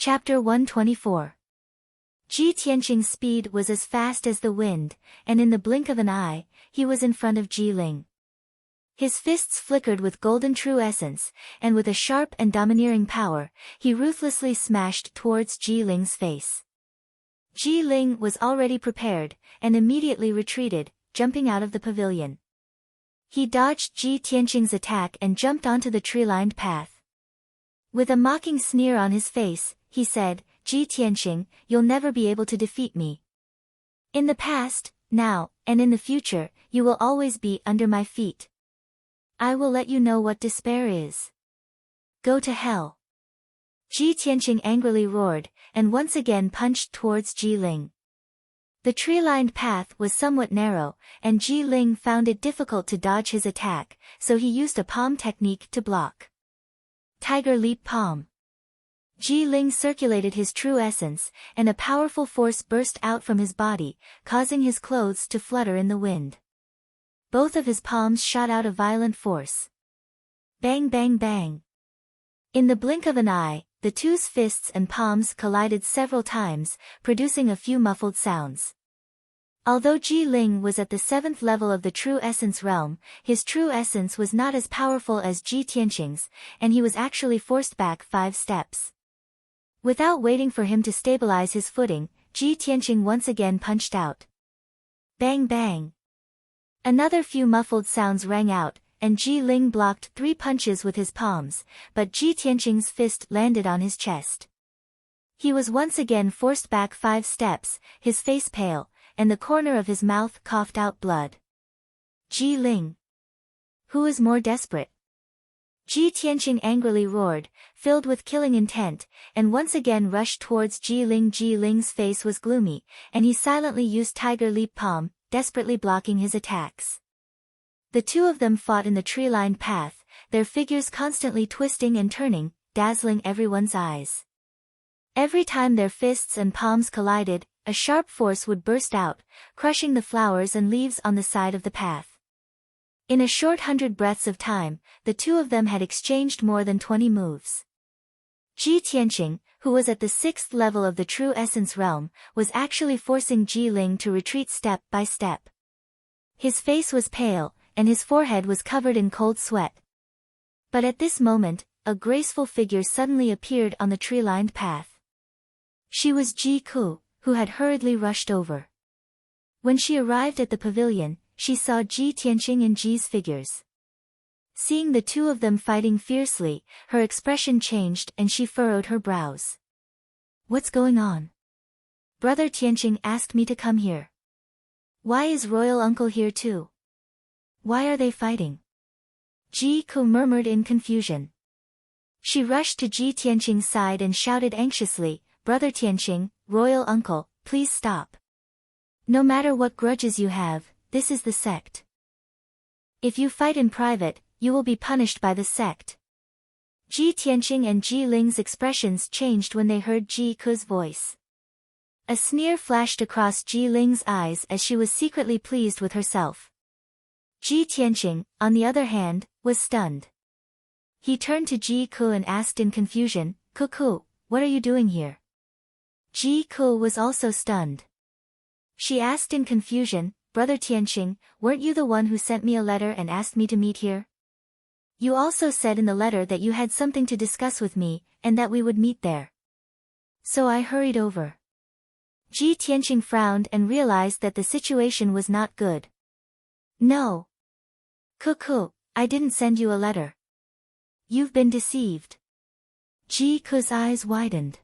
Chapter 124. Ji Tianqing's speed was as fast as the wind, and in the blink of an eye, he was in front of Ji Ling. His fists flickered with golden true essence, and with a sharp and domineering power, he ruthlessly smashed towards Ji Ling's face. Ji Ling was already prepared, and immediately retreated, jumping out of the pavilion. He dodged Ji Tianqing's attack and jumped onto the tree-lined path. With a mocking sneer on his face, he said, "Ji Tianqing, you'll never be able to defeat me. In the past, now, and in the future, you will always be under my feet. I will let you know what despair is. Go to hell." Ji Tianqing angrily roared, and once again punched towards Ji Ling. The tree-lined path was somewhat narrow, and Ji Ling found it difficult to dodge his attack, so he used a palm technique to block. Tiger Leap Palm. Ji Ling circulated his true essence, and a powerful force burst out from his body, causing his clothes to flutter in the wind. Both of his palms shot out a violent force. Bang bang bang. In the blink of an eye, the two's fists and palms collided several times, producing a few muffled sounds. Although Ji Ling was at the 7th level of the true essence realm, his true essence was not as powerful as Ji Tianqing's, and he was actually forced back 5 steps. Without waiting for him to stabilize his footing, Ji Tianqing once again punched out. Bang bang. Another few muffled sounds rang out, and Ji Ling blocked 3 punches with his palms, but Ji Tianqing's fist landed on his chest. He was once again forced back 5 steps, his face pale, and the corner of his mouth coughed out blood. Ji Ling. Who is more desperate? Ji Tianqing angrily roared, filled with killing intent, and once again rushed towards Ji Ling. Ji Ling's face was gloomy, and he silently used Tiger Leap Palm, desperately blocking his attacks. The two of them fought in the tree-lined path, their figures constantly twisting and turning, dazzling everyone's eyes. Every time their fists and palms collided, a sharp force would burst out, crushing the flowers and leaves on the side of the path. In a short 100 breaths of time, the two of them had exchanged more than 20 moves. Ji Tianqing, who was at the 6th level of the true essence realm, was actually forcing Ji Ling to retreat step by step. His face was pale, and his forehead was covered in cold sweat. But at this moment, a graceful figure suddenly appeared on the tree-lined path. She was Ji Ku, who had hurriedly rushed over. When she arrived at the pavilion, she saw Ji Tianqing and Ji's figures. Seeing the two of them fighting fiercely, her expression changed and she furrowed her brows. "What's going on? Brother Tianqing asked me to come here. Why is royal uncle here too? Why are they fighting?" Ji Ku murmured in confusion. She rushed to Ji Tianqing's side and shouted anxiously, "Brother Tianqing, royal uncle, please stop. No matter what grudges you have, this is the sect. If you fight in private, you will be punished by the sect." Ji Tianqing and Ji Ling's expressions changed when they heard Ji Ku's voice. A sneer flashed across Ji Ling's eyes as she was secretly pleased with herself. Ji Tianqing, on the other hand, was stunned. He turned to Ji Ku and asked in confusion, "Ku, what are you doing here?" Ji Ku was also stunned. She asked in confusion, "Brother Tianqing, weren't you the one who sent me a letter and asked me to meet here? You also said in the letter that you had something to discuss with me, and that we would meet there. So I hurried over." Ji Tianqing frowned and realized that the situation was not good. "No. Ku, I didn't send you a letter. You've been deceived." Ji Ku's eyes widened.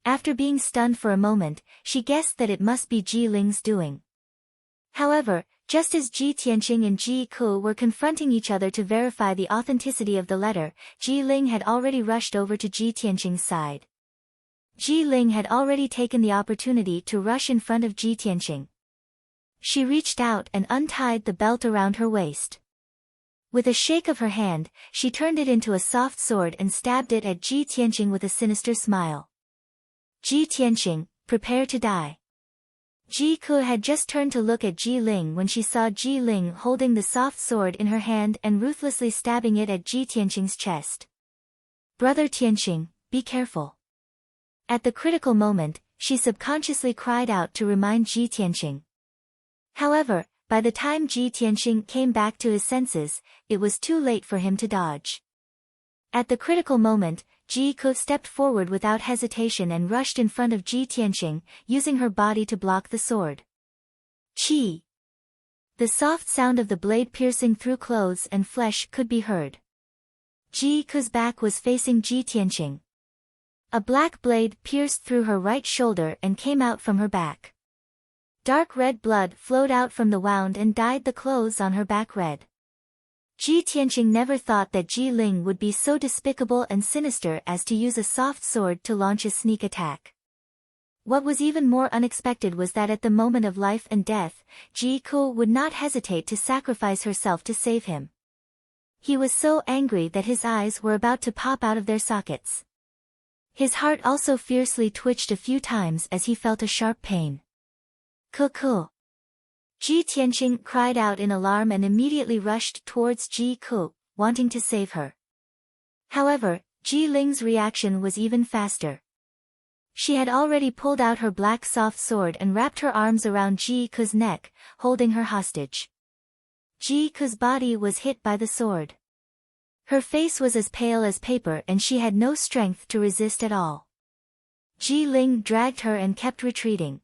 After being stunned for a moment, she guessed that it must be Ji Ling's doing. However, just as Ji Tianqing and Ji Ku were confronting each other to verify the authenticity of the letter, Ji Ling had already rushed over to Ji Tianqing's side. Ji Ling had already taken the opportunity to rush in front of Ji Tianqing. She reached out and untied the belt around her waist. With a shake of her hand, she turned it into a soft sword and stabbed it at Ji Tianqing with a sinister smile. "Ji Tianqing, prepare to die." Ji Ku had just turned to look at Ji Ling when she saw Ji Ling holding the soft sword in her hand and ruthlessly stabbing it at Ji Tianqing's chest. "Brother Tianqing, be careful. At the critical moment, she subconsciously cried out to remind Ji Tianqing. However, by the time Ji Tianqing came back to his senses, it was too late for him to dodge. At the critical moment, Ji Ke stepped forward without hesitation and rushed in front of Ji Tianqing, using her body to block the sword. Chi! The soft sound of the blade piercing through clothes and flesh could be heard. Ji Ke's back was facing Ji Tianqing. A black blade pierced through her right shoulder and came out from her back. Dark red blood flowed out from the wound and dyed the clothes on her back red. Ji Tianqing never thought that Ji Ling would be so despicable and sinister as to use a soft sword to launch a sneak attack. What was even more unexpected was that at the moment of life and death, Ji Ke would not hesitate to sacrifice herself to save him. He was so angry that his eyes were about to pop out of their sockets. His heart also fiercely twitched a few times as he felt a sharp pain. Ke. Ji Tianqing cried out in alarm and immediately rushed towards Ji Ke, wanting to save her. However, Ji Ling's reaction was even faster. She had already pulled out her black soft sword and wrapped her arms around Ji Ke's neck, holding her hostage. Ji Ke's body was hit by the sword. Her face was as pale as paper and she had no strength to resist at all. Ji Ling dragged her and kept retreating.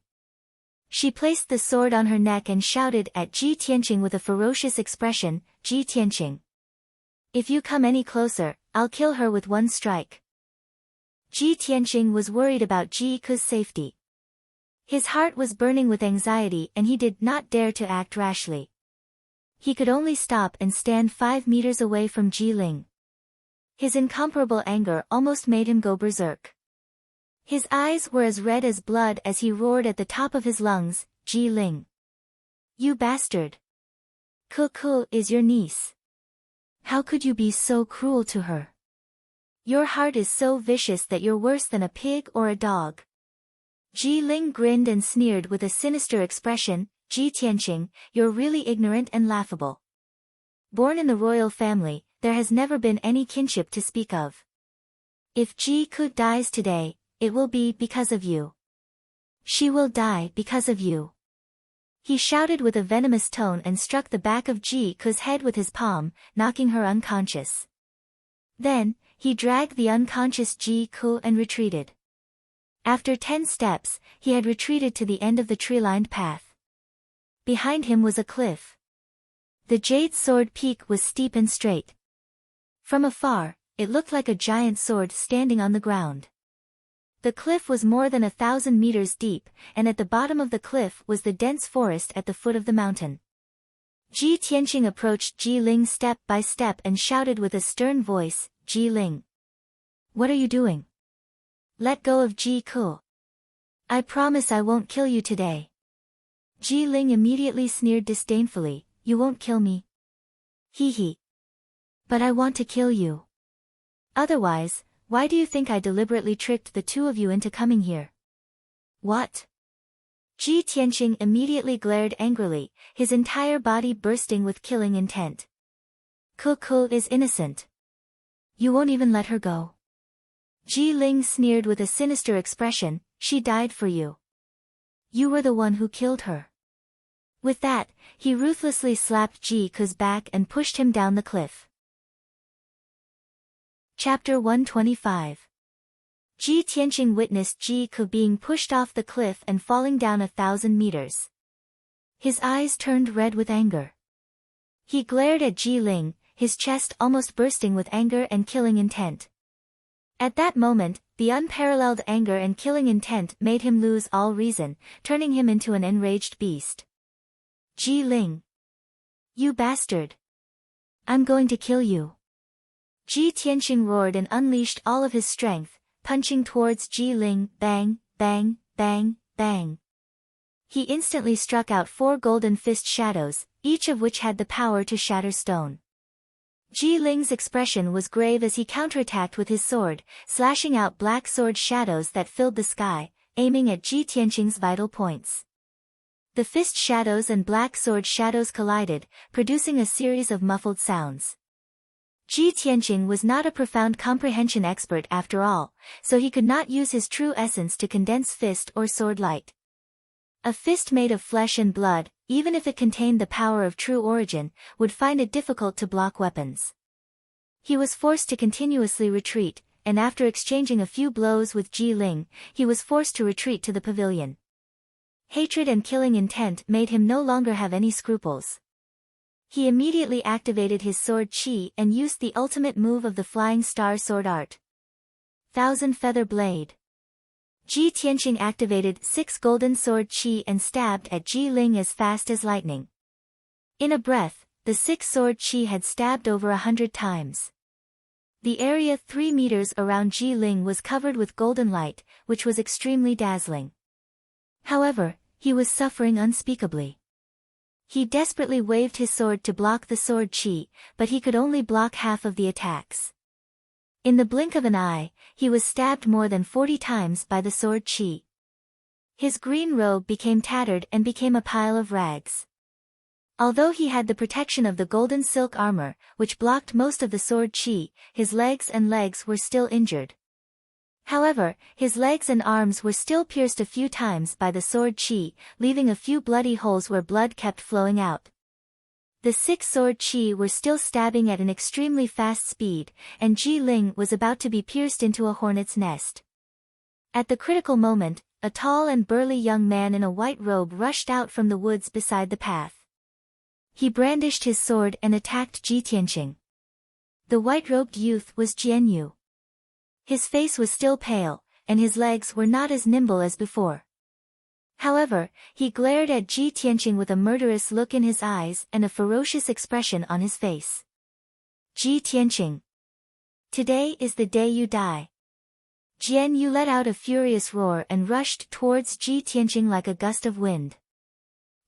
She placed the sword on her neck and shouted at Ji Tianqing with a ferocious expression, "Ji Tianqing! If you come any closer, I'll kill her with one strike." Ji Tianqing was worried about Ji Ke's safety. His heart was burning with anxiety and he did not dare to act rashly. He could only stop and stand 5 meters away from Ji Ling. His incomparable anger almost made him go berserk. His eyes were as red as blood as he roared at the top of his lungs, "Ji Ling! You bastard! Ke is your niece. How could you be so cruel to her? Your heart is so vicious that you're worse than a pig or a dog." Ji Ling grinned and sneered with a sinister expression, "Ji Tianqing, you're really ignorant and laughable. Born in the royal family, there has never been any kinship to speak of. If Ji Ke dies today, it will be because of you. She will die because of you." He shouted with a venomous tone and struck the back of Ji Ke's head with his palm, knocking her unconscious. Then, he dragged the unconscious Ji Ke and retreated. After 10 steps, he had retreated to the end of the tree-lined path. Behind him was a cliff. The jade sword peak was steep and straight. From afar, it looked like a giant sword standing on the ground. The cliff was more than 1,000 meters deep, and at the bottom of the cliff was the dense forest at the foot of the mountain. Ji Tianqing approached Ji Ling step by step and shouted with a stern voice, "Ji Ling! What are you doing? Let go of Ji Ke. I promise I won't kill you today." Ji Ling immediately sneered disdainfully, "You won't kill me? Hee hee. But I want to kill you. Otherwise, why do you think I deliberately tricked the two of you into coming here?" "What?" Ji Tianqing immediately glared angrily, his entire body bursting with killing intent. Ke is innocent. You won't even let her go?" Ji Ling sneered with a sinister expression, "She died for you. You were the one who killed her." With that, he ruthlessly slapped Ji Ke's back and pushed him down the cliff. Chapter 125. Ji Tianqing witnessed Ji Ke being pushed off the cliff and falling down 1,000 meters. His eyes turned red with anger. He glared at Ji Ling, his chest almost bursting with anger and killing intent. At that moment, the unparalleled anger and killing intent made him lose all reason, turning him into an enraged beast. "Ji Ling! You bastard! I'm going to kill you!" Ji Tianqing roared and unleashed all of his strength, punching towards Ji Ling, bang, bang, bang, bang. He instantly struck out 4 golden fist shadows, each of which had the power to shatter stone. Ji Ling's expression was grave as he counterattacked with his sword, slashing out black sword shadows that filled the sky, aiming at Ji Tianqing's vital points. The fist shadows and black sword shadows collided, producing a series of muffled sounds. Ji Tianqing was not a profound comprehension expert after all, so he could not use his true essence to condense fist or sword light. A fist made of flesh and blood, even if it contained the power of true origin, would find it difficult to block weapons. He was forced to continuously retreat, and after exchanging a few blows with Ji Ling, he was forced to retreat to the pavilion. Hatred and killing intent made him no longer have any scruples. He immediately activated his sword chi and used the ultimate move of the Flying Star sword art. Thousand Feather Blade. Ji Tianqing activated 6 golden sword chi and stabbed at Ji Ling as fast as lightning. In a breath, the 6 sword chi had stabbed over 100 times. The area 3 meters around Ji Ling was covered with golden light, which was extremely dazzling. However, he was suffering unspeakably. He desperately waved his sword to block the sword chi, but he could only block half of the attacks. In the blink of an eye, he was stabbed more than 40 times by the sword chi. His green robe became tattered and became a pile of rags. Although he had the protection of the golden silk armor, which blocked most of the sword chi, his legs were still injured. However, his legs and arms were still pierced a few times by the sword chi, leaving a few bloody holes where blood kept flowing out. The 6 sword chi were still stabbing at an extremely fast speed, and Ji Ling was about to be pierced into a hornet's nest. At the critical moment, a tall and burly young man in a white robe rushed out from the woods beside the path. He brandished his sword and attacked Ji Tianqing. The white-robed youth was Jian Yu. His face was still pale, and his legs were not as nimble as before. However, he glared at Ji Tianqing with a murderous look in his eyes and a ferocious expression on his face. Ji Tianqing. Today is the day you die. Jian Yu let out a furious roar and rushed towards Ji Tianqing like a gust of wind.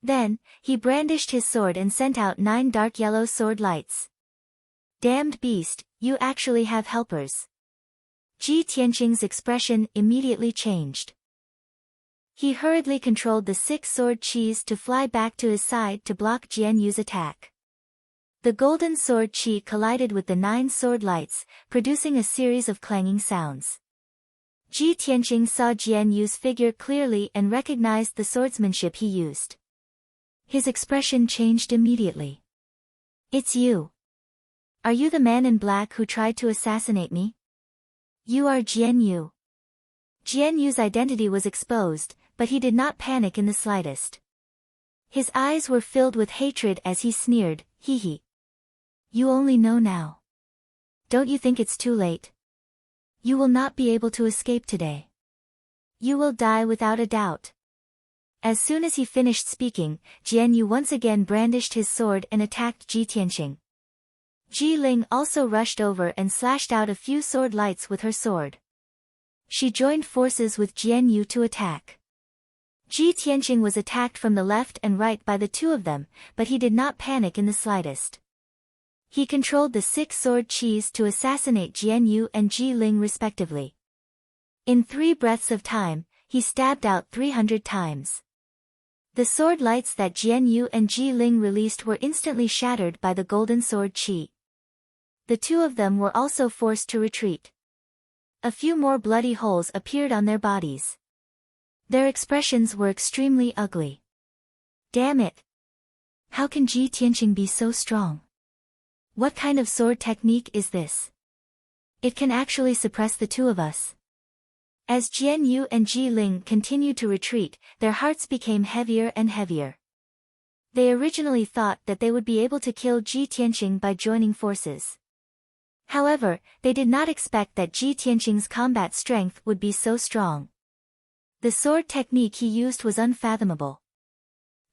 Then, he brandished his sword and sent out 9 dark yellow sword lights. Damned beast, you actually have helpers. Ji Tianqing's expression immediately changed. He hurriedly controlled the 6 sword chis to fly back to his side to block Jian Yu's attack. The golden sword chi collided with the 9 sword lights, producing a series of clanging sounds. Ji Tianqing saw Jian Yu's figure clearly and recognized the swordsmanship he used. His expression changed immediately. It's you. Are you the man in black who tried to assassinate me? You are Jian Yu. Jian Yu's identity was exposed, but he did not panic in the slightest. His eyes were filled with hatred as he sneered, hee hee. You only know now. Don't you think it's too late? You will not be able to escape today. You will die without a doubt. As soon as he finished speaking, Jian Yu once again brandished his sword and attacked Ji Tianqing. Ji Ling also rushed over and slashed out a few sword lights with her sword. She joined forces with Jian Yu to attack. Ji Tianqing was attacked from the left and right by the 2 of them, but he did not panic in the slightest. He controlled the 6 sword chis to assassinate Jian Yu and Ji Ling respectively. In 3 breaths of time, he stabbed out 300 times. The sword lights that Jian Yu and Ji Ling released were instantly shattered by the golden sword chi. The 2 of them were also forced to retreat. A few more bloody holes appeared on their bodies. Their expressions were extremely ugly. Damn it! How can Ji Tianqing be so strong? What kind of sword technique is this? It can actually suppress the 2 of us. As Jian Yu and Ji Ling continued to retreat, their hearts became heavier and heavier. They originally thought that they would be able to kill Ji Tianqing by joining forces. However, they did not expect that Ji Tianqing's combat strength would be so strong. The sword technique he used was unfathomable.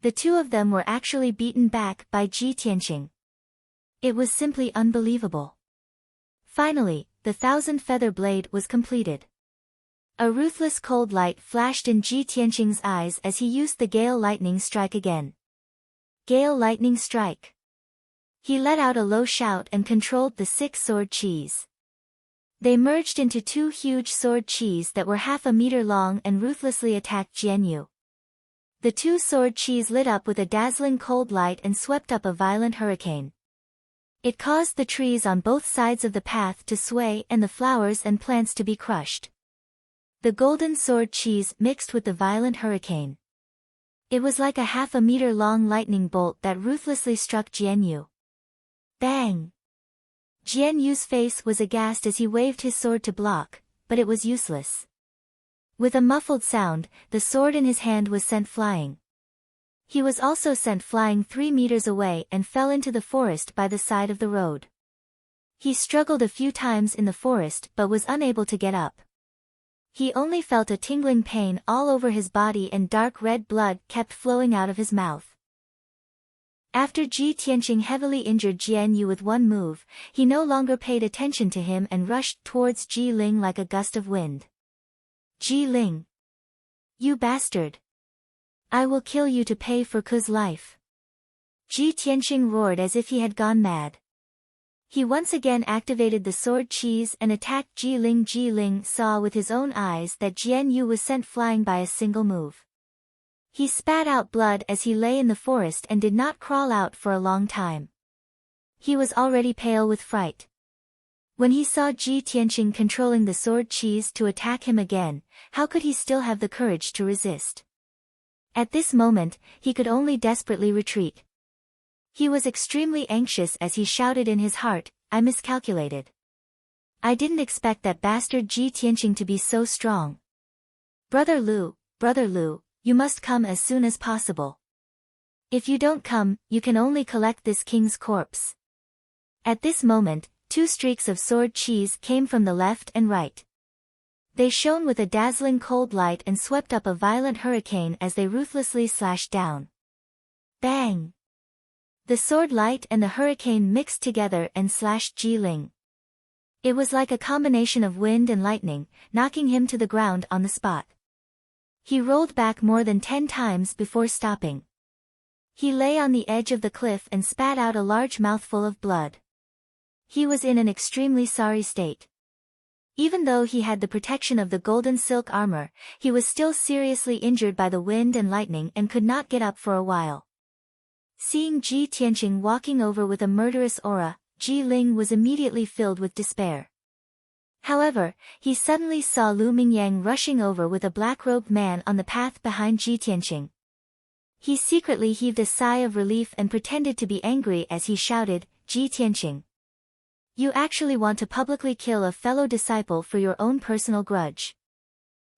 The 2 of them were actually beaten back by Ji Tianqing. It was simply unbelievable. Finally, the 1,000 feather blade was completed. A ruthless cold light flashed in Ji Tianqing's eyes as he used the Gale Lightning Strike again. Gale Lightning Strike. He let out a low shout and controlled the 6 sword chis. They merged into 2 huge sword chis that were half a meter long and ruthlessly attacked Jian Yu. The 2 sword chis lit up with a dazzling cold light and swept up a violent hurricane. It caused the trees on both sides of the path to sway and the flowers and plants to be crushed. The golden sword cheese mixed with the violent hurricane. It was like a half-a-meter-long lightning bolt that ruthlessly struck Jianyu. Bang! Jianyu's face was aghast as he waved his sword to block, but it was useless. With a muffled sound, the sword in his hand was sent flying. He was also sent flying 3 meters away and fell into the forest by the side of the road. He struggled a few times in the forest but was unable to get up. He only felt a tingling pain all over his body and dark red blood kept flowing out of his mouth. After Ji Tianqing heavily injured Jianyu with one move, he no longer paid attention to him and rushed towards Ji Ling like a gust of wind. Ji Ling! You bastard! I will kill you to pay for Ku's life. Ji Tianqing roared as if he had gone mad. He once again activated the sword cheese and attacked Ji Ling. Ji Ling saw with his own eyes that Jianyu was sent flying by a single move. He spat out blood as he lay in the forest and did not crawl out for a long time. He was already pale with fright. When he saw Ji Tianqing controlling the sword cheese to attack him again, how could he still have the courage to resist? At this moment, he could only desperately retreat. He was extremely anxious as he shouted in his heart, I miscalculated. I didn't expect that bastard Ji Tianqing to be so strong. Brother Lu, you must come as soon as possible. If you don't come, you can only collect this king's corpse. At this moment, 2 streaks of sword cheese came from the left and right. They shone with a dazzling cold light and swept up a violent hurricane as they ruthlessly slashed down. Bang! The sword light and the hurricane mixed together and slashed Ji Ling. It was like a combination of wind and lightning, knocking him to the ground on the spot. He rolled back more than 10 times before stopping. He lay on the edge of the cliff and spat out a large mouthful of blood. He was in an extremely sorry state. Even though he had the protection of the golden silk armor, he was still seriously injured by the wind and lightning and could not get up for a while. Seeing Ji Tianqing walking over with a murderous aura, Ji Ling was immediately filled with despair. However, he suddenly saw Lu Mingyang rushing over with a black-robed man on the path behind Ji Tianqing. He secretly heaved a sigh of relief and pretended to be angry as he shouted, Ji Tianqing. You actually want to publicly kill a fellow disciple for your own personal grudge.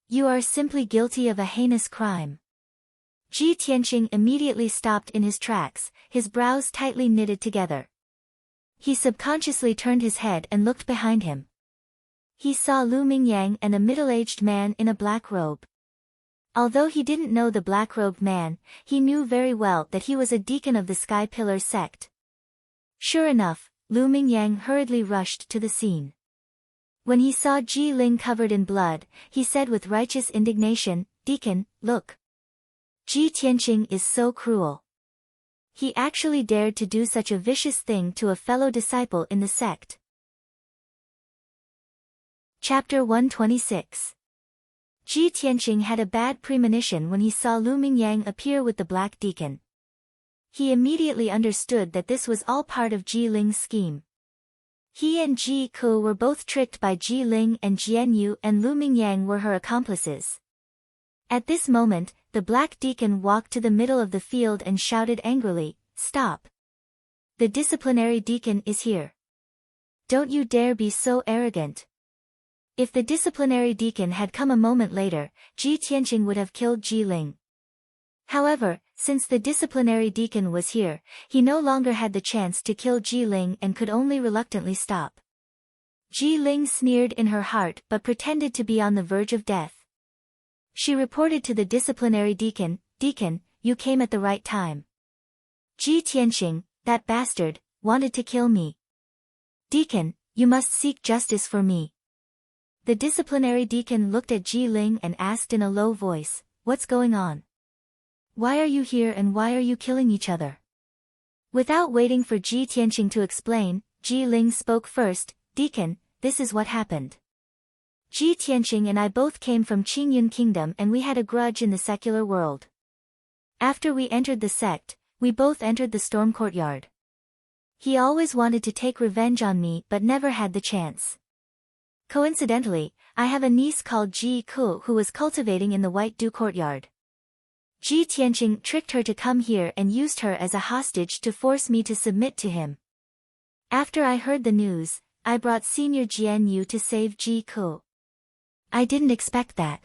You are simply guilty of a heinous crime. Ji Tianqing immediately stopped in his tracks, his brows tightly knitted together. He subconsciously turned his head and looked behind him. He saw Lu Mingyang and a middle-aged man in a black robe. Although he didn't know the black-robed man, he knew very well that he was a deacon of the Sky Pillar sect. Sure enough, Lu Mingyang hurriedly rushed to the scene. When he saw Ji Ling covered in blood, he said with righteous indignation, Deacon, look. Ji Tianqing is so cruel. He actually dared to do such a vicious thing to a fellow disciple in the sect. Chapter 126. Ji Tianqing had a bad premonition when he saw Lu Mingyang appear with the black deacon. He immediately understood that this was all part of Ji Ling's scheme. He and Ji Ku were both tricked by Ji Ling and Jianyu, and Lu Mingyang were her accomplices. At this moment, the black deacon walked to the middle of the field and shouted angrily, Stop! The disciplinary deacon is here. Don't you dare be so arrogant. If the disciplinary deacon had come a moment later, Ji Tianqing would have killed Ji Ling. However, since the disciplinary deacon was here, he no longer had the chance to kill Ji Ling and could only reluctantly stop. Ji Ling sneered in her heart but pretended to be on the verge of death. She reported to the disciplinary deacon, Deacon, you came at the right time. Ji Tianqing, that bastard, wanted to kill me. Deacon, you must seek justice for me. The disciplinary deacon looked at Ji Ling and asked in a low voice, What's going on? Why are you here and why are you killing each other? Without waiting for Ji Tianqing to explain, Ji Ling spoke first, Deacon, this is what happened. Ji Tianqing and I both came from Qingyun Kingdom and we had a grudge in the secular world. After we entered the sect, we both entered the storm courtyard. He always wanted to take revenge on me but never had the chance. Coincidentally, I have a niece called Ji Ku who was cultivating in the White Dew courtyard. Ji Tianqing tricked her to come here and used her as a hostage to force me to submit to him. After I heard the news, I brought Senior Jian Yu to save Ji Ku. I didn't expect that.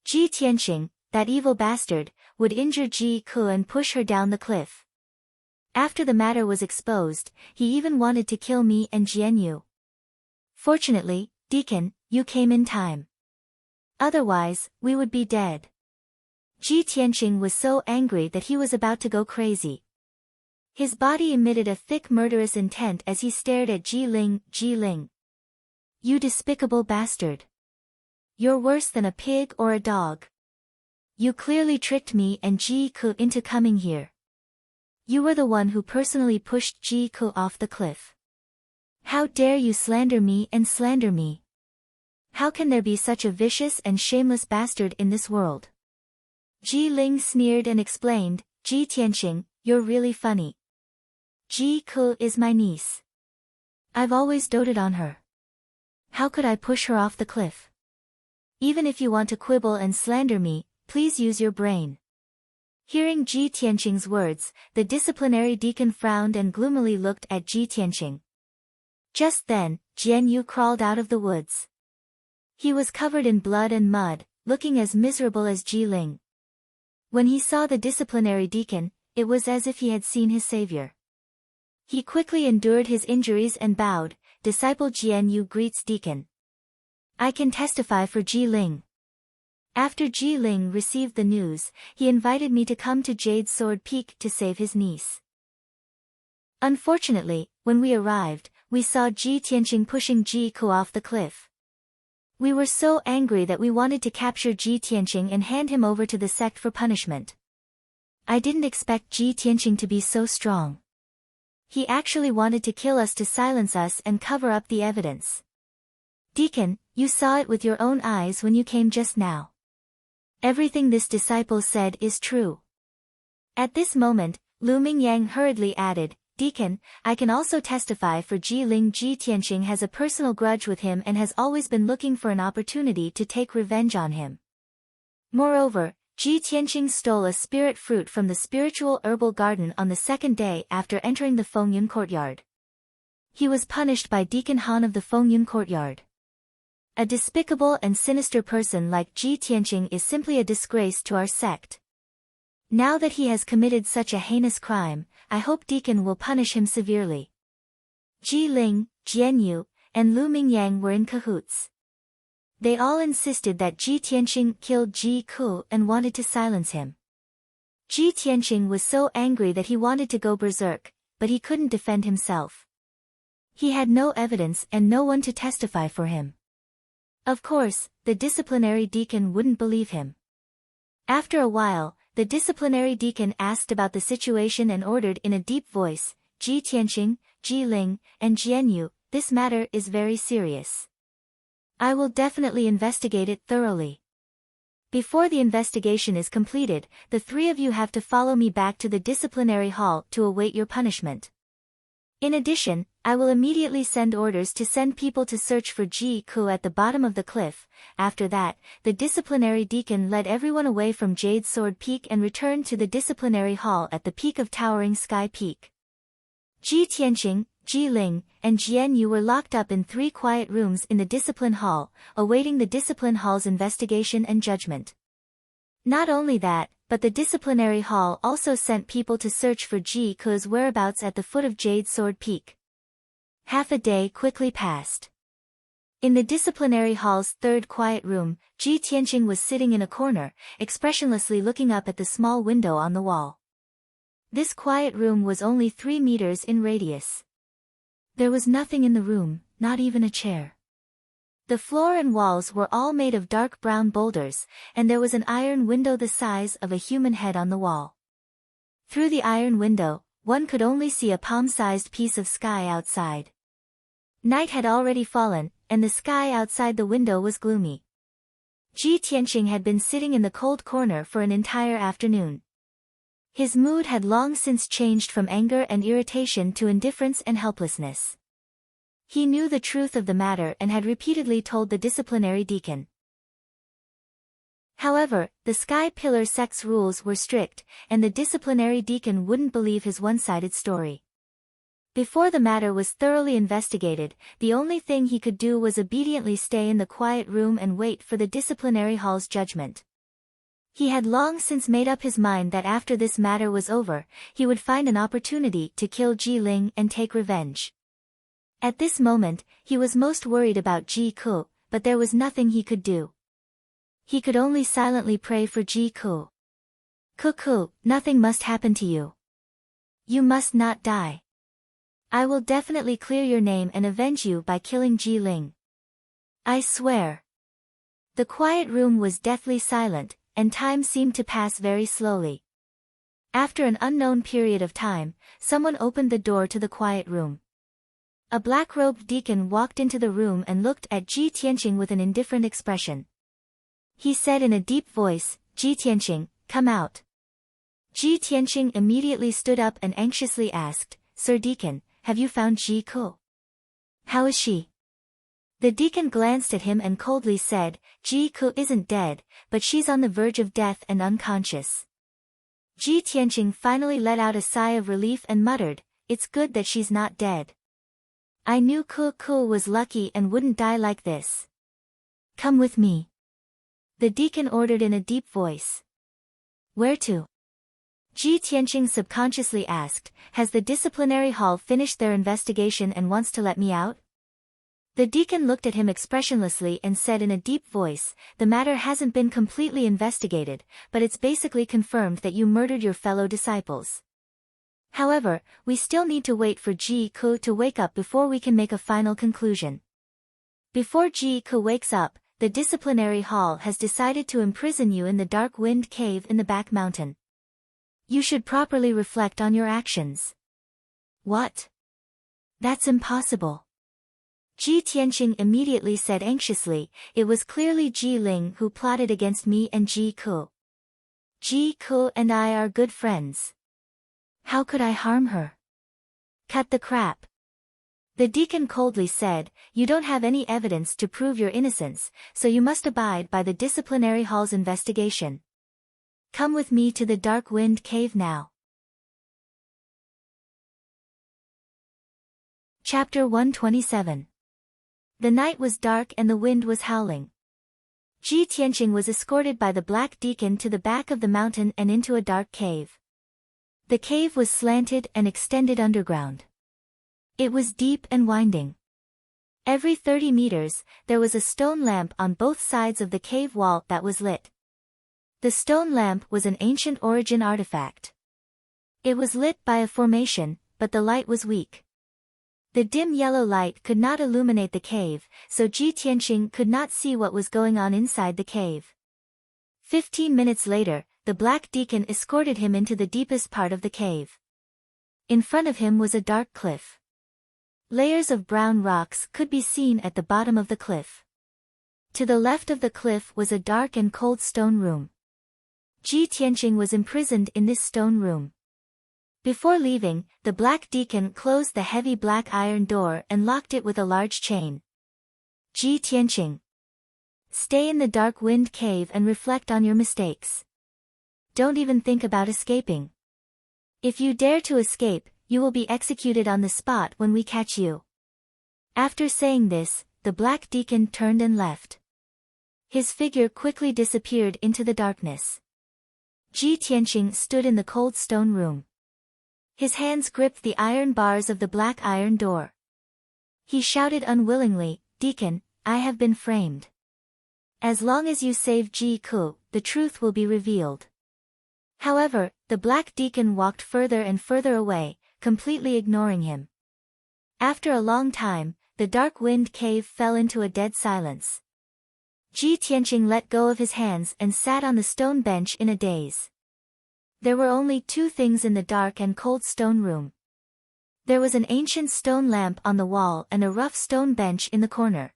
Ji Tianqing, that evil bastard, would injure Ji Ku and push her down the cliff. After the matter was exposed, he even wanted to kill me and Jian Yu. Fortunately, Deacon, you came in time. Otherwise, we would be dead. Ji Tianqing was so angry that he was about to go crazy. His body emitted a thick murderous intent as he stared at Ji Ling. Ji Ling. You despicable bastard. You're worse than a pig or a dog. You clearly tricked me and Ji Ku into coming here. You were the one who personally pushed Ji Ku off the cliff. How dare you slander me and slander me? How can there be such a vicious and shameless bastard in this world? Ji Ling sneered and explained, Ji Tianqing, you're really funny. Ji Ku is my niece. I've always doted on her. How could I push her off the cliff? Even if you want to quibble and slander me, please use your brain. Hearing Ji Tianqing's words, the disciplinary deacon frowned and gloomily looked at Ji Tianqing. Just then, Jian Yu crawled out of the woods. He was covered in blood and mud, looking as miserable as Ji Ling. When he saw the disciplinary deacon, it was as if he had seen his savior. He quickly endured his injuries and bowed, Disciple Jian Yu greets Deacon. I can testify for Ji Ling. After Ji Ling received the news, he invited me to come to Jade Sword Peak to save his niece. Unfortunately, when we arrived, we saw Ji Tianqing pushing Ji Ku off the cliff. We were so angry that we wanted to capture Ji Tianqing and hand him over to the sect for punishment. I didn't expect Ji Tianqing to be so strong. He actually wanted to kill us to silence us and cover up the evidence. Deacon, you saw it with your own eyes when you came just now. Everything this disciple said is true. At this moment, Lu Mingyang hurriedly added, Deacon, I can also testify for Ji Ling. Ji Tianqing has a personal grudge with him and has always been looking for an opportunity to take revenge on him. Moreover, Ji Tianqing stole a spirit fruit from the spiritual herbal garden on the second day after entering the Fengyun courtyard. He was punished by Deacon Han of the Fengyun courtyard. A despicable and sinister person like Ji Tianqing is simply a disgrace to our sect. Now that he has committed such a heinous crime, I hope Deacon will punish him severely. Ji Ling, Jian Yu, and Lu Mingyang were in cahoots. They all insisted that Ji Tianqing killed Ji Ku and wanted to silence him. Ji Tianqing was so angry that he wanted to go berserk, but he couldn't defend himself. He had no evidence and no one to testify for him. Of course, the disciplinary deacon wouldn't believe him. After a while, the disciplinary deacon asked about the situation and ordered in a deep voice, Ji Tianqing, Ji Ling, and Jian Yu, this matter is very serious. I will definitely investigate it thoroughly. Before the investigation is completed, the three of you have to follow me back to the disciplinary hall to await your punishment. In addition, I will immediately send orders to send people to search for Ji Ku at the bottom of the cliff. After that, the disciplinary deacon led everyone away from Jade Sword Peak and returned to the disciplinary hall at the peak of Towering Sky Peak. Ji Tianqing, Ji Ling, and Jian Yu were locked up in 3 quiet rooms in the discipline hall, awaiting the discipline hall's investigation and judgment. Not only that, but the disciplinary hall also sent people to search for Ji Ku's whereabouts at the foot of Jade Sword Peak. Half a day quickly passed. In the disciplinary hall's 3rd quiet room, Ji Tianqing was sitting in a corner, expressionlessly looking up at the small window on the wall. This quiet room was only 3 meters in radius. There was nothing in the room, not even a chair. The floor and walls were all made of dark brown boulders, and there was an iron window the size of a human head on the wall. Through the iron window, one could only see a palm-sized piece of sky outside. Night had already fallen, and the sky outside the window was gloomy. Ji Tianqing had been sitting in the cold corner for an entire afternoon. His mood had long since changed from anger and irritation to indifference and helplessness. He knew the truth of the matter and had repeatedly told the disciplinary deacon. However, the Sky Pillar sect's rules were strict, and the disciplinary deacon wouldn't believe his one-sided story. Before the matter was thoroughly investigated, the only thing he could do was obediently stay in the quiet room and wait for the disciplinary hall's judgment. He had long since made up his mind that after this matter was over, he would find an opportunity to kill Ji Ling and take revenge. At this moment, he was most worried about Ji Ku, but there was nothing he could do. He could only silently pray for Ji Ku. Ku, nothing must happen to you. You must not die. I will definitely clear your name and avenge you by killing Ji Ling. I swear. The quiet room was deathly silent, and time seemed to pass very slowly. After an unknown period of time, someone opened the door to the quiet room. A black-robed deacon walked into the room and looked at Ji Tianqing with an indifferent expression. He said in a deep voice, "Ji Tianqing, come out." Ji Tianqing immediately stood up and anxiously asked, "Sir Deacon, have you found Ji Ku? How is she?" The deacon glanced at him and coldly said, "Ji Ku isn't dead, but she's on the verge of death and unconscious." Ji Tianqing finally let out a sigh of relief and muttered, "It's good that she's not dead. I knew Ku was lucky and wouldn't die like this. Come with me." The deacon ordered in a deep voice. "Where to?" Ji Tianqing subconsciously asked, "Has the disciplinary hall finished their investigation and wants to let me out?" The deacon looked at him expressionlessly and said in a deep voice, "The matter hasn't been completely investigated, but it's basically confirmed that you murdered your fellow disciples. However, we still need to wait for Ji Ku to wake up before we can make a final conclusion. Before Ji Ku wakes up, the disciplinary hall has decided to imprison you in the dark wind cave in the back mountain. You should properly reflect on your actions." "What? That's impossible." Ji Tianqing immediately said anxiously, "It was clearly Ji Ling who plotted against me and Ji Ku. Ji Ku and I are good friends. How could I harm her?" "Cut the crap." The deacon coldly said, "You don't have any evidence to prove your innocence, so you must abide by the disciplinary hall's investigation. Come with me to the dark wind cave now." Chapter 127. The night was dark and the wind was howling. Ji Tianqing was escorted by the black deacon to the back of the mountain and into a dark cave. The cave was slanted and extended underground. It was deep and winding. Every 30 meters, there was a stone lamp on both sides of the cave wall that was lit. The stone lamp was an ancient origin artifact. It was lit by a formation, but the light was weak. The dim yellow light could not illuminate the cave, so Ji Tianqing could not see what was going on inside the cave. 15 minutes later, the black deacon escorted him into the deepest part of the cave. In front of him was a dark cliff. Layers of brown rocks could be seen at the bottom of the cliff. To the left of the cliff was a dark and cold stone room. Ji Tianqing was imprisoned in this stone room. Before leaving, the black deacon closed the heavy black iron door and locked it with a large chain. "Ji Tianqing, stay in the dark wind cave and reflect on your mistakes. Don't even think about escaping. If you dare to escape, you will be executed on the spot when we catch you." After saying this, the black deacon turned and left. His figure quickly disappeared into the darkness. Ji Tianqing stood in the cold stone room. His hands gripped the iron bars of the black iron door. He shouted unwillingly, "Deacon, I have been framed. As long as you save Ji Ku, the truth will be revealed." However, the black deacon walked further and further away, completely ignoring him. After a long time, the dark wind cave fell into a dead silence. Ji Tianqing let go of his hands and sat on the stone bench in a daze. There were only two things in the dark and cold stone room. There was an ancient stone lamp on the wall and a rough stone bench in the corner.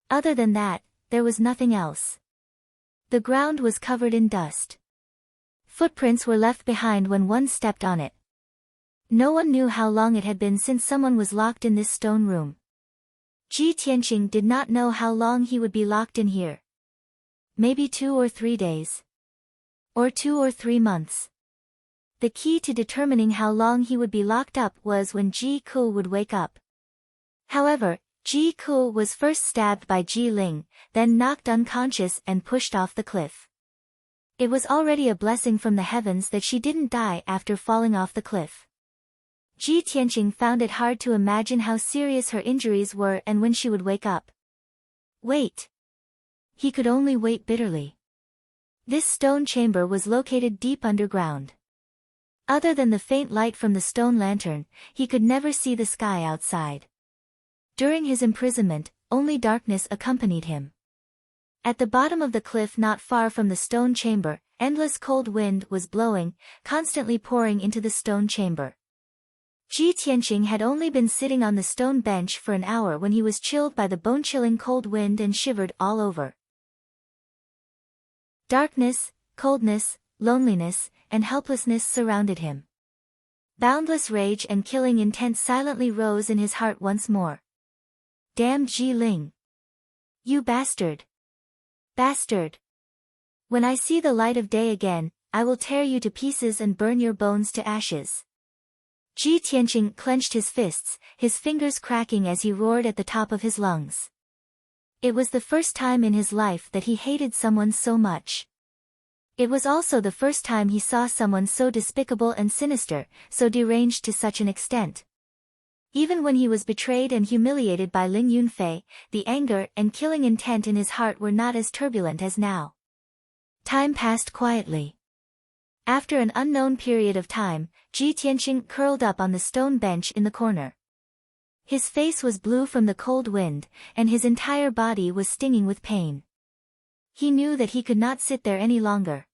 Other than that, there was nothing else. The ground was covered in dust. Footprints were left behind when one stepped on it. No one knew how long it had been since someone was locked in this stone room. Ji Tianqing did not know how long he would be locked in here. Maybe 2 or 3 days. Or 2 or 3 months. The key to determining how long he would be locked up was when Ji Ku would wake up. However, Ji Ku was first stabbed by Ji Ling, then knocked unconscious and pushed off the cliff. It was already a blessing from the heavens that she didn't die after falling off the cliff. Ji Tianqing found it hard to imagine how serious her injuries were and when she would wake up. Wait. He could only wait bitterly. This stone chamber was located deep underground. Other than the faint light from the stone lantern, he could never see the sky outside. During his imprisonment, only darkness accompanied him. At the bottom of the cliff not far from the stone chamber, endless cold wind was blowing, constantly pouring into the stone chamber. Ji Tianqing had only been sitting on the stone bench for an hour when he was chilled by the bone-chilling cold wind and shivered all over. Darkness, coldness, loneliness, and helplessness surrounded him. Boundless rage and killing intent silently rose in his heart once more. Damned Ji Ling! You bastard! Bastard! When I see the light of day again, I will tear you to pieces and burn your bones to ashes. Ji Tianqing clenched his fists, his fingers cracking as he roared at the top of his lungs. It was the first time in his life that he hated someone so much. It was also the first time he saw someone so despicable and sinister, so deranged to such an extent. Even when he was betrayed and humiliated by Ling Yunfei, the anger and killing intent in his heart were not as turbulent as now. Time passed quietly. After an unknown period of time, Ji Tianqing curled up on the stone bench in the corner. His face was blue from the cold wind, and his entire body was stinging with pain. He knew that he could not sit there any longer.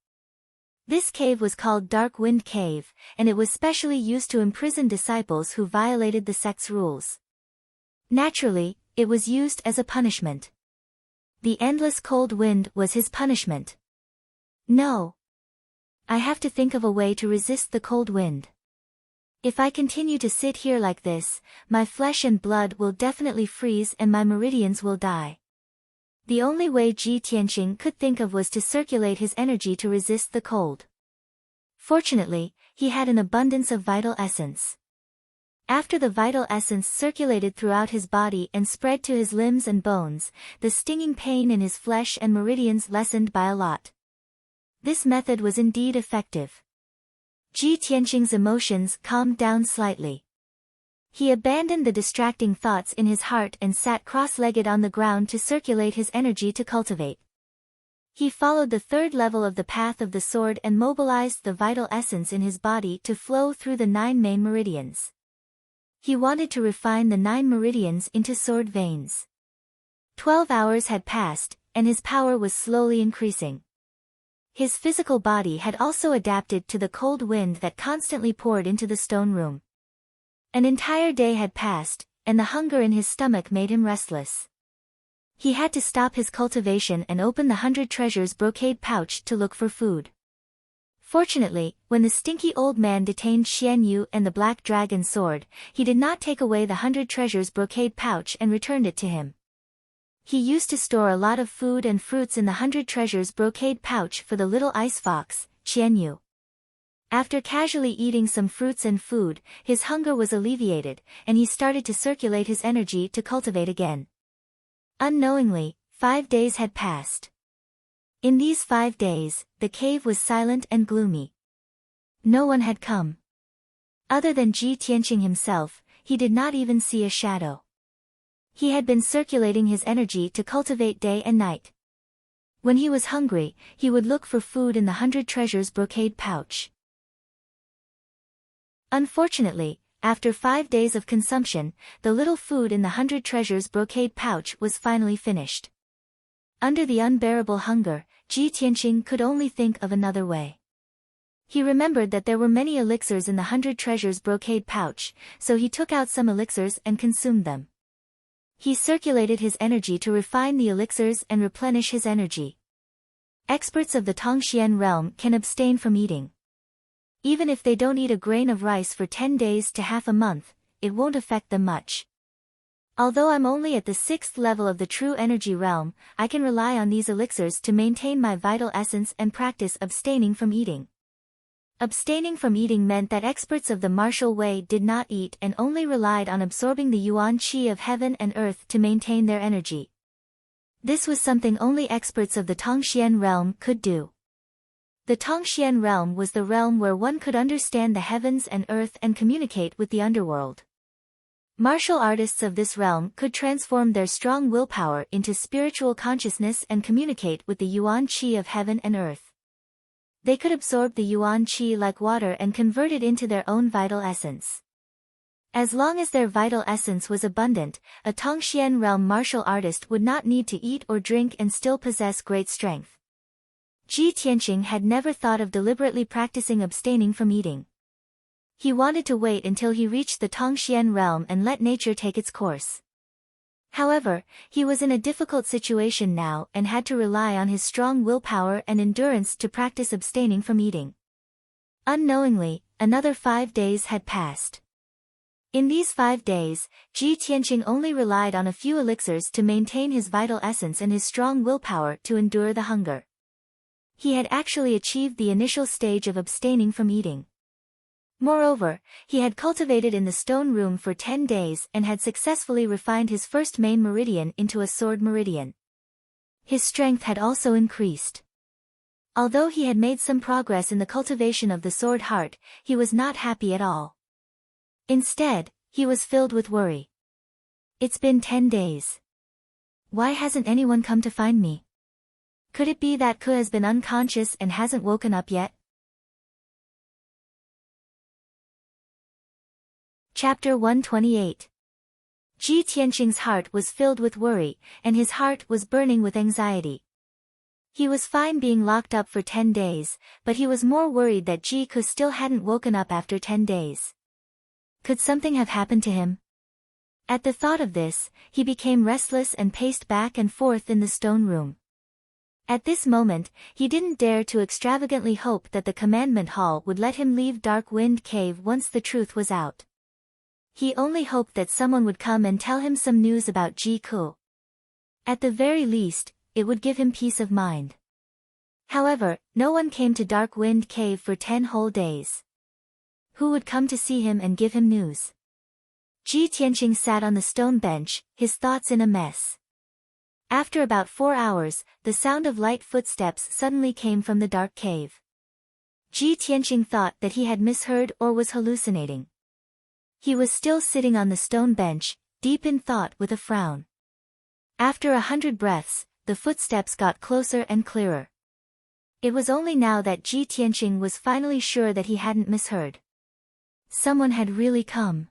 This cave was called Dark Wind Cave, and it was specially used to imprison disciples who violated the sect's rules. Naturally, it was used as a punishment. The endless cold wind was his punishment. No. I have to think of a way to resist the cold wind. If I continue to sit here like this, my flesh and blood will definitely freeze and my meridians will die. The only way Ji Tianqing could think of was to circulate his energy to resist the cold. Fortunately, he had an abundance of vital essence. After the vital essence circulated throughout his body and spread to his limbs and bones, the stinging pain in his flesh and meridians lessened by a lot. This method was indeed effective. Ji Tianqing's emotions calmed down slightly. He abandoned the distracting thoughts in his heart and sat cross-legged on the ground to circulate his energy to cultivate. He followed the third level of the path of the sword and mobilized the vital essence in his body to flow through the 9 main meridians. He wanted to refine the 9 meridians into sword veins. 12 hours had passed, and his power was slowly increasing. His physical body had also adapted to the cold wind that constantly poured into the stone room. An entire day had passed, and the hunger in his stomach made him restless. He had to stop his cultivation and open the 100 treasures brocade pouch to look for food. Fortunately, when the stinky old man detained Xian Yu and the black dragon sword, he did not take away the 100 treasures brocade pouch and returned it to him. He used to store a lot of food and fruits in the 100 treasures brocade pouch for the little ice fox, Xian Yu. After casually eating some fruits and food, his hunger was alleviated, and he started to circulate his energy to cultivate again. Unknowingly, 5 days had passed. In these 5 days, the cave was silent and gloomy. No one had come. Other than Ji Tianqing himself, he did not even see a shadow. He had been circulating his energy to cultivate day and night. When he was hungry, he would look for food in the 100 treasures brocade pouch. Unfortunately, after 5 days of consumption, the little food in the 100 treasures brocade pouch was finally finished. Under the unbearable hunger, Ji Tianqing could only think of another way. He remembered that there were many elixirs in the 100 treasures brocade pouch, so he took out some elixirs and consumed them. He circulated his energy to refine the elixirs and replenish his energy. Experts of the Tongxian realm can abstain from eating. Even if they don't eat a grain of rice for 10 days to half a month, it won't affect them much. Although I'm only at the 6th level of the true energy realm, I can rely on these elixirs to maintain my vital essence and practice abstaining from eating. Abstaining from eating meant that experts of the martial way did not eat and only relied on absorbing the yuan qi of heaven and earth to maintain their energy. This was something only experts of the Tongxian realm could do. The Tongxian realm was the realm where one could understand the heavens and earth and communicate with the underworld. Martial artists of this realm could transform their strong willpower into spiritual consciousness and communicate with the yuan qi of heaven and earth. They could absorb the yuan qi like water and convert it into their own vital essence. As long as their vital essence was abundant, a Tongxian realm martial artist would not need to eat or drink and still possess great strength. Ji Tianqing had never thought of deliberately practicing abstaining from eating. He wanted to wait until he reached the Tongxian realm and let nature take its course. However, he was in a difficult situation now and had to rely on his strong willpower and endurance to practice abstaining from eating. Unknowingly, another 5 days had passed. In these 5 days, Ji Tianqing only relied on a few elixirs to maintain his vital essence and his strong willpower to endure the hunger. He had actually achieved the initial stage of abstaining from eating. Moreover, he had cultivated in the stone room for 10 days and had successfully refined his first main meridian into a sword meridian. His strength had also increased. Although he had made some progress in the cultivation of the sword heart, he was not happy at all. Instead, he was filled with worry. It's been 10 days. Why hasn't anyone come to find me? Could it be that Ke has been unconscious and hasn't woken up yet? Chapter 128. Ji Tianqing's heart was filled with worry, and his heart was burning with anxiety. He was fine being locked up for 10 days, but he was more worried that Ji Ke still hadn't woken up after 10 days. Could something have happened to him? At the thought of this, he became restless and paced back and forth in the stone room. At this moment, he didn't dare to extravagantly hope that the commandment hall would let him leave Dark Wind Cave once the truth was out. He only hoped that someone would come and tell him some news about Ji Ke. At the very least, it would give him peace of mind. However, no one came to Dark Wind Cave for 10 whole days. Who would come to see him and give him news? Ji Tianqing sat on the stone bench, his thoughts in a mess. After about 4 hours, the sound of light footsteps suddenly came from the dark cave. Ji Tianqing thought that he had misheard or was hallucinating. He was still sitting on the stone bench, deep in thought with a frown. After 100 breaths, the footsteps got closer and clearer. It was only now that Ji Tianqing was finally sure that he hadn't misheard. Someone had really come.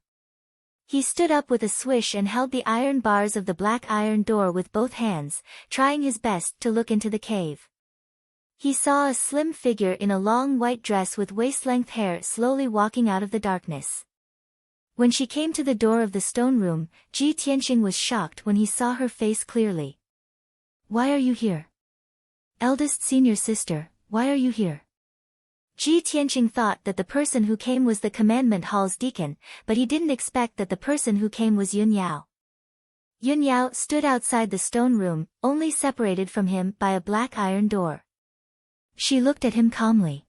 He stood up with a swish and held the iron bars of the black iron door with both hands, trying his best to look into the cave. He saw a slim figure in a long white dress with waist-length hair slowly walking out of the darkness. When she came to the door of the stone room, Ji Tianqing was shocked when he saw her face clearly. Why are you here? Eldest senior sister, why are you here? Ji Tianqing thought that the person who came was the commandment hall's deacon, but he didn't expect that the person who came was Yun Yao. Yun Yao stood outside the stone room, only separated from him by a black iron door. She looked at him calmly.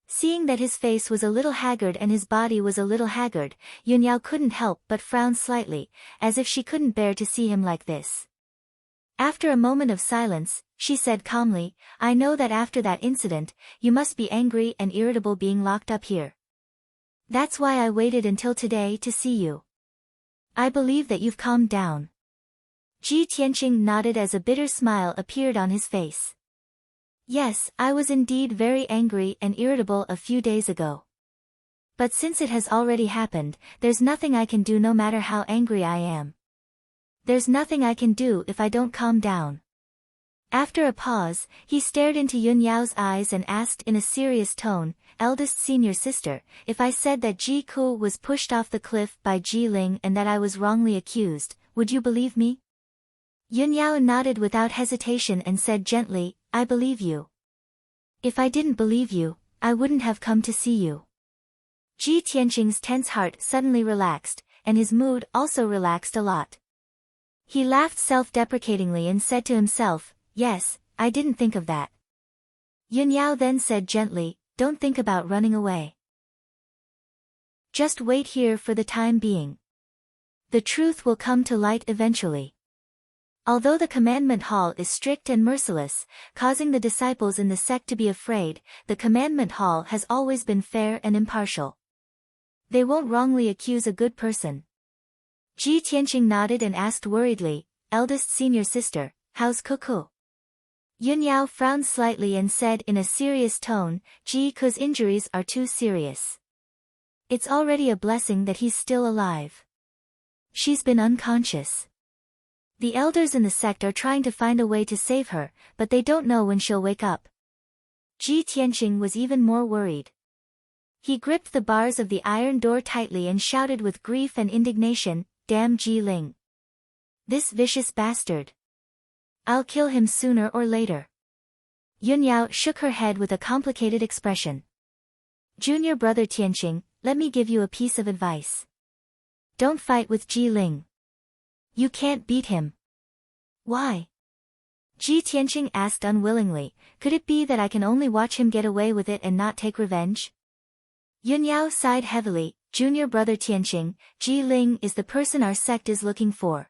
Seeing that his face was a little haggard and his body was a little haggard, Yun Yao couldn't help but frown slightly, as if she couldn't bear to see him like this. After a moment of silence, she said calmly, I know that after that incident, you must be angry and irritable being locked up here. That's why I waited until today to see you. I believe that you've calmed down. Ji Tianqing nodded as a bitter smile appeared on his face. Yes, I was indeed very angry and irritable a few days ago. But since it has already happened, there's nothing I can do no matter how angry I am. There's nothing I can do if I don't calm down. After a pause, he stared into Yun Yao's eyes and asked in a serious tone, Eldest senior sister, if I said that Ji Ke was pushed off the cliff by Ji Ling and that I was wrongly accused, would you believe me? Yun Yao nodded without hesitation and said gently, I believe you. If I didn't believe you, I wouldn't have come to see you. Ji Tianqing's tense heart suddenly relaxed, and his mood also relaxed a lot. He laughed self-deprecatingly and said to himself, yes, I didn't think of that. Yun Yao then said gently, don't think about running away. Just wait here for the time being. The truth will come to light eventually. Although the commandment hall is strict and merciless, causing the disciples in the sect to be afraid, the commandment hall has always been fair and impartial. They won't wrongly accuse a good person. Ji Tianqing nodded and asked worriedly, eldest senior sister, how's Cuckoo? Yun Yao frowned slightly and said in a serious tone, Ji Ku's injuries are too serious. It's already a blessing that he's still alive. She's been unconscious. The elders in the sect are trying to find a way to save her, but they don't know when she'll wake up. Ji Tianqing was even more worried. He gripped the bars of the iron door tightly and shouted with grief and indignation, damn Ji Ling. This vicious bastard. I'll kill him sooner or later. Yun Yao shook her head with a complicated expression. Junior brother Tianqing, let me give you a piece of advice. Don't fight with Ji Ling. You can't beat him. Why? Ji Tianqing asked unwillingly, could it be that I can only watch him get away with it and not take revenge? Yun Yao sighed heavily, junior brother Tianqing, Ji Ling is the person our sect is looking for.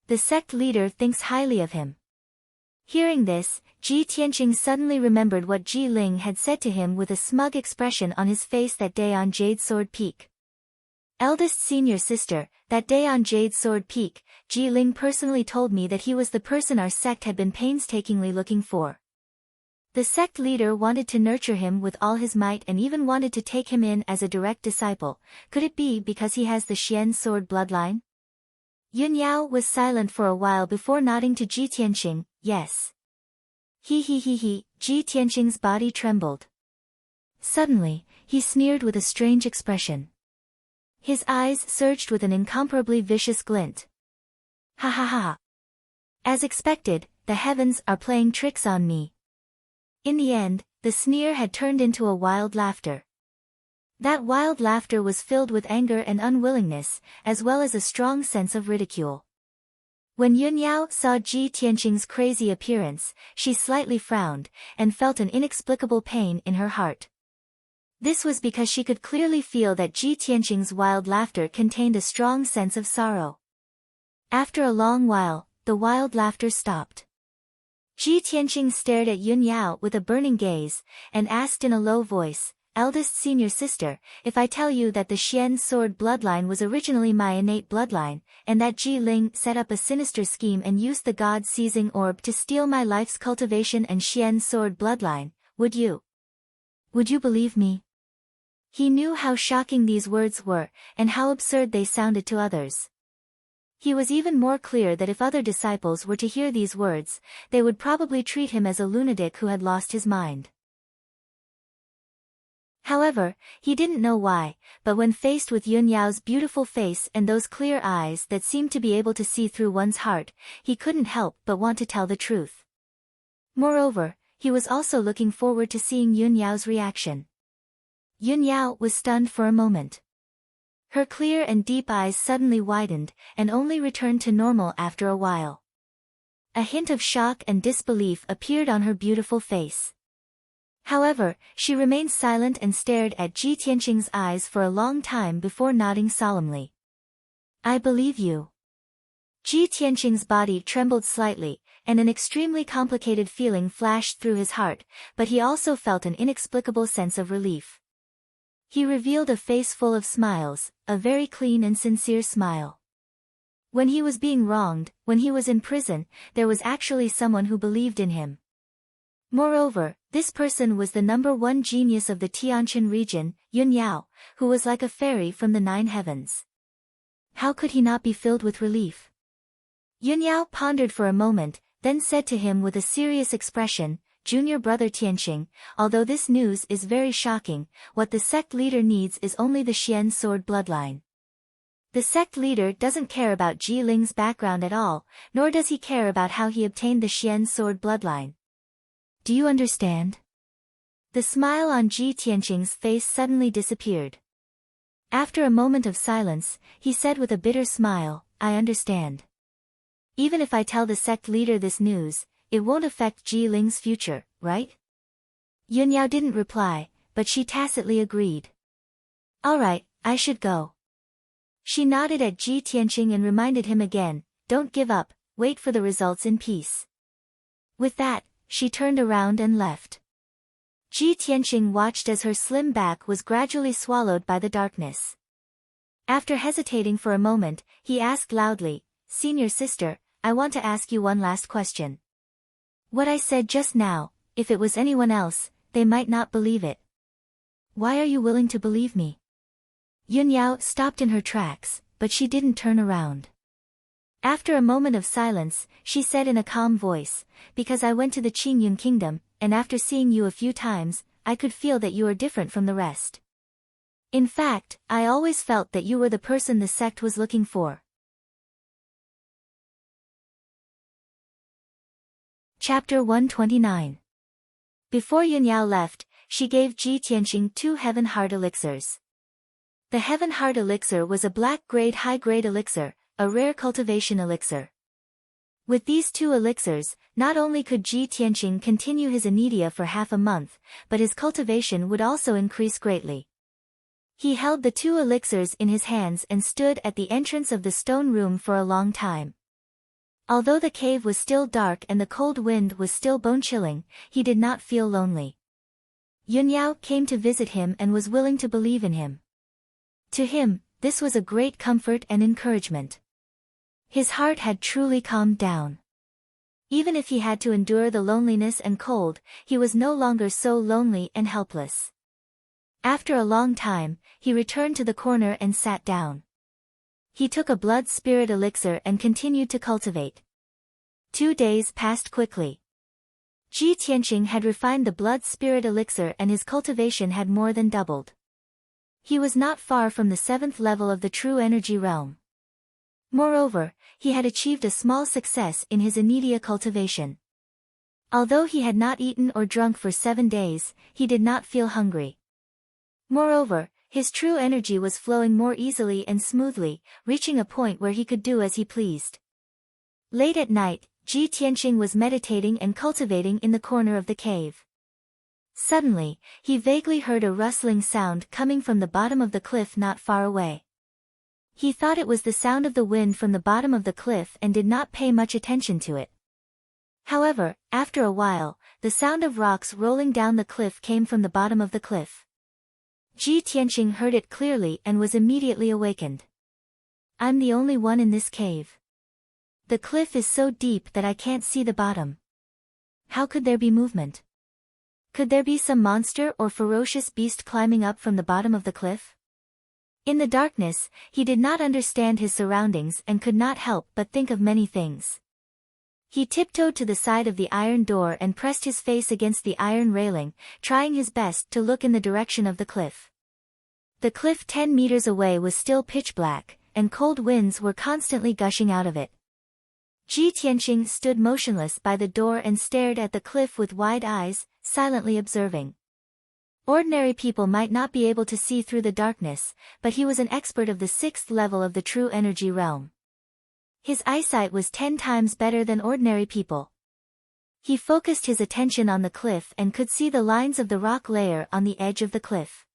The sect leader thinks highly of him. Hearing this, Ji Tianqing suddenly remembered what Ji Ling had said to him with a smug expression on his face that day on Jade Sword Peak. Eldest senior sister, that day on Jade Sword Peak, Ji Ling personally told me that he was the person our sect had been painstakingly looking for. The sect leader wanted to nurture him with all his might and even wanted to take him in as a direct disciple. Could it be because he has the Xian sword bloodline? Yun Yao was silent for a while before nodding to Ji Tianqing, yes. He, Ji Tianqing's body trembled. Suddenly, he sneered with a strange expression. His eyes surged with an incomparably vicious glint. Ha ha ha. As expected, the heavens are playing tricks on me. In the end, the sneer had turned into a wild laughter. That wild laughter was filled with anger and unwillingness, as well as a strong sense of ridicule. When Yun Yao saw Ji Tianqing's crazy appearance, she slightly frowned, and felt an inexplicable pain in her heart. This was because she could clearly feel that Ji Tianqing's wild laughter contained a strong sense of sorrow. After a long while, the wild laughter stopped. Ji Tianqing stared at Yun Yao with a burning gaze, and asked in a low voice, eldest senior sister, if I tell you that the Xian sword bloodline was originally my innate bloodline, and that Ji Ling set up a sinister scheme and used the God-seizing orb to steal my life's cultivation and Xian sword bloodline, would you? Would you believe me? He knew how shocking these words were, and how absurd they sounded to others. He was even more clear that if other disciples were to hear these words, they would probably treat him as a lunatic who had lost his mind. However, he didn't know why, but when faced with Yun Yao's beautiful face and those clear eyes that seemed to be able to see through one's heart, he couldn't help but want to tell the truth. Moreover, he was also looking forward to seeing Yun Yao's reaction. Yun Yao was stunned for a moment. Her clear and deep eyes suddenly widened, and only returned to normal after a while. A hint of shock and disbelief appeared on her beautiful face. However, she remained silent and stared at Ji Tianqing's eyes for a long time before nodding solemnly. I believe you. Ji Tianqing's body trembled slightly, and an extremely complicated feeling flashed through his heart, but he also felt an inexplicable sense of relief. He revealed a face full of smiles, a very clean and sincere smile. When he was being wronged, when he was in prison, there was actually someone who believed in him. Moreover, this person was the #1 genius of the Tianjin region, Yun Yao, who was like a fairy from the 9 heavens. How could he not be filled with relief? Yun Yao pondered for a moment, then said to him with a serious expression, Junior brother Tianqing, although this news is very shocking, what the sect leader needs is only the Xian sword bloodline. The sect leader doesn't care about Ji Ling's background at all, nor does he care about how he obtained the Xian sword bloodline. Do you understand? The smile on Ji Tianqing's face suddenly disappeared. After a moment of silence, he said with a bitter smile, I understand. Even if I tell the sect leader this news, it won't affect Ji Ling's future, right? Yun Yao didn't reply, but she tacitly agreed. All right, I should go. She nodded at Ji Tianqing and reminded him again, don't give up, wait for the results in peace. With that, she turned around and left. Ji Tianqing watched as her slim back was gradually swallowed by the darkness. After hesitating for a moment, he asked loudly, Senior sister, I want to ask you one last question. What I said just now, if it was anyone else, they might not believe it. Why are you willing to believe me? Yun Yao stopped in her tracks, but she didn't turn around. After a moment of silence, she said in a calm voice, because I went to the Qingyun kingdom, and after seeing you a few times, I could feel that you are different from the rest. In fact, I always felt that you were the person the sect was looking for. Chapter 129. Before Yun Yao left, she gave Ji Tianqing 2 Heaven Heart elixirs. The Heaven Heart elixir was a black-grade high-grade elixir, a rare cultivation elixir. With these 2 elixirs, not only could Ji Tianqing continue his anedia for half a month, but his cultivation would also increase greatly. He held the 2 elixirs in his hands and stood at the entrance of the stone room for a long time. Although the cave was still dark and the cold wind was still bone-chilling, he did not feel lonely. Yun Yao came to visit him and was willing to believe in him. To him, this was a great comfort and encouragement. His heart had truly calmed down. Even if he had to endure the loneliness and cold, he was no longer so lonely and helpless. After a long time, he returned to the corner and sat down. He took a blood spirit elixir and continued to cultivate. 2 days passed quickly. Ji Tianqing had refined the blood spirit elixir and his cultivation had more than doubled. He was not far from the 7th level of the true energy realm. Moreover, he had achieved a small success in his anedia cultivation. Although he had not eaten or drunk for 7 days, he did not feel hungry. Moreover, his true energy was flowing more easily and smoothly, reaching a point where he could do as he pleased. Late at night, Ji Tianqing was meditating and cultivating in the corner of the cave. Suddenly, he vaguely heard a rustling sound coming from the bottom of the cliff not far away. He thought it was the sound of the wind from the bottom of the cliff and did not pay much attention to it. However, after a while, the sound of rocks rolling down the cliff came from the bottom of the cliff. Ji Tianqing heard it clearly and was immediately awakened. I'm the only one in this cave. The cliff is so deep that I can't see the bottom. How could there be movement? Could there be some monster or ferocious beast climbing up from the bottom of the cliff? In the darkness, he did not understand his surroundings and could not help but think of many things. He tiptoed to the side of the iron door and pressed his face against the iron railing, trying his best to look in the direction of the cliff. The cliff 10 meters away was still pitch black, and cold winds were constantly gushing out of it. Ji Tianqing stood motionless by the door and stared at the cliff with wide eyes, silently observing. Ordinary people might not be able to see through the darkness, but he was an expert of the 6th level of the true energy realm. His eyesight was 10 times better than ordinary people. He focused his attention on the cliff and could see the lines of the rock layer on the edge of the cliff.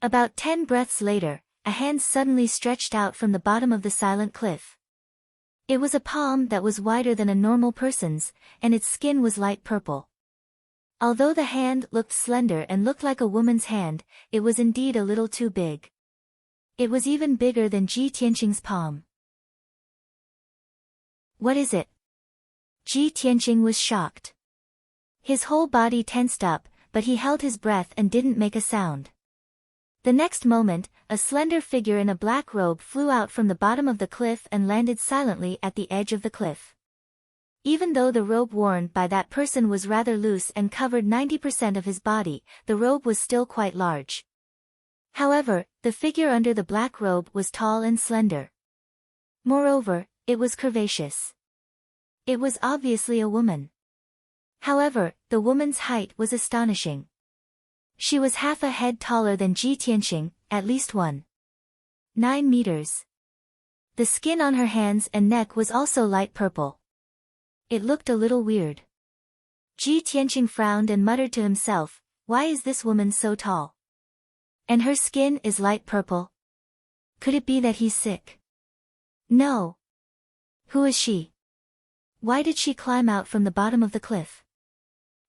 About 10 breaths later, a hand suddenly stretched out from the bottom of the silent cliff. It was a palm that was wider than a normal person's, and its skin was light purple. Although the hand looked slender and looked like a woman's hand, it was indeed a little too big. It was even bigger than Ji Tianqing's palm. What is it? Ji Tianqing was shocked. His whole body tensed up, but he held his breath and didn't make a sound. The next moment, a slender figure in a black robe flew out from the bottom of the cliff and landed silently at the edge of the cliff. Even though the robe worn by that person was rather loose and covered 90% of his body, the robe was still quite large. However, the figure under the black robe was tall and slender. Moreover, it was curvaceous. It was obviously a woman. However, the woman's height was astonishing. She was half a head taller than Ji Tianqing, at least 1.9 meters. The skin on her hands and neck was also light purple. It looked a little weird. Ji Tianqing frowned and muttered to himself, "Why is this woman so tall? And her skin is light purple? Could it be that he's sick? No. Who is she? Why did she climb out from the bottom of the cliff?"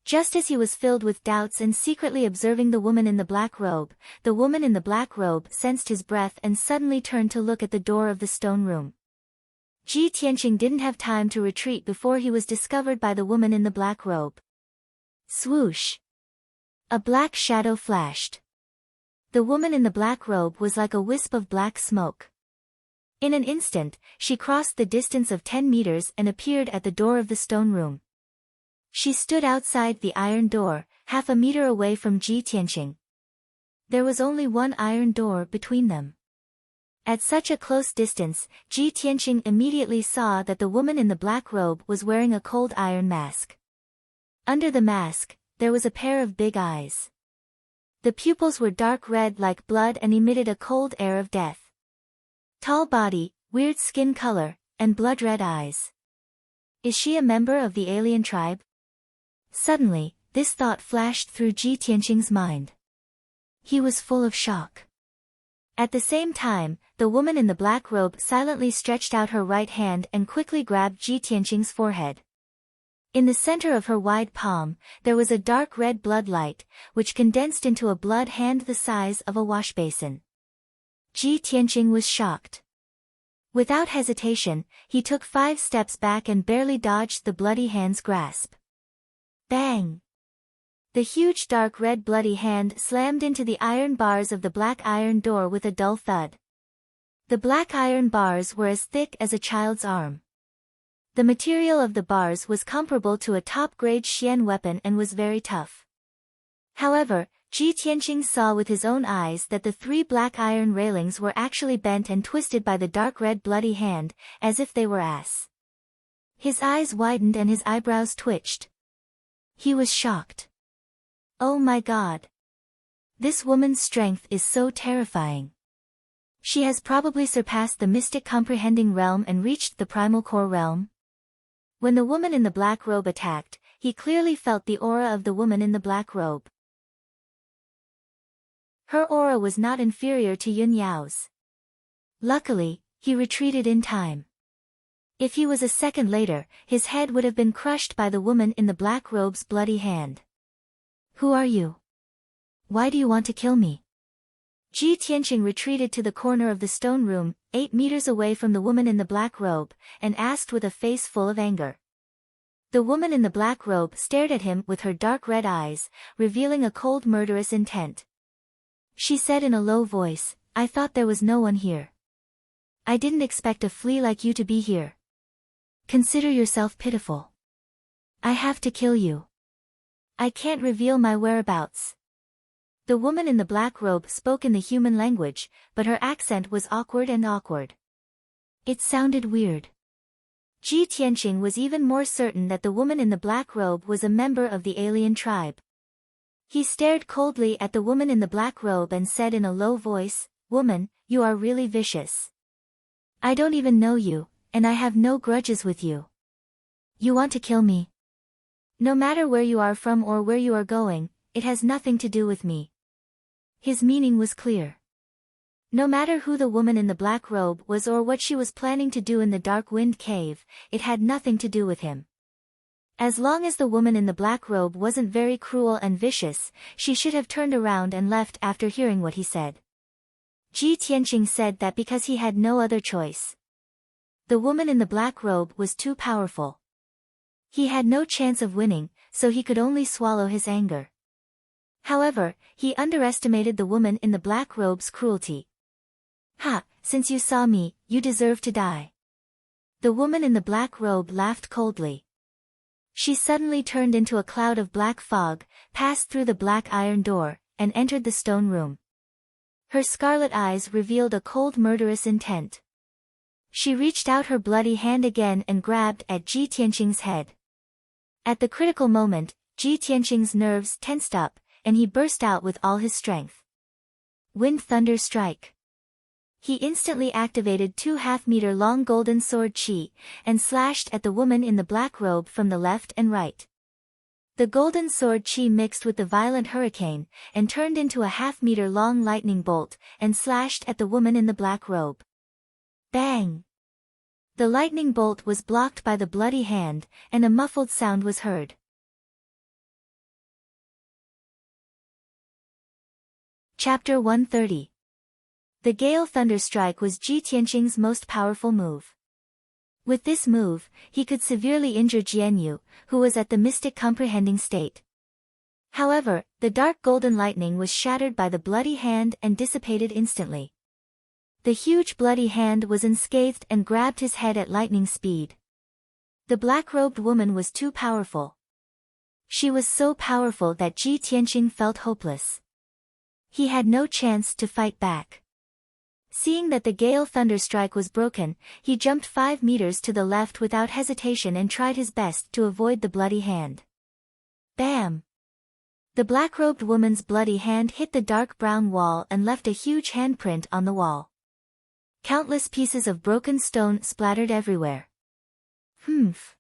Just as he was filled with doubts and secretly observing the woman in the black robe, the woman in the black robe sensed his breath and suddenly turned to look at the door of the stone room. Ji Tianqing didn't have time to retreat before he was discovered by the woman in the black robe. Swoosh! A black shadow flashed. The woman in the black robe was like a wisp of black smoke. In an instant, she crossed the distance of 10 meters and appeared at the door of the stone room. She stood outside the iron door, half a meter away from Ji Tianqing. There was only one iron door between them. At such a close distance, Ji Tianqing immediately saw that the woman in the black robe was wearing a cold iron mask. Under the mask, there was a pair of big eyes. The pupils were dark red like blood and emitted a cold air of death. Tall body, weird skin color, and blood-red eyes. Is she a member of the alien tribe? Suddenly, this thought flashed through Ji Tianqing's mind. He was full of shock. At the same time, the woman in the black robe silently stretched out her right hand and quickly grabbed Ji Tianqing's forehead. In the center of her wide palm, there was a dark red blood light, which condensed into a blood hand the size of a wash basin. Ji Tianqing was shocked. Without hesitation, he took 5 steps back and barely dodged the bloody hand's grasp. Bang! The huge dark red bloody hand slammed into the iron bars of the black iron door with a dull thud. The black iron bars were as thick as a child's arm. The material of the bars was comparable to a top-grade Xian weapon and was very tough. However, Ji Tianqing saw with his own eyes that the 3 black iron railings were actually bent and twisted by the dark red bloody hand, as if they were as. His eyes widened and his eyebrows twitched. He was shocked. Oh my God! This woman's strength is so terrifying. She has probably surpassed the mystic comprehending realm and reached the primal core realm. When the woman in the black robe attacked, he clearly felt the aura of the woman in the black robe. Her aura was not inferior to Yun Yao's. Luckily, he retreated in time. If he was a second later, his head would have been crushed by the woman in the black robe's bloody hand. Who are you? Why do you want to kill me? Ji Tianqing retreated to the corner of the stone room, 8 meters away from the woman in the black robe, and asked with a face full of anger. The woman in the black robe stared at him with her dark red eyes, revealing a cold murderous intent. She said in a low voice, "I thought there was no one here. I didn't expect a flea like you to be here. Consider yourself pitiful. I have to kill you. I can't reveal my whereabouts." The woman in the black robe spoke in the human language, but her accent was awkward. It sounded weird. Ji Tianqing was even more certain that the woman in the black robe was a member of the alien tribe. He stared coldly at the woman in the black robe and said in a low voice, "Woman, you are really vicious. I don't even know you, and I have no grudges with you. You want to kill me? No matter where you are from or where you are going, it has nothing to do with me." His meaning was clear. No matter who the woman in the black robe was or what she was planning to do in the dark wind cave, it had nothing to do with him. As long as the woman in the black robe wasn't very cruel and vicious, she should have turned around and left after hearing what he said. Ji Tianqing said that because he had no other choice. The woman in the black robe was too powerful. He had no chance of winning, so he could only swallow his anger. However, he underestimated the woman in the black robe's cruelty. "Ha, since you saw me, you deserve to die." The woman in the black robe laughed coldly. She suddenly turned into a cloud of black fog, passed through the black iron door, and entered the stone room. Her scarlet eyes revealed a cold murderous intent. She reached out her bloody hand again and grabbed at Ji Tianqing's head. At the critical moment, Ji Tianqing's nerves tensed up, and he burst out with all his strength. Wind Thunder Strike. He instantly activated 2 half-meter-long golden sword qi, and slashed at the woman in the black robe from the left and right. The golden sword qi mixed with the violent hurricane, and turned into a half-meter-long lightning bolt, and slashed at the woman in the black robe. Bang! The lightning bolt was blocked by the bloody hand, and a muffled sound was heard. Chapter 130. The Gale Thunderstrike was Ji Tianqing's most powerful move. With this move, he could severely injure Jianyu, who was at the mystic comprehending state. However, the dark golden lightning was shattered by the bloody hand and dissipated instantly. The huge bloody hand was unscathed and grabbed his head at lightning speed. The black-robed woman was too powerful. She was so powerful that Ji Tianqing felt hopeless. He had no chance to fight back. Seeing that the Gale Thunderstrike was broken, he jumped 5 meters to the left without hesitation and tried his best to avoid the bloody hand. Bam! The black-robed woman's bloody hand hit the dark brown wall and left a huge handprint on the wall. Countless pieces of broken stone splattered everywhere. Humph!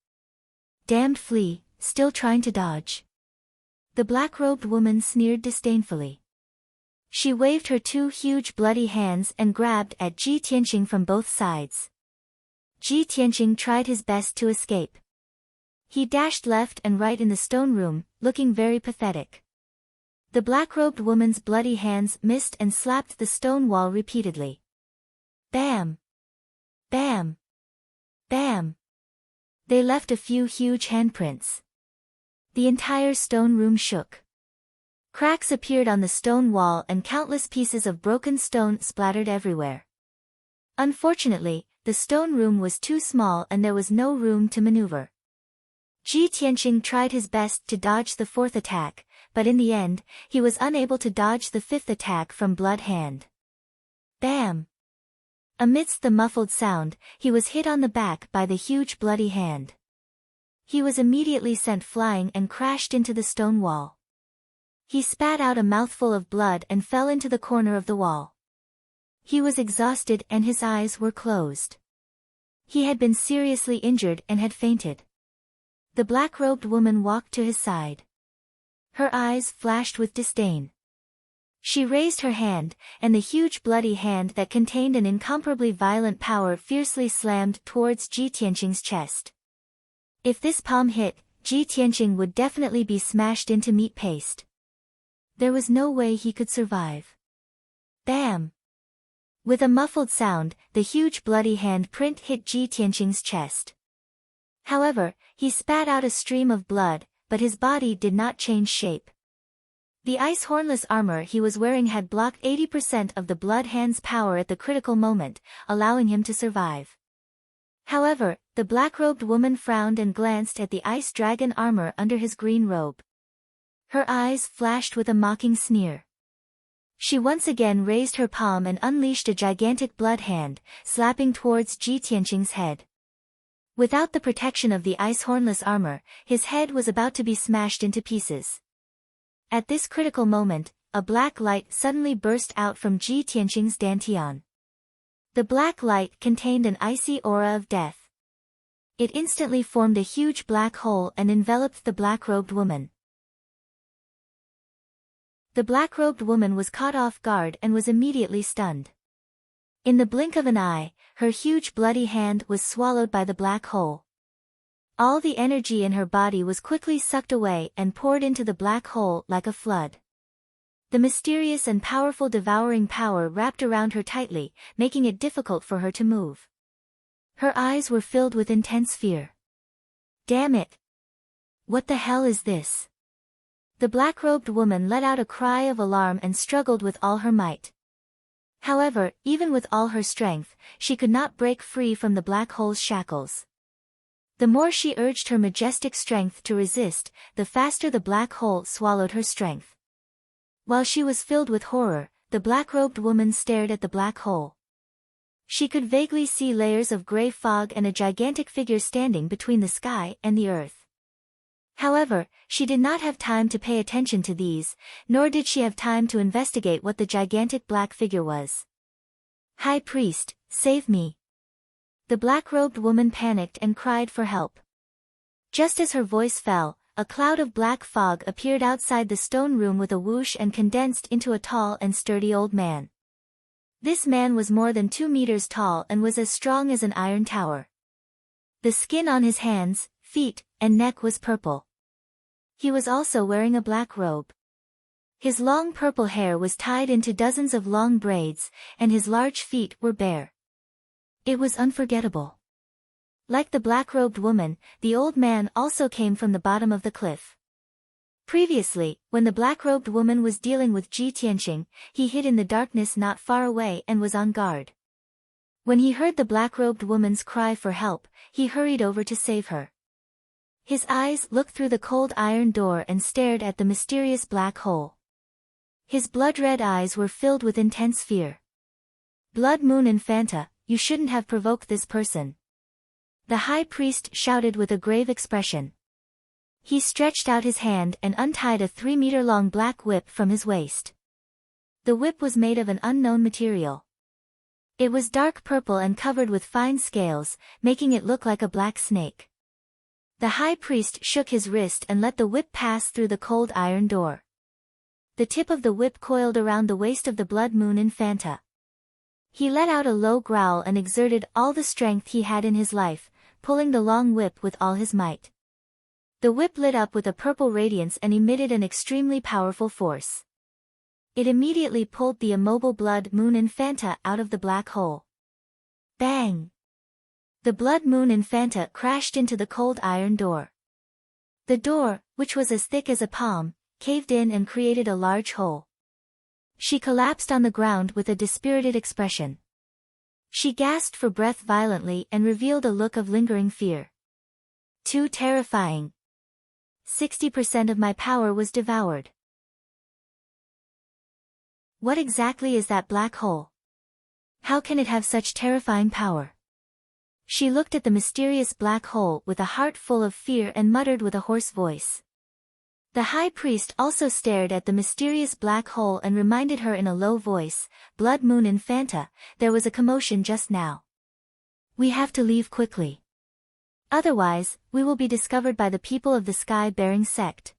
Damned flea, still trying to dodge. The black-robed woman sneered disdainfully. She waved her 2 huge bloody hands and grabbed at Ji Tianqing from both sides. Ji Tianqing tried his best to escape. He dashed left and right in the stone room, looking very pathetic. The black-robed woman's bloody hands missed and slapped the stone wall repeatedly. Bam! Bam! Bam! They left a few huge handprints. The entire stone room shook. Cracks appeared on the stone wall and countless pieces of broken stone splattered everywhere. Unfortunately, the stone room was too small and there was no room to maneuver. Ji Tianqing tried his best to dodge the 4th attack, but in the end, he was unable to dodge the 5th attack from Blood Hand. Bam! Amidst the muffled sound, he was hit on the back by the huge bloody hand. He was immediately sent flying and crashed into the stone wall. He spat out a mouthful of blood and fell into the corner of the wall. He was exhausted and his eyes were closed. He had been seriously injured and had fainted. The black-robed woman walked to his side. Her eyes flashed with disdain. She raised her hand, and the huge bloody hand that contained an incomparably violent power fiercely slammed towards Ji Tianqing's chest. If this palm hit, Ji Tianqing would definitely be smashed into meat paste. There was no way he could survive. Bam! With a muffled sound, the huge bloody hand print hit Ji Tianqing's chest. However, he spat out a stream of blood, but his body did not change shape. The ice hornless armor he was wearing had blocked 80% of the blood hand's power at the critical moment, allowing him to survive. However, the black-robed woman frowned and glanced at the ice dragon armor under his green robe. Her eyes flashed with a mocking sneer. She once again raised her palm and unleashed a gigantic blood hand, slapping towards Ji Tianqing's head. Without the protection of the ice hornless armor, his head was about to be smashed into pieces. At this critical moment, a black light suddenly burst out from Ji Tianqing's dantian. The black light contained an icy aura of death. It instantly formed a huge black hole and enveloped the black-robed woman. The black-robed woman was caught off guard and was immediately stunned. In the blink of an eye, her huge bloody hand was swallowed by the black hole. All the energy in her body was quickly sucked away and poured into the black hole like a flood. The mysterious and powerful devouring power wrapped around her tightly, making it difficult for her to move. Her eyes were filled with intense fear. Damn it! What the hell is this? The black-robed woman let out a cry of alarm and struggled with all her might. However, even with all her strength, she could not break free from the black hole's shackles. The more she urged her majestic strength to resist, the faster the black hole swallowed her strength. While she was filled with horror, the black-robed woman stared at the black hole. She could vaguely see layers of gray fog and a gigantic figure standing between the sky and the earth. However, she did not have time to pay attention to these, nor did she have time to investigate what the gigantic black figure was. "High Priest, save me!" The black-robed woman panicked and cried for help. Just as her voice fell, a cloud of black fog appeared outside the stone room with a whoosh and condensed into a tall and sturdy old man. This man was more than 2 meters tall and was as strong as an iron tower. The skin on his hands, feet, and neck was purple. He was also wearing a black robe. His long purple hair was tied into dozens of long braids, and his large feet were bare. It was unforgettable. Like the black-robed woman, the old man also came from the bottom of the cliff. Previously, when the black-robed woman was dealing with Ji Tianqing, he hid in the darkness not far away and was on guard. When he heard the black-robed woman's cry for help, he hurried over to save her. His eyes looked through the cold iron door and stared at the mysterious black hole. His blood-red eyes were filled with intense fear. "Blood Moon Infanta, you shouldn't have provoked this person," the high priest shouted with a grave expression. He stretched out his hand and untied a 3-meter-long black whip from his waist. The whip was made of an unknown material. It was dark purple and covered with fine scales, making it look like a black snake. The high priest shook his wrist and let the whip pass through the cold iron door. The tip of the whip coiled around the waist of the Blood Moon Infanta. He let out a low growl and exerted all the strength he had in his life, pulling the long whip with all his might. The whip lit up with a purple radiance and emitted an extremely powerful force. It immediately pulled the immobile Blood Moon Infanta out of the black hole. Bang! The Blood Moon Infanta crashed into the cold iron door. The door, which was as thick as a palm, caved in and created a large hole. She collapsed on the ground with a dispirited expression. She gasped for breath violently and revealed a look of lingering fear. "Too terrifying. 60% of my power was devoured." "What exactly is that black hole? How can it have such terrifying power?" She looked at the mysterious black hole with a heart full of fear and muttered with a hoarse voice. The high priest also stared at the mysterious black hole and reminded her in a low voice, "Blood Moon Infanta, there was a commotion just now. We have to leave quickly. Otherwise, we will be discovered by the people of the sky-bearing sect."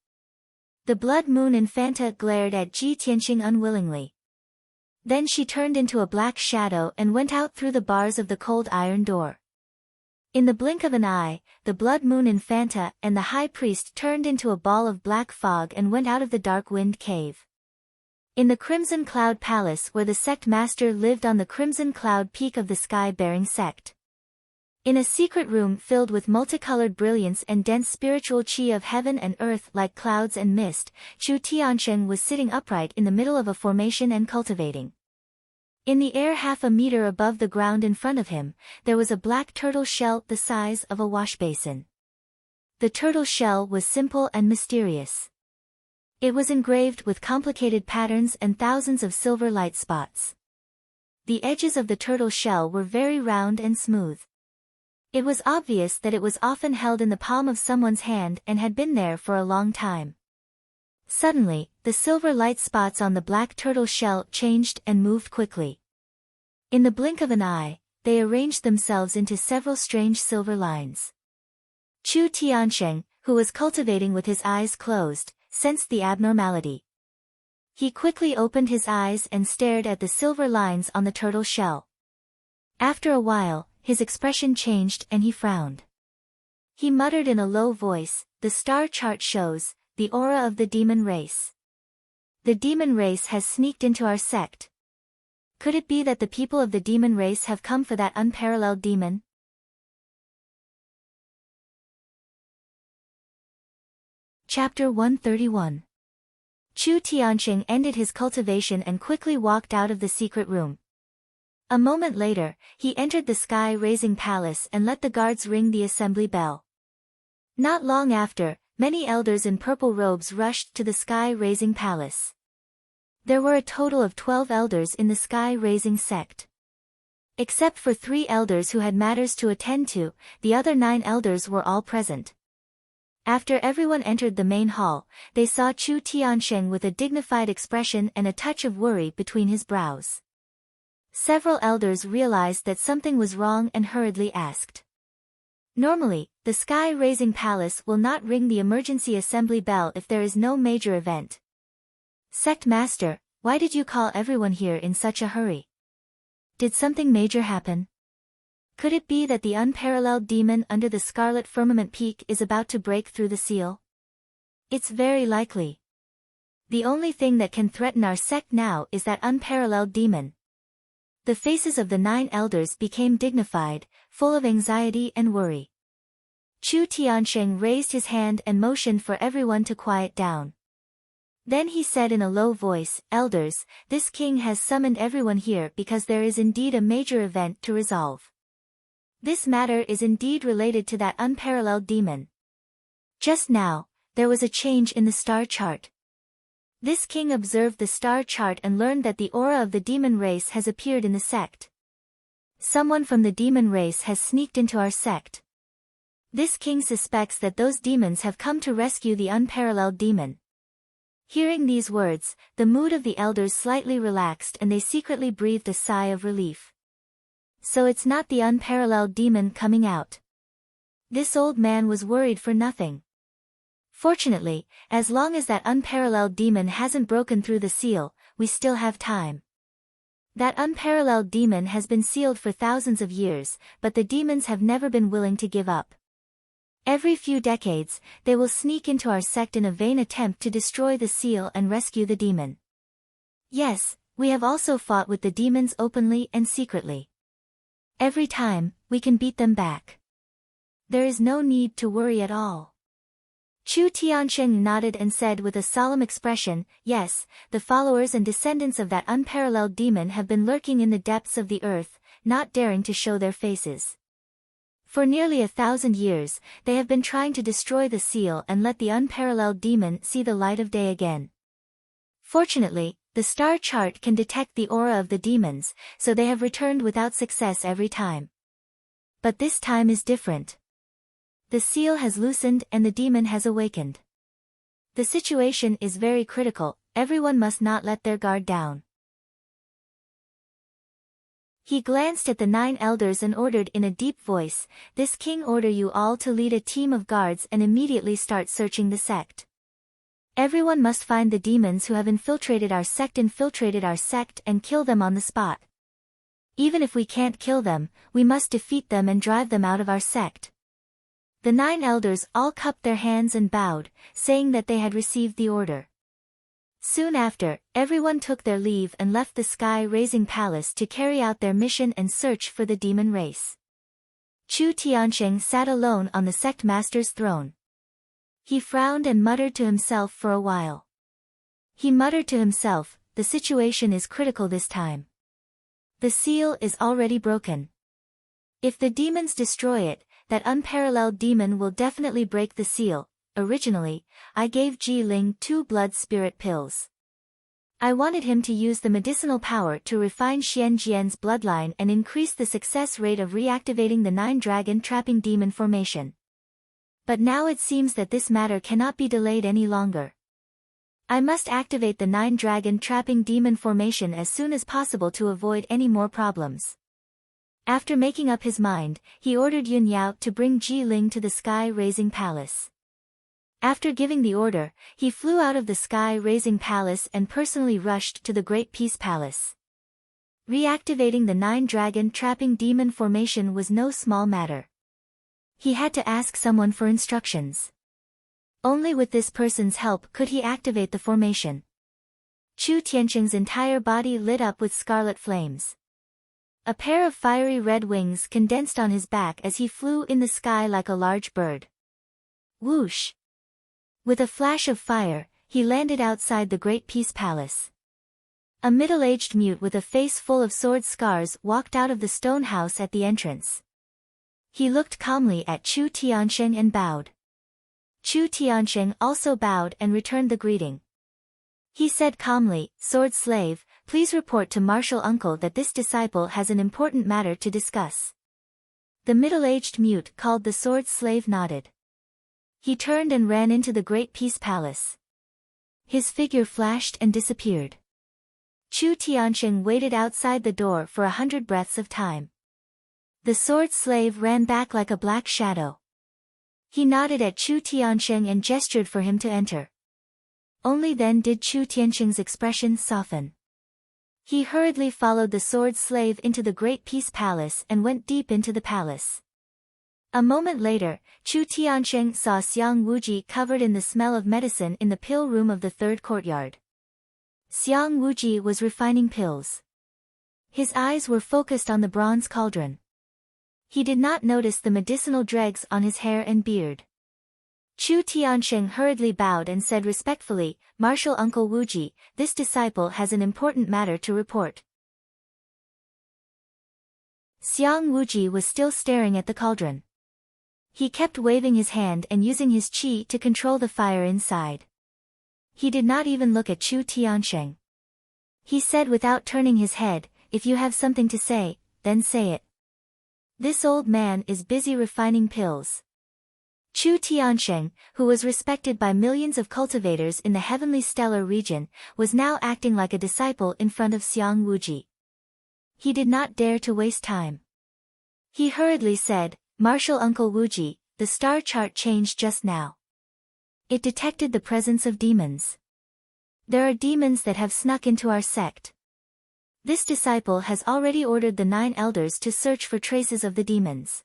The Blood Moon Infanta glared at Ji Tianqing unwillingly. Then she turned into a black shadow and went out through the bars of the cold iron door. In the blink of an eye, the Blood Moon Infanta and the high priest turned into a ball of black fog and went out of the dark wind cave. In the Crimson Cloud Palace where the sect master lived on the Crimson Cloud Peak of the sky-bearing sect. In a secret room filled with multicolored brilliance and dense spiritual qi of heaven and earth like clouds and mist, Chu Tiansheng was sitting upright in the middle of a formation and cultivating. In the air 1/2 meter above the ground in front of him, there was a black turtle shell the size of a washbasin. The turtle shell was simple and mysterious. It was engraved with complicated patterns and thousands of silver light spots. The edges of the turtle shell were very round and smooth. It was obvious that it was often held in the palm of someone's hand and had been there for a long time. Suddenly, the silver light spots on the black turtle shell changed and moved quickly. In the blink of an eye, they arranged themselves into several strange silver lines. Chu Tiansheng, who was cultivating with his eyes closed, sensed the abnormality. He quickly opened his eyes and stared at the silver lines on the turtle shell. After a while, his expression changed and he frowned. He muttered in a low voice, "The star chart shows the aura of the demon race. The demon race has sneaked into our sect. Could it be that the people of the demon race have come for that unparalleled demon?" Chapter 131. Chu Tianqing ended his cultivation and quickly walked out of the secret room. A moment later, he entered the sky-raising palace and let the guards ring the assembly bell. Not long after, many elders in purple robes rushed to the sky-raising palace. There were a total of 12 elders in the sky-raising sect. Except for 3 elders who had matters to attend to, the other 9 elders were all present. After everyone entered the main hall, they saw Chu Tiansheng with a dignified expression and a touch of worry between his brows. Several elders realized that something was wrong and hurriedly asked. Normally, the sky-raising palace will not ring the emergency assembly bell if there is no major event. Sect Master, why did you call everyone here in such a hurry? Did something major happen? Could it be that the unparalleled demon under the scarlet firmament peak is about to break through the seal? It's very likely. The only thing that can threaten our sect now is that unparalleled demon. The faces of the 9 elders became dignified, full of anxiety and worry. Chu Tiansheng raised his hand and motioned for everyone to quiet down. Then he said in a low voice, "Elders, this king has summoned everyone here because there is indeed a major event to resolve. This matter is indeed related to that unparalleled demon." Just now, there was a change in the star chart. This king observed the star chart and learned that the aura of the demon race has appeared in the sect. Someone from the demon race has sneaked into our sect. This king suspects that those demons have come to rescue the unparalleled demon. Hearing these words, the mood of the elders slightly relaxed and they secretly breathed a sigh of relief. So it's not the unparalleled demon coming out. This old man was worried for nothing. Fortunately, as long as that unparalleled demon hasn't broken through the seal, we still have time. That unparalleled demon has been sealed for thousands of years, but the demons have never been willing to give up. Every few decades, they will sneak into our sect in a vain attempt to destroy the seal and rescue the demon. Yes, we have also fought with the demons openly and secretly. Every time, we can beat them back. There is no need to worry at all. Chu Tiansheng nodded and said with a solemn expression, "Yes, the followers and descendants of that unparalleled demon have been lurking in the depths of the earth, not daring to show their faces. For nearly 1,000 years, they have been trying to destroy the seal and let the unparalleled demon see the light of day again. Fortunately, the star chart can detect the aura of the demons, so they have returned without success every time. But this time is different. The seal has loosened and the demon has awakened. The situation is very critical, everyone must not let their guard down." He glanced at the 9 elders and ordered in a deep voice, "This king order you all to lead a team of guards and immediately start searching the sect. Everyone must find the demons who have infiltrated our sect and kill them on the spot. Even if we can't kill them, we must defeat them and drive them out of our sect." The 9 elders all cupped their hands and bowed, saying that they had received the order. Soon after, everyone took their leave and left the sky-raising palace to carry out their mission and search for the demon race. Chu Tiansheng sat alone on the sect master's throne. He frowned and muttered to himself for a while. He muttered to himself, "The situation is critical this time. The seal is already broken. If the demons destroy it, that unparalleled demon will definitely break the seal. Originally, I gave Ji Ling 2 blood spirit pills. I wanted him to use the medicinal power to refine Xian Jian's bloodline and increase the success rate of reactivating the 9-dragon trapping demon formation. But now it seems that this matter cannot be delayed any longer. I must activate the 9-dragon trapping demon formation as soon as possible to avoid any more problems." After making up his mind, he ordered Yun Yao to bring Ji Ling to the sky-raising palace. After giving the order, he flew out of the sky-raising palace and personally rushed to the Great Peace Palace. Reactivating the 9-dragon trapping demon formation was no small matter. He had to ask someone for instructions. Only with this person's help could he activate the formation. Chu Tiansheng's entire body lit up with scarlet flames. A pair of fiery red wings condensed on his back as he flew in the sky like a large bird. Whoosh! With a flash of fire, he landed outside the Great Peace Palace. A middle-aged mute with a face full of sword scars walked out of the stone house at the entrance. He looked calmly at Chu Tiansheng and bowed. Chu Tiansheng also bowed and returned the greeting. He said calmly, "Sword slave, please report to Martial Uncle that this disciple has an important matter to discuss." The middle-aged mute called the sword slave nodded. He turned and ran into the Great Peace Palace. His figure flashed and disappeared. Chu Tianxing waited outside the door for 100 breaths of time. The sword slave ran back like a black shadow. He nodded at Chu Tianxing and gestured for him to enter. Only then did Chu Tianxing's expression soften. He hurriedly followed the sword slave into the Great Peace Palace and went deep into the palace. A moment later, Chu Tianxing saw Xiang Wuji covered in the smell of medicine in the pill room of the third courtyard. Xiang Wuji was refining pills. His eyes were focused on the bronze cauldron. He did not notice the medicinal dregs on his hair and beard. Chu Tianxing hurriedly bowed and said respectfully, "Martial Uncle Wuji, this disciple has an important matter to report." Xiang Wuji was still staring at the cauldron. He kept waving his hand and using his qi to control the fire inside. He did not even look at Chu Tianxing. He said without turning his head, "If you have something to say, then say it." This old man is busy refining pills. Chu Tianxing, who was respected by millions of cultivators in the heavenly stellar region, was now acting like a disciple in front of Xiang Wuji. He did not dare to waste time. He hurriedly said, "Martial Uncle Wuji, the star chart changed just now. It detected the presence of demons. There are demons that have snuck into our sect. This disciple has already ordered the 9 elders to search for traces of the demons.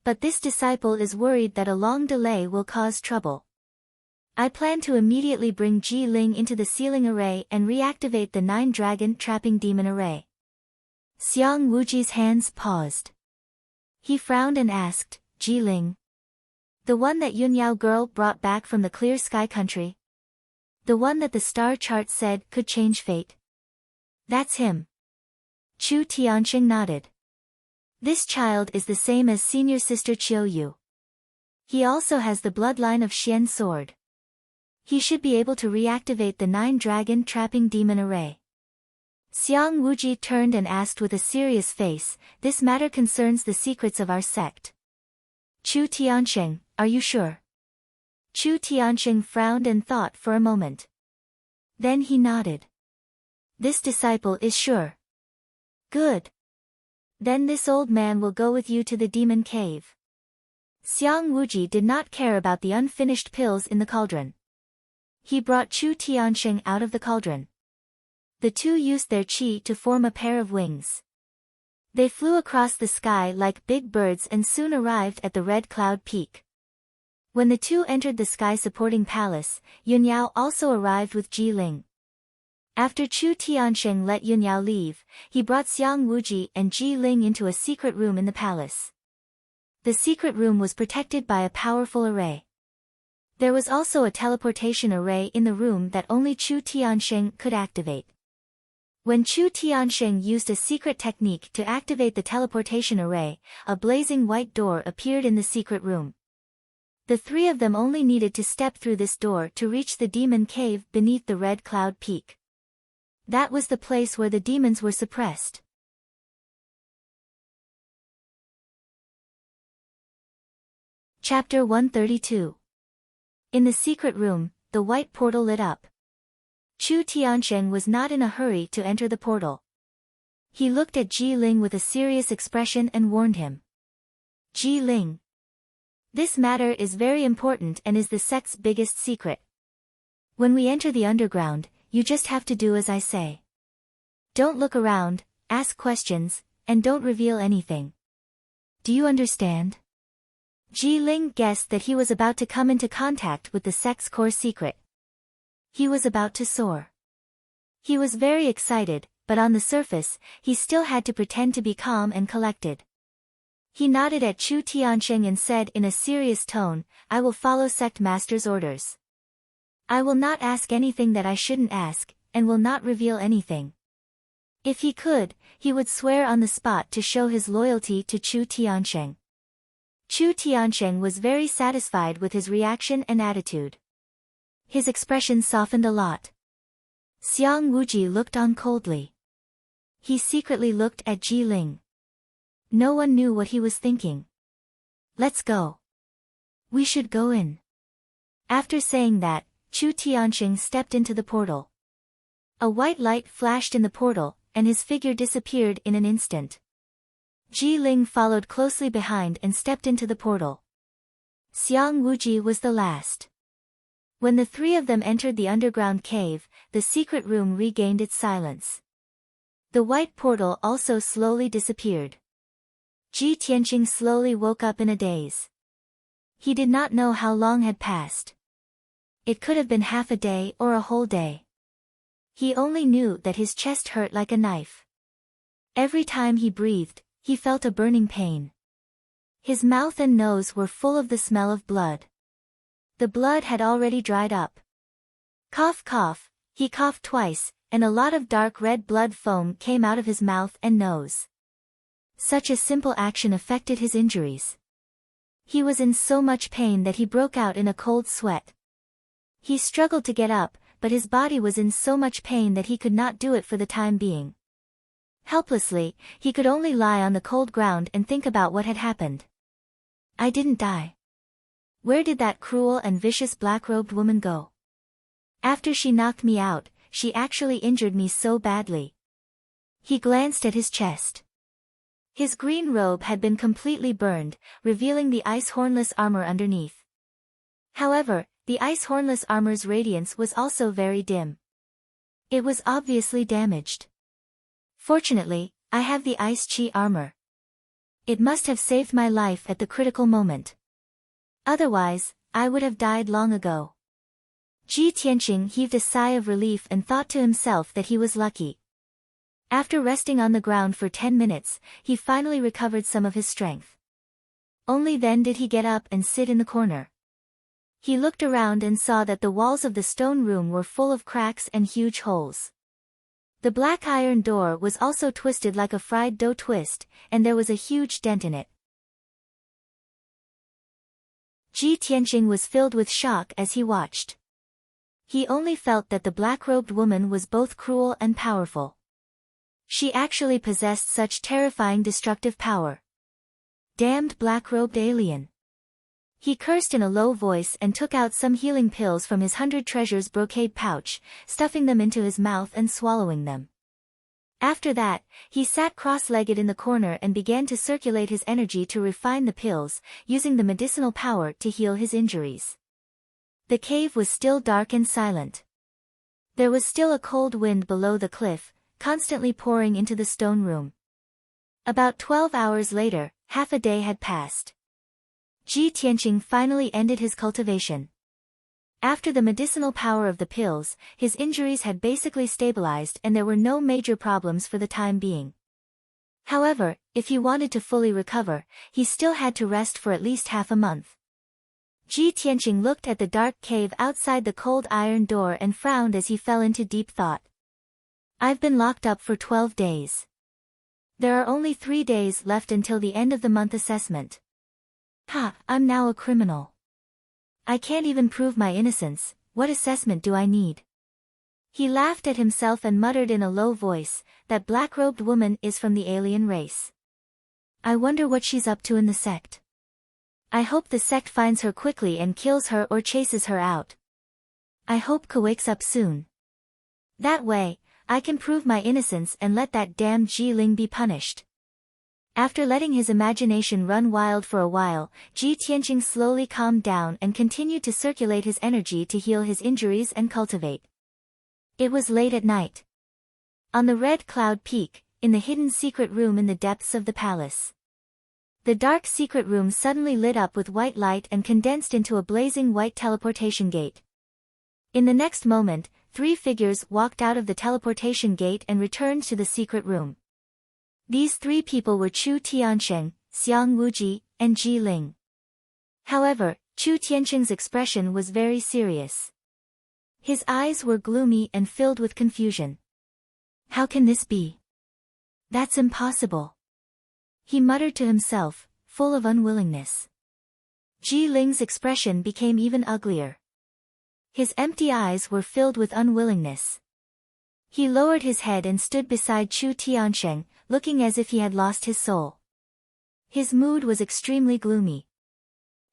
But this disciple is worried that a long delay will cause trouble. I plan to immediately bring Ji Ling into the sealing array and reactivate the 9 dragon trapping demon array." Xiang Wuji's hands paused. He frowned and asked, "Ji Ling? The one that Yunyao girl brought back from the clear sky country? The one that the star chart said could change fate?" "That's him." Chu Tianxing nodded. "This child is the same as senior sister Qiu Yu. He also has the bloodline of Xian sword. He should be able to reactivate the 9 dragon trapping demon array." Xiang Wuji turned and asked with a serious face, "This matter concerns the secrets of our sect. Chu Tianxing, are you sure?" Chu Tianxing frowned and thought for a moment. Then he nodded. "This disciple is sure." "Good. Then this old man will go with you to the demon cave." Xiang Wuji did not care about the unfinished pills in the cauldron. He brought Chu Tianxing out of the cauldron. The two used their qi to form a pair of wings. They flew across the sky like big birds and soon arrived at the Red Cloud Peak. When the two entered the sky-supporting palace, Yunyao also arrived with Ji Ling. After Chu Tianxing let Yunyao leave, he brought Xiang Wuji and Ji Ling into a secret room in the palace. The secret room was protected by a powerful array. There was also a teleportation array in the room that only Chu Tianxing could activate. When Chu Tianxing used a secret technique to activate the teleportation array, a blazing white door appeared in the secret room. The 3 of them only needed to step through this door to reach the demon cave beneath the Red Cloud Peak. That was the place where the demons were suppressed. Chapter 132. In the secret room, the white portal lit up. Chu Tianxing was not in a hurry to enter the portal. He looked at Ji Ling with a serious expression and warned him. "Ji Ling. This matter is very important and is the sect's biggest secret. When we enter the underground, you just have to do as I say. Don't look around, ask questions, and don't reveal anything. Do you understand?" Ji Ling guessed that he was about to come into contact with the sect's core secret. He was about to soar. He was very excited, but on the surface, he still had to pretend to be calm and collected. He nodded at Chu Tianxing and said in a serious tone, "I will follow sect master's orders. I will not ask anything that I shouldn't ask, and will not reveal anything." If he could, he would swear on the spot to show his loyalty to Chu Tianxing. Chu Tianxing was very satisfied with his reaction and attitude. His expression softened a lot. Xiang Wuji looked on coldly. He secretly looked at Ji Ling. No one knew what he was thinking. "Let's go. We should go in." After saying that, Chu Tianqing stepped into the portal. A white light flashed in the portal, and his figure disappeared in an instant. Ji Ling followed closely behind and stepped into the portal. Xiang Wuji was the last. When the three of them entered the underground cave, the secret room regained its silence. The white portal also slowly disappeared. Ji Tianqing slowly woke up in a daze. He did not know how long had passed. It could have been half a day or a whole day. He only knew that his chest hurt like a knife. Every time he breathed, he felt a burning pain. His mouth and nose were full of the smell of blood. The blood had already dried up. Cough cough, he coughed twice, and a lot of dark red blood foam came out of his mouth and nose. Such a simple action affected his injuries. He was in so much pain that he broke out in a cold sweat. He struggled to get up, but his body was in so much pain that he could not do it for the time being. Helplessly, he could only lie on the cold ground and think about what had happened. I didn't die. Where did that cruel and vicious black-robed woman go? After she knocked me out, she actually injured me so badly. He glanced at his chest. His green robe had been completely burned, revealing the ice-hornless armor underneath. However, the ice-hornless armor's radiance was also very dim. It was obviously damaged. Fortunately, I have the ice-chi armor. It must have saved my life at the critical moment. Otherwise, I would have died long ago. Ji Tianqing heaved a sigh of relief and thought to himself that he was lucky. After resting on the ground for 10 minutes, he finally recovered some of his strength. Only then did he get up and sit in the corner. He looked around and saw that the walls of the stone room were full of cracks and huge holes. The black iron door was also twisted like a fried dough twist, and there was a huge dent in it. Ji Tianqing was filled with shock as he watched. He only felt that the black-robed woman was both cruel and powerful. She actually possessed such terrifying destructive power. Damned black-robed alien. He cursed in a low voice and took out some healing pills from his 100 treasures brocade pouch, stuffing them into his mouth and swallowing them. After that, he sat cross-legged in the corner and began to circulate his energy to refine the pills, using the medicinal power to heal his injuries. The cave was still dark and silent. There was still a cold wind below the cliff, constantly pouring into the stone room. About 12 hours later, half a day had passed. Ji Tianqing finally ended his cultivation. After the medicinal power of the pills, his injuries had basically stabilized and there were no major problems for the time being. However, if he wanted to fully recover, he still had to rest for at least half a month. Ji Tianqing looked at the dark cave outside the cold iron door and frowned as he fell into deep thought. I've been locked up for 12 days. There are only 3 days left until the end of the month assessment. I'm now a criminal. I can't even prove my innocence, what assessment do I need? He laughed at himself and muttered in a low voice, that black-robed woman is from the alien race. I wonder what she's up to in the sect. I hope the sect finds her quickly and kills her or chases her out. I hope Ka wakes up soon. That way, I can prove my innocence and let that damned Ji Ling be punished. After letting his imagination run wild for a while, Ji Tianqing slowly calmed down and continued to circulate his energy to heal his injuries and cultivate. It was late at night. On the Red Cloud Peak, in the hidden secret room in the depths of the palace. The dark secret room suddenly lit up with white light and condensed into a blazing white teleportation gate. In the next moment, 3 figures walked out of the teleportation gate and returned to the secret room. These 3 people were Chu Tianqing, Xiang Wuji, and Ji Ling. However, Chu Tianqing's expression was very serious. His eyes were gloomy and filled with confusion. How can this be? That's impossible. He muttered to himself, full of unwillingness. Ji Ling's expression became even uglier. His empty eyes were filled with unwillingness. He lowered his head and stood beside Chu Tianqing, looking as if he had lost his soul. His mood was extremely gloomy.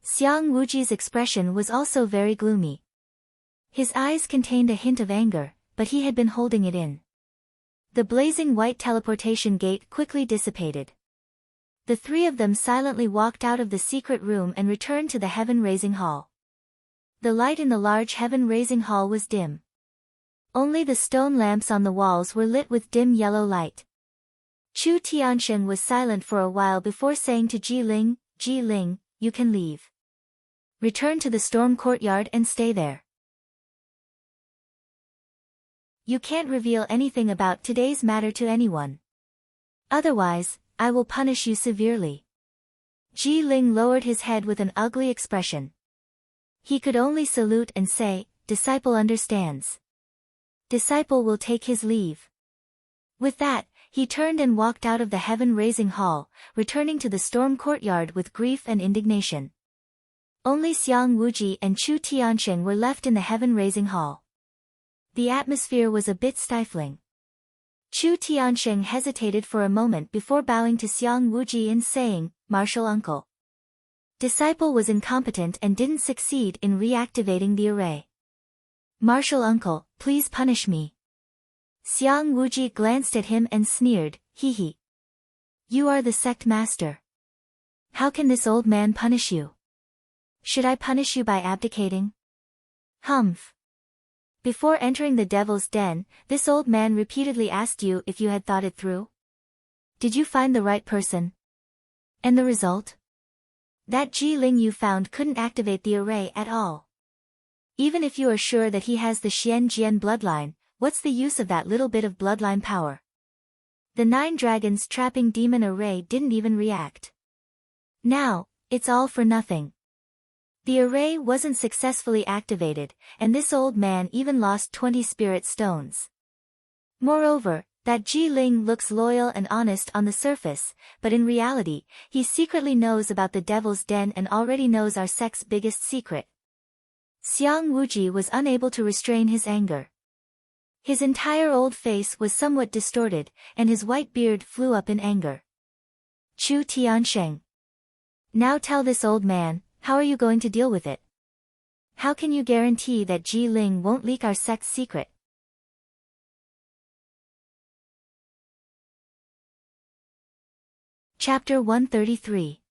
Xiang Wuji's expression was also very gloomy. His eyes contained a hint of anger, but he had been holding it in. The blazing white teleportation gate quickly dissipated. The three of them silently walked out of the secret room and returned to the heaven-raising hall. The light in the large heaven-raising hall was dim. Only the stone lamps on the walls were lit with dim yellow light. Chu Tiansheng was silent for a while before saying to Ji Ling, "Ji Ling, you can leave. Return to the storm courtyard and stay there. You can't reveal anything about today's matter to anyone. Otherwise, I will punish you severely." Ji Ling lowered his head with an ugly expression. He could only salute and say, "Disciple understands. Disciple will take his leave." With that, he turned and walked out of the heaven-raising hall, returning to the storm courtyard with grief and indignation. Only Xiang Wuji and Chu Tiansheng were left in the heaven-raising hall. The atmosphere was a bit stifling. Chu Tiansheng hesitated for a moment before bowing to Xiang Wuji and saying, "Martial uncle." Disciple was incompetent and didn't succeed in reactivating the array. "Martial uncle, please punish me." Xiang Wuji glanced at him and sneered, "Hee hee. You are the sect master. How can this old man punish you? Should I punish you by abdicating?" "Humph. Before entering the devil's den, this old man repeatedly asked you if you had thought it through? Did you find the right person? And the result? That Ji Ling you found couldn't activate the array at all. Even if you are sure that he has the Xian Jian bloodline, what's the use of that little bit of bloodline power? The 9 dragons trapping demon array didn't even react. Now, it's all for nothing. The array wasn't successfully activated, and this old man even lost 20 spirit stones. Moreover, that Ji Ling looks loyal and honest on the surface, but in reality, he secretly knows about the devil's den and already knows our sect's biggest secret." Xiang Wuji was unable to restrain his anger. His entire old face was somewhat distorted, and his white beard flew up in anger. "Chu Tiansheng. Now tell this old man, how are you going to deal with it? How can you guarantee that Ji Ling won't leak our sect's secret?" Chapter 133.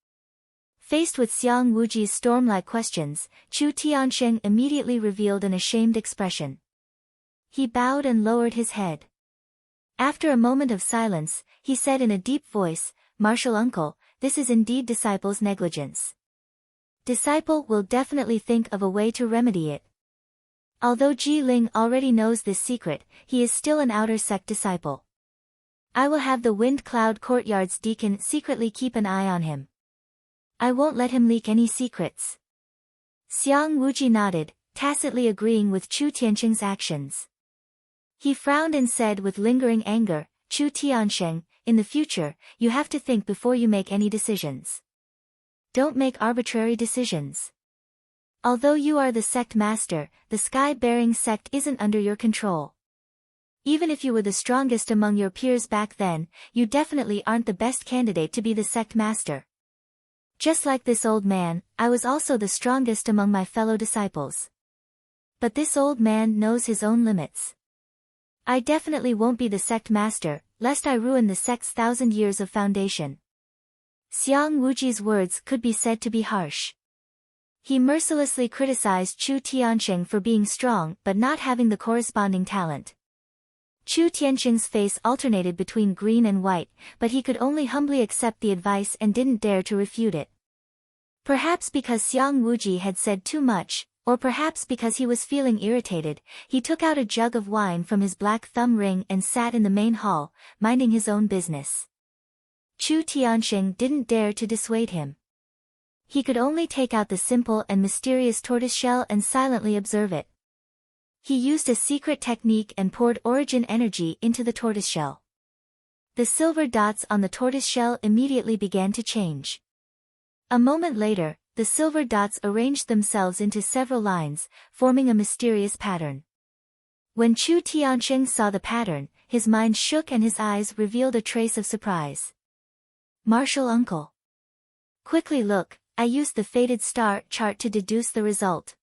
Faced with Xiang Wuji's storm-like questions, Chu Tiansheng immediately revealed an ashamed expression. He bowed and lowered his head. After a moment of silence, he said in a deep voice, "Martial uncle, this is indeed Disciple's negligence. Disciple will definitely think of a way to remedy it. Although Ji Ling already knows this secret, he is still an outer sect disciple. I will have the Wind Cloud Courtyard's deacon secretly keep an eye on him. I won't let him leak any secrets." Xiang Wuji nodded, tacitly agreeing with Chu Tiansheng's actions. He frowned and said with lingering anger, "Chu Tiansheng, in the future, you have to think before you make any decisions. Don't make arbitrary decisions. Although you are the sect master, the sky-bearing sect isn't under your control. Even if you were the strongest among your peers back then, you definitely aren't the best candidate to be the sect master. Just like this old man, I was also the strongest among my fellow disciples. But this old man knows his own limits. I definitely won't be the sect master, lest I ruin the sect's 1,000 years of foundation." Xiang Wuji's words could be said to be harsh. He mercilessly criticized Chu Tiansheng for being strong but not having the corresponding talent. Chu Tiansheng's face alternated between green and white, but he could only humbly accept the advice and didn't dare to refute it. Perhaps because Xiang Wuji had said too much, or perhaps because he was feeling irritated, he took out a jug of wine from his black thumb ring and sat in the main hall, minding his own business. Chu Tiansheng didn't dare to dissuade him. He could only take out the simple and mysterious tortoiseshell and silently observe it. He used a secret technique and poured origin energy into the tortoiseshell. The silver dots on the tortoiseshell immediately began to change. A moment later, the silver dots arranged themselves into several lines, forming a mysterious pattern. When Chu Tiansheng saw the pattern, his mind shook and his eyes revealed a trace of surprise. "Martial uncle. Quickly look, I used the fated star chart to deduce the result.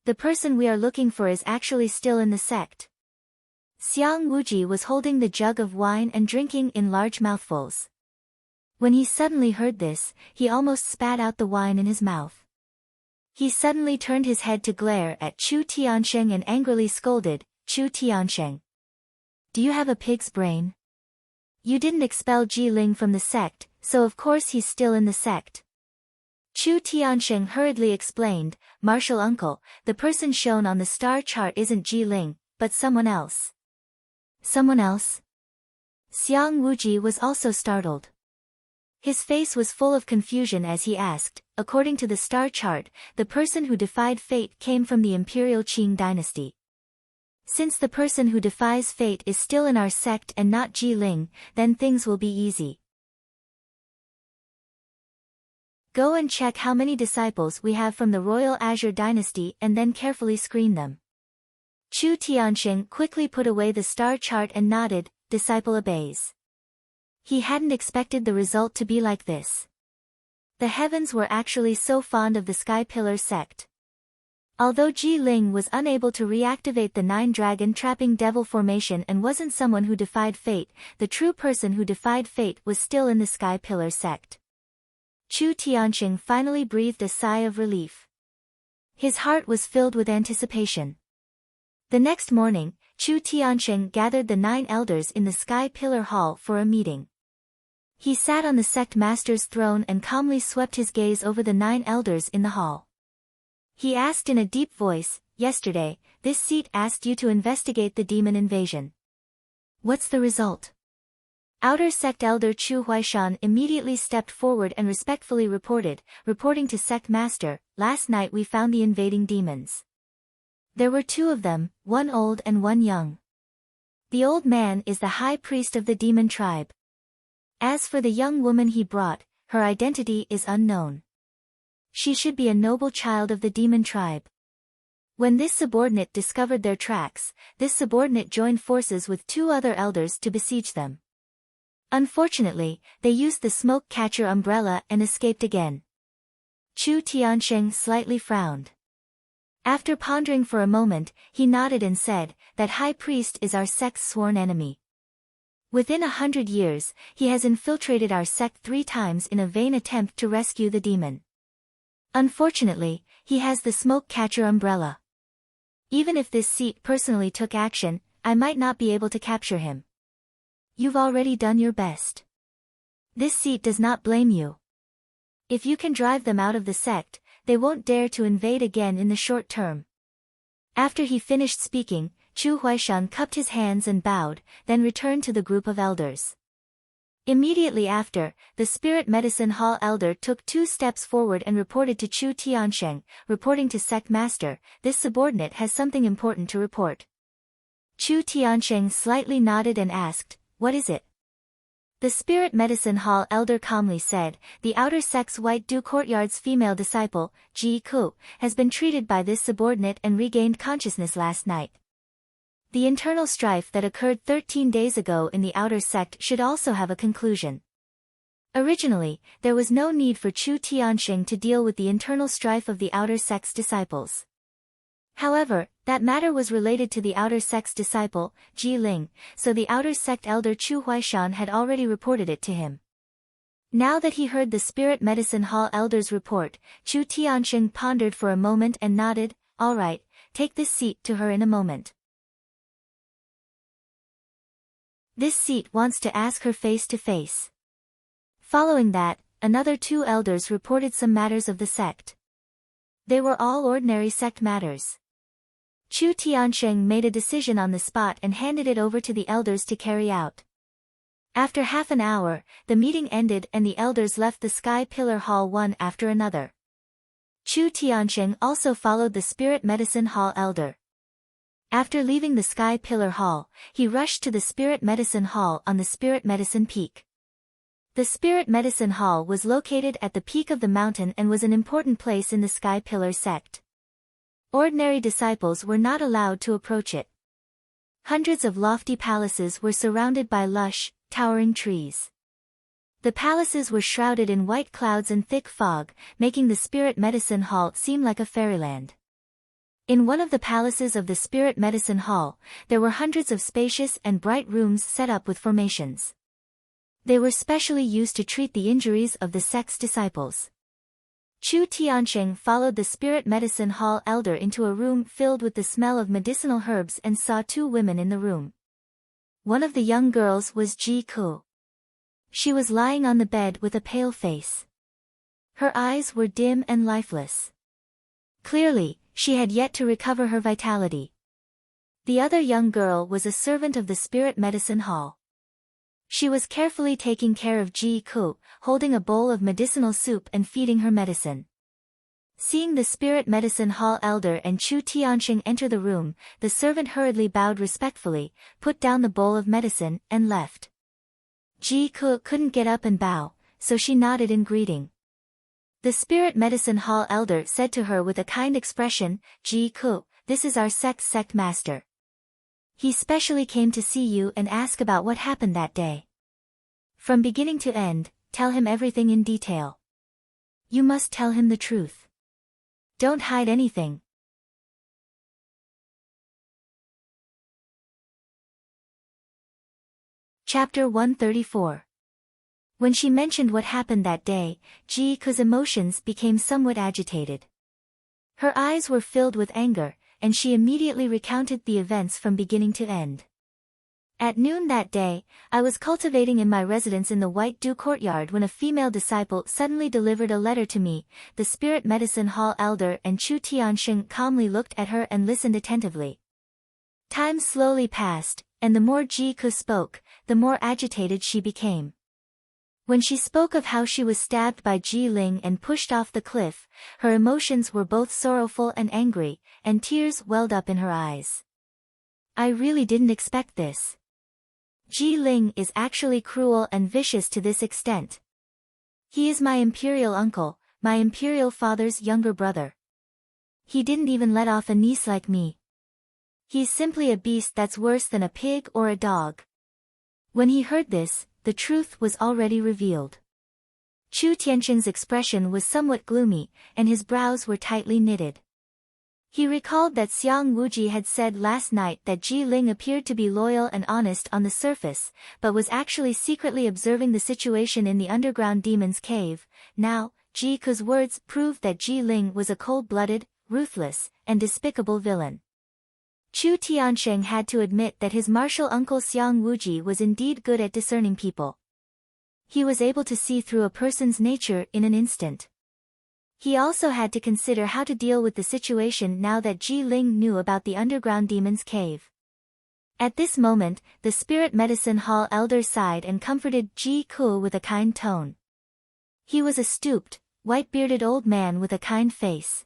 The person we are looking for is actually still in the sect. Xiang Wuji was holding the jug of wine and drinking in large mouthfuls. When he suddenly heard this, he almost spat out the wine in his mouth. He suddenly turned his head to glare at Chu Tiansheng and angrily scolded, "Chu Tiansheng, do you have a pig's brain? You didn't expel Ji Ling from the sect, so of course he's still in the sect." Chu Tiansheng hurriedly explained, "Martial uncle, the person shown on the star chart isn't Ji Ling, but someone else." "Someone else?" Xiang Wuji was also startled. His face was full of confusion as he asked, "According to the star chart, the person who defied fate came from the imperial Qing dynasty. Since the person who defies fate is still in our sect and not Ji Ling, then things will be easy. Go and check how many disciples we have from the Royal Azure Dynasty and then carefully screen them." Chu Tiansheng quickly put away the star chart and nodded, "Disciple obeys." He hadn't expected the result to be like this. The heavens were actually so fond of the Sky Pillar sect. Although Ji Ling was unable to reactivate the Nine-Dragon Trapping Devil formation and wasn't someone who defied fate, the true person who defied fate was still in the Sky Pillar sect. Chu Tiansheng finally breathed a sigh of relief. His heart was filled with anticipation. The next morning, Chu Tiansheng gathered the 9 elders in the Sky Pillar Hall for a meeting. He sat on the sect master's throne and calmly swept his gaze over the 9 elders in the hall. He asked in a deep voice, "Yesterday, this seat asked you to investigate the demon invasion. What's the result?" Outer sect elder Chu Huaishan immediately stepped forward and respectfully reporting to sect master, "Last night we found the invading demons. There were 2 of them, one old and one young. The old man is the high priest of the demon tribe. As for the young woman he brought, her identity is unknown. She should be a noble child of the demon tribe." When this subordinate discovered their tracks, this subordinate joined forces with 2 other elders to besiege them. Unfortunately, they used the smoke catcher umbrella and escaped again. Chu Tiansheng slightly frowned. After pondering for a moment, he nodded and said, "That high priest is our sect's sworn enemy. Within 100 years, he has infiltrated our sect 3 times in a vain attempt to rescue the demon. Unfortunately, he has the smoke catcher umbrella. Even if this seat personally took action, I might not be able to capture him. You've already done your best. This seat does not blame you. If you can drive them out of the sect, they won't dare to invade again in the short term." After he finished speaking, Chu Huaishan cupped his hands and bowed, then returned to the group of elders. Immediately after, the Spirit Medicine Hall elder took 2 steps forward and reported to Chu Tiansheng, reporting to sect master, "This subordinate has something important to report." Chu Tiansheng slightly nodded and asked, "What is it?" The Spirit Medicine Hall elder calmly said, "The outer sect's White Dew Courtyard's female disciple, Ji Ku, has been treated by this subordinate and regained consciousness last night. The internal strife that occurred 13 days ago in the outer sect should also have a conclusion. Originally, there was no need for Chu Tiansheng to deal with the internal strife of the outer sect's disciples. However, that matter was related to the outer sect's disciple, Ji Ling, so the outer sect elder Chu Huaishan had already reported it to him. Now that he heard the Spirit Medicine Hall elder's report, Chu Tiansheng pondered for a moment and nodded, "All right, take this seat to her in a moment. This seat wants to ask her face to face." Following that, another 2 elders reported some matters of the sect. They were all ordinary sect matters. Chu Tiansheng made a decision on the spot and handed it over to the elders to carry out. After half an hour, the meeting ended and the elders left the Sky Pillar Hall one after another. Chu Tiansheng also followed the Spirit Medicine Hall elder. After leaving the Sky Pillar Hall, he rushed to the Spirit Medicine Hall on the Spirit Medicine Peak. The Spirit Medicine Hall was located at the peak of the mountain and was an important place in the Sky Pillar sect. Ordinary disciples were not allowed to approach it. Hundreds of lofty palaces were surrounded by lush, towering trees. The palaces were shrouded in white clouds and thick fog, making the spirit medicine hall seem like a fairyland. In one of the palaces of the spirit medicine hall, there were hundreds of spacious and bright rooms set up with formations. They were specially used to treat the injuries of the sect's disciples. Chu Tianxing followed the spirit medicine hall elder into a room filled with the smell of medicinal herbs and saw two women in the room. One of the young girls was Ji Ku. She was lying on the bed with a pale face. Her eyes were dim and lifeless. Clearly, she had yet to recover her vitality. The other young girl was a servant of the spirit medicine hall. She was carefully taking care of Ji Ku, holding a bowl of medicinal soup and feeding her medicine. Seeing the spirit medicine hall elder and Chu Tianxing enter the room, the servant hurriedly bowed respectfully, put down the bowl of medicine, and left. Ji Ku couldn't get up and bow, so she nodded in greeting. The spirit medicine hall elder said to her with a kind expression, "Ji Ku, this is our sect master. He specially came to see you and ask about what happened that day. From beginning to end, tell him everything in detail. You must tell him the truth. Don't hide anything." Chapter 134. When she mentioned what happened that day, Ji Ku's emotions became somewhat agitated. Her eyes were filled with anger, and she immediately recounted the events from beginning to end. At noon that day, I was cultivating in my residence in the White Dew courtyard when a female disciple suddenly delivered a letter to me. The spirit medicine hall elder and Chu Tianxing calmly looked at her and listened attentively. Time slowly passed, and the more Ji Ku spoke, the more agitated she became. When she spoke of how she was stabbed by Ji Ling and pushed off the cliff, her emotions were both sorrowful and angry, and tears welled up in her eyes. I really didn't expect this. Ji Ling is actually cruel and vicious to this extent. He is my imperial uncle, my imperial father's younger brother. He didn't even let off a niece like me. He's simply a beast that's worse than a pig or a dog. When he heard this, the truth was already revealed. Chu Tianxing's expression was somewhat gloomy, and his brows were tightly knitted. He recalled that Xiang Wuji had said last night that Ji Ling appeared to be loyal and honest on the surface, but was actually secretly observing the situation in the underground demon's cave. Now, Ji Ku's words proved that Ji Ling was a cold-blooded, ruthless, and despicable villain. Chu Tianxing had to admit that his martial uncle Xiang Wuji was indeed good at discerning people. He was able to see through a person's nature in an instant. He also had to consider how to deal with the situation now that Ji Ling knew about the underground demon's cave. At this moment, the spirit medicine hall elder sighed and comforted Ji Ku with a kind tone. He was a stooped, white-bearded old man with a kind face.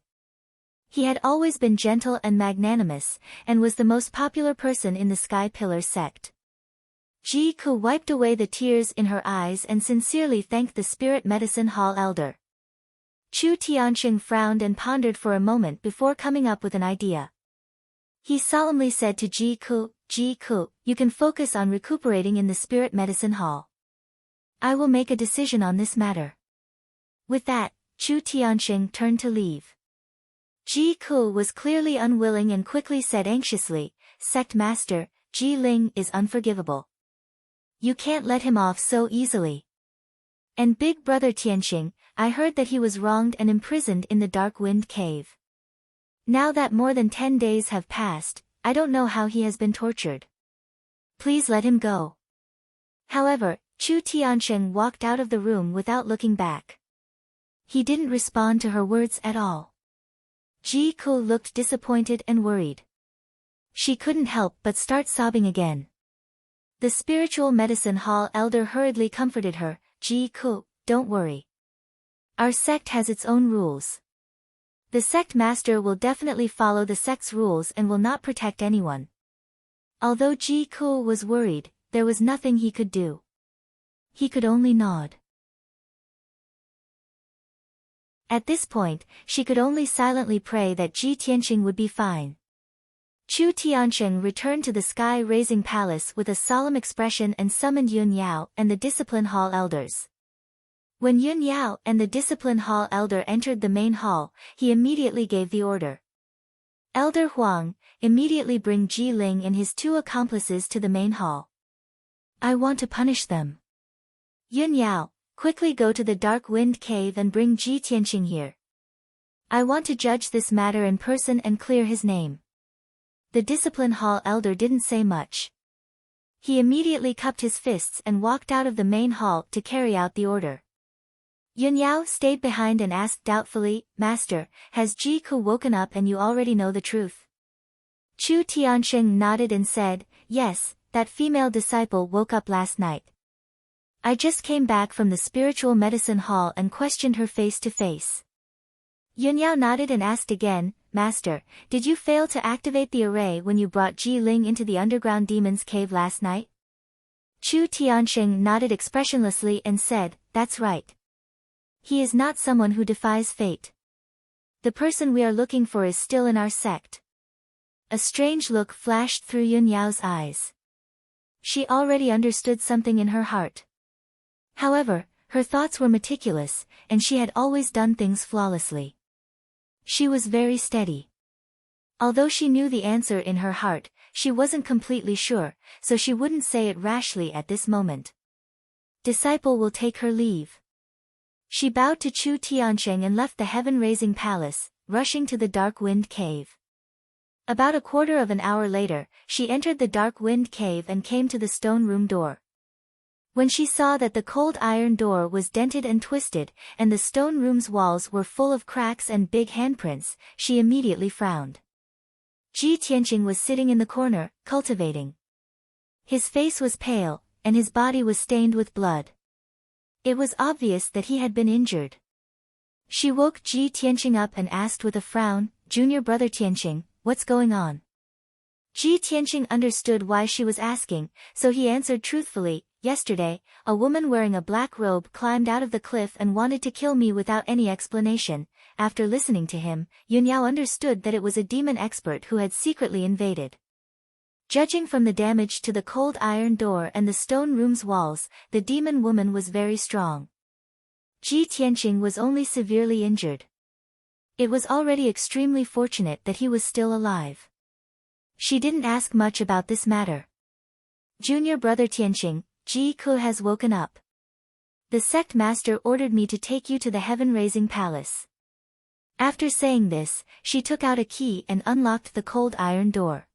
He had always been gentle and magnanimous, and was the most popular person in the Sky Pillar sect. Ji Ku wiped away the tears in her eyes and sincerely thanked the spirit medicine hall elder. Chu Tianxing frowned and pondered for a moment before coming up with an idea. He solemnly said to Ji Ku, "Ji Ku, you can focus on recuperating in the spirit medicine hall. I will make a decision on this matter." With that, Chu Tianxing turned to leave. Ji Ku was clearly unwilling and quickly said anxiously, "Sect Master, Ji Ling is unforgivable. You can't let him off so easily. And Big Brother Tianxing, I heard that he was wronged and imprisoned in the Dark Wind Cave. Now that more than 10 days have passed, I don't know how he has been tortured. Please let him go." However, Chu Tianxing walked out of the room without looking back. He didn't respond to her words at all. Ji Ku looked disappointed and worried. She couldn't help but start sobbing again. The spiritual medicine hall elder hurriedly comforted her, "Ji Ku, don't worry. Our sect has its own rules. The sect master will definitely follow the sect's rules and will not protect anyone." Although Ji Ku was worried, there was nothing he could do. He could only nod. At this point, she could only silently pray that Ji Tianxing would be fine. Chu Tianxing returned to the sky-raising palace with a solemn expression and summoned Yun Yao and the discipline hall elders. When Yun Yao and the discipline hall elder entered the main hall, he immediately gave the order. Elder Huang, immediately bring Ji Ling and his 2 accomplices to the main hall. I want to punish them. Yun Yao, quickly go to the Dark Wind Cave and bring Ji Tianqing here. I want to judge this matter in person and clear his name. The discipline hall elder didn't say much. He immediately cupped his fists and walked out of the main hall to carry out the order. Yun Yao stayed behind and asked doubtfully, Master, has Ji Ku woken up and you already know the truth? Chu Tiansheng nodded and said, Yes, that female disciple woke up last night. I just came back from the spiritual medicine hall and questioned her face to face. Yun Yao nodded and asked again, Master, did you fail to activate the array when you brought Ji Ling into the underground demon's cave last night? Chu Tiansheng nodded expressionlessly and said, That's right. He is not someone who defies fate. The person we are looking for is still in our sect. A strange look flashed through Yun Yao's eyes. She already understood something in her heart. However, her thoughts were meticulous, and she had always done things flawlessly. She was very steady. Although she knew the answer in her heart, she wasn't completely sure, so she wouldn't say it rashly at this moment. Disciple will take her leave. She bowed to Chu Tiansheng and left the heaven-raising palace, rushing to the Dark Wind Cave. About a quarter of an hour later, she entered the Dark Wind Cave and came to the stone room door. When she saw that the cold iron door was dented and twisted, and the stone room's walls were full of cracks and big handprints, she immediately frowned. Ji Tianqing was sitting in the corner, cultivating. His face was pale, and his body was stained with blood. It was obvious that he had been injured. She woke Ji Tianqing up and asked with a frown, Junior brother Tianqing, what's going on? Ji Tianqing understood why she was asking, so he answered truthfully, Yesterday, a woman wearing a black robe climbed out of the cliff and wanted to kill me without any explanation. After listening to him, Yun Yao understood that it was a demon expert who had secretly invaded. Judging from the damage to the cold iron door and the stone room's walls, the demon woman was very strong. Ji Tianqing was only severely injured. It was already extremely fortunate that he was still alive. She didn't ask much about this matter. Junior brother Tianqing, Ji Ku has woken up. The sect master ordered me to take you to the heaven-raising palace. After saying this, she took out a key and unlocked the cold iron door.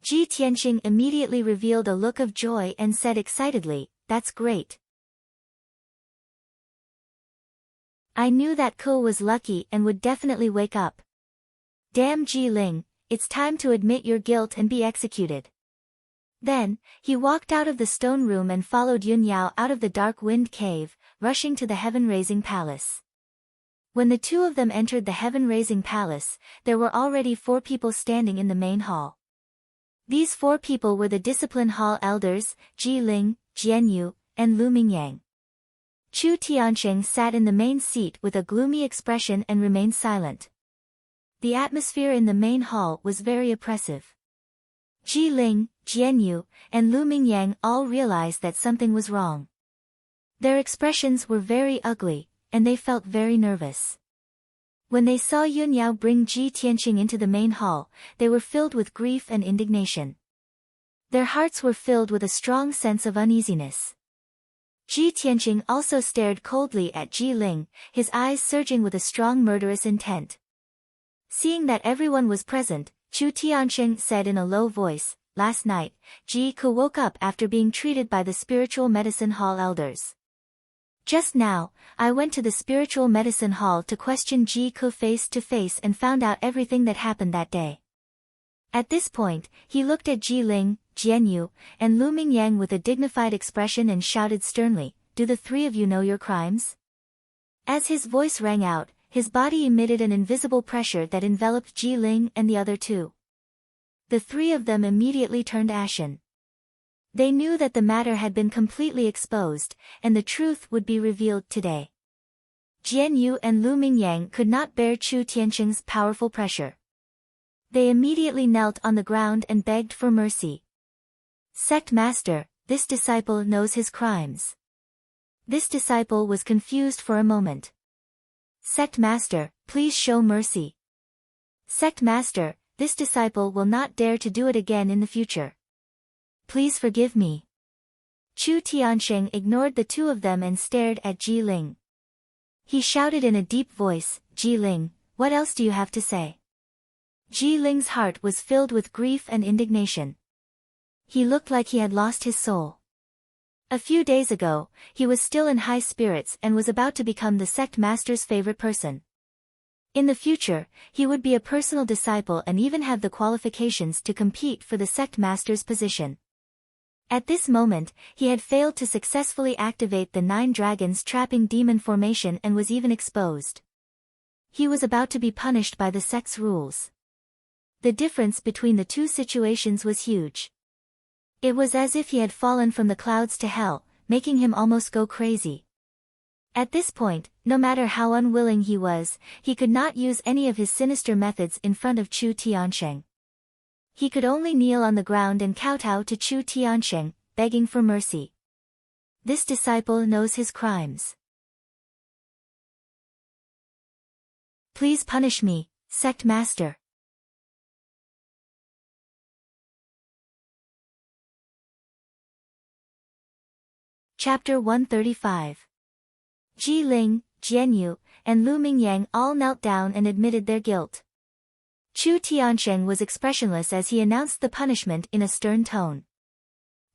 Ji Tianqing immediately revealed a look of joy and said excitedly, That's great. I knew that Ko was lucky and would definitely wake up. Damn Ji Ling, it's time to admit your guilt and be executed. Then, he walked out of the stone room and followed Yun Yao out of the Dark Wind Cave, rushing to the heaven-raising palace. When the two of them entered the heaven-raising palace, there were already 4 people standing in the main hall. These 4 people were the discipline hall elders, Ji Ling, Jian Yu, and Lu Mingyang. Chu Tiansheng sat in the main seat with a gloomy expression and remained silent. The atmosphere in the main hall was very oppressive. Ji Ling, Jian Yu, and Lu Mingyang all realized that something was wrong. Their expressions were very ugly, and they felt very nervous. When they saw Yun Yao bring Ji Tianqing into the main hall, they were filled with grief and indignation. Their hearts were filled with a strong sense of uneasiness. Ji Tianqing also stared coldly at Ji Ling, his eyes surging with a strong murderous intent. Seeing that everyone was present, Chu Tiansheng said in a low voice, Last night, Ji Ku woke up after being treated by the spiritual medicine hall elders. Just now, I went to the spiritual medicine hall to question Ji Ku face to face and found out everything that happened that day. At this point, he looked at Ji Ling, Jian Yu, and Lu Mingyang with a dignified expression and shouted sternly, Do the 3 of you know your crimes? As his voice rang out, his body emitted an invisible pressure that enveloped Ji Ling and the other 2. The 3 of them immediately turned ashen. They knew that the matter had been completely exposed, and the truth would be revealed today. Jian Yu and Lu Mingyang could not bear Chu Tianqing's powerful pressure. They immediately knelt on the ground and begged for mercy. Sect Master, this disciple knows his crimes. This disciple was confused for a moment. Sect Master, please show mercy. Sect Master, this disciple will not dare to do it again in the future. Please forgive me. Chu Tiansheng ignored the two of them and stared at Ji Ling. He shouted in a deep voice, Ji Ling, what else do you have to say? Ji Ling's heart was filled with grief and indignation. He looked like he had lost his soul. A few days ago, he was still in high spirits and was about to become the sect master's favorite person. In the future, he would be a personal disciple and even have the qualifications to compete for the sect master's position. At this moment, he had failed to successfully activate the 9 dragons trapping demon formation and was even exposed. He was about to be punished by the sect's rules. The difference between the two situations was huge. It was as if he had fallen from the clouds to hell, making him almost go crazy. At this point, no matter how unwilling he was, he could not use any of his sinister methods in front of Chu Tiansheng. He could only kneel on the ground and kowtow to Chu Tiansheng, begging for mercy. This disciple knows his crimes. Please punish me, sect master. Chapter 135. Ji Ling, Jianyu, and Lu Mingyang all knelt down and admitted their guilt. Chu Tiansheng was expressionless as he announced the punishment in a stern tone.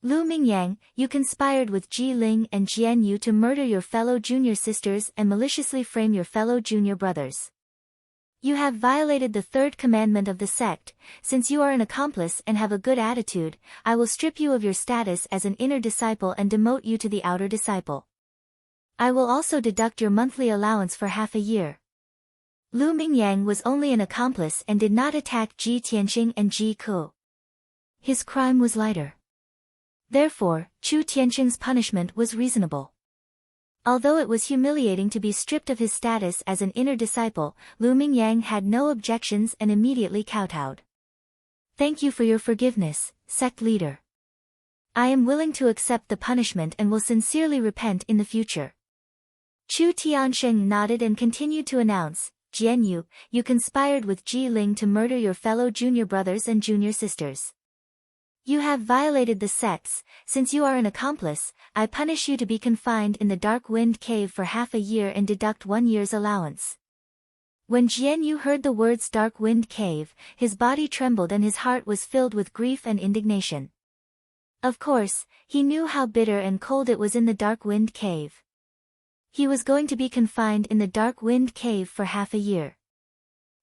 Lu Mingyang, you conspired with Ji Ling and Jianyu to murder your fellow junior sisters and maliciously frame your fellow junior brothers. You have violated the 3rd commandment of the sect. Since you are an accomplice and have a good attitude, I will strip you of your status as an inner disciple and demote you to the outer disciple. I will also deduct your monthly allowance for half a year. Lu Mingyang was only an accomplice and did not attack Ji Tianqing and Ji Ku. His crime was lighter. Therefore, Chu Tianqing's punishment was reasonable. Although it was humiliating to be stripped of his status as an inner disciple, Lu Mingyang had no objections and immediately kowtowed. Thank you for your forgiveness, sect leader. I am willing to accept the punishment and will sincerely repent in the future. Chu Tiansheng nodded and continued to announce, Jianyu, you conspired with Ji Ling to murder your fellow junior brothers and junior sisters. You have violated the sects. Since you are an accomplice, I punish you to be confined in the Dark Wind Cave for half a year and deduct 1 year's allowance. When Jianyu heard the words Dark Wind Cave, his body trembled and his heart was filled with grief and indignation. Of course, he knew how bitter and cold it was in the Dark Wind Cave. He was going to be confined in the Dark Wind Cave for half a year.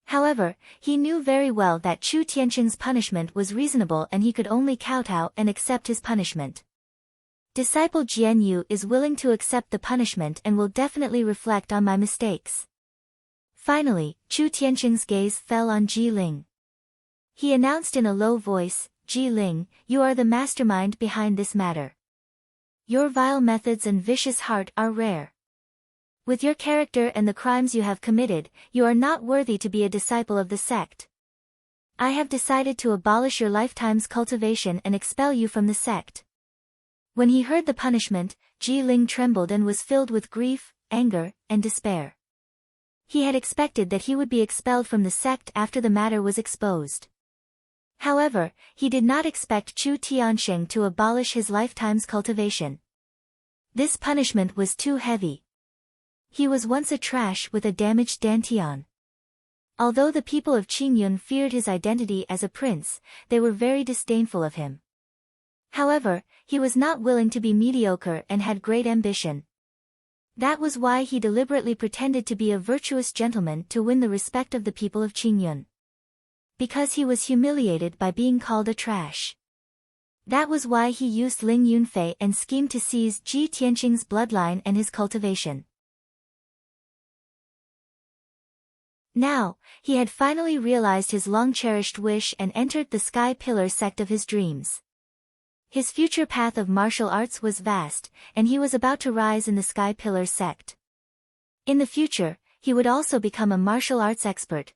However, he knew very well that Chu Tianqing's punishment was reasonable and he could only kowtow and accept his punishment. Disciple Jianyu is willing to accept the punishment and will definitely reflect on my mistakes. Finally, Chu Tianqing's gaze fell on Ji Ling. He announced in a low voice, Ji Ling, you are the mastermind behind this matter. Your vile methods and vicious heart are rare. With your character and the crimes you have committed, you are not worthy to be a disciple of the sect. I have decided to abolish your lifetime's cultivation and expel you from the sect. When he heard the punishment, Ji Ling trembled and was filled with grief, anger, and despair. He had expected that he would be expelled from the sect after the matter was exposed. However, he did not expect Chu Tiansheng to abolish his lifetime's cultivation. This punishment was too heavy. He was once a trash with a damaged dantian. Although the people of Qingyun feared his identity as a prince, they were very disdainful of him. However, he was not willing to be mediocre and had great ambition. That was why he deliberately pretended to be a virtuous gentleman to win the respect of the people of Qingyun. Because he was humiliated by being called a trash. That was why he used Ling Yunfei and schemed to seize Ji Tianqing's bloodline and his cultivation. Now, he had finally realized his long-cherished wish and entered the Sky Pillar sect of his dreams. His future path of martial arts was vast, and he was about to rise in the Sky Pillar sect. In the future, he would also become a martial arts expert.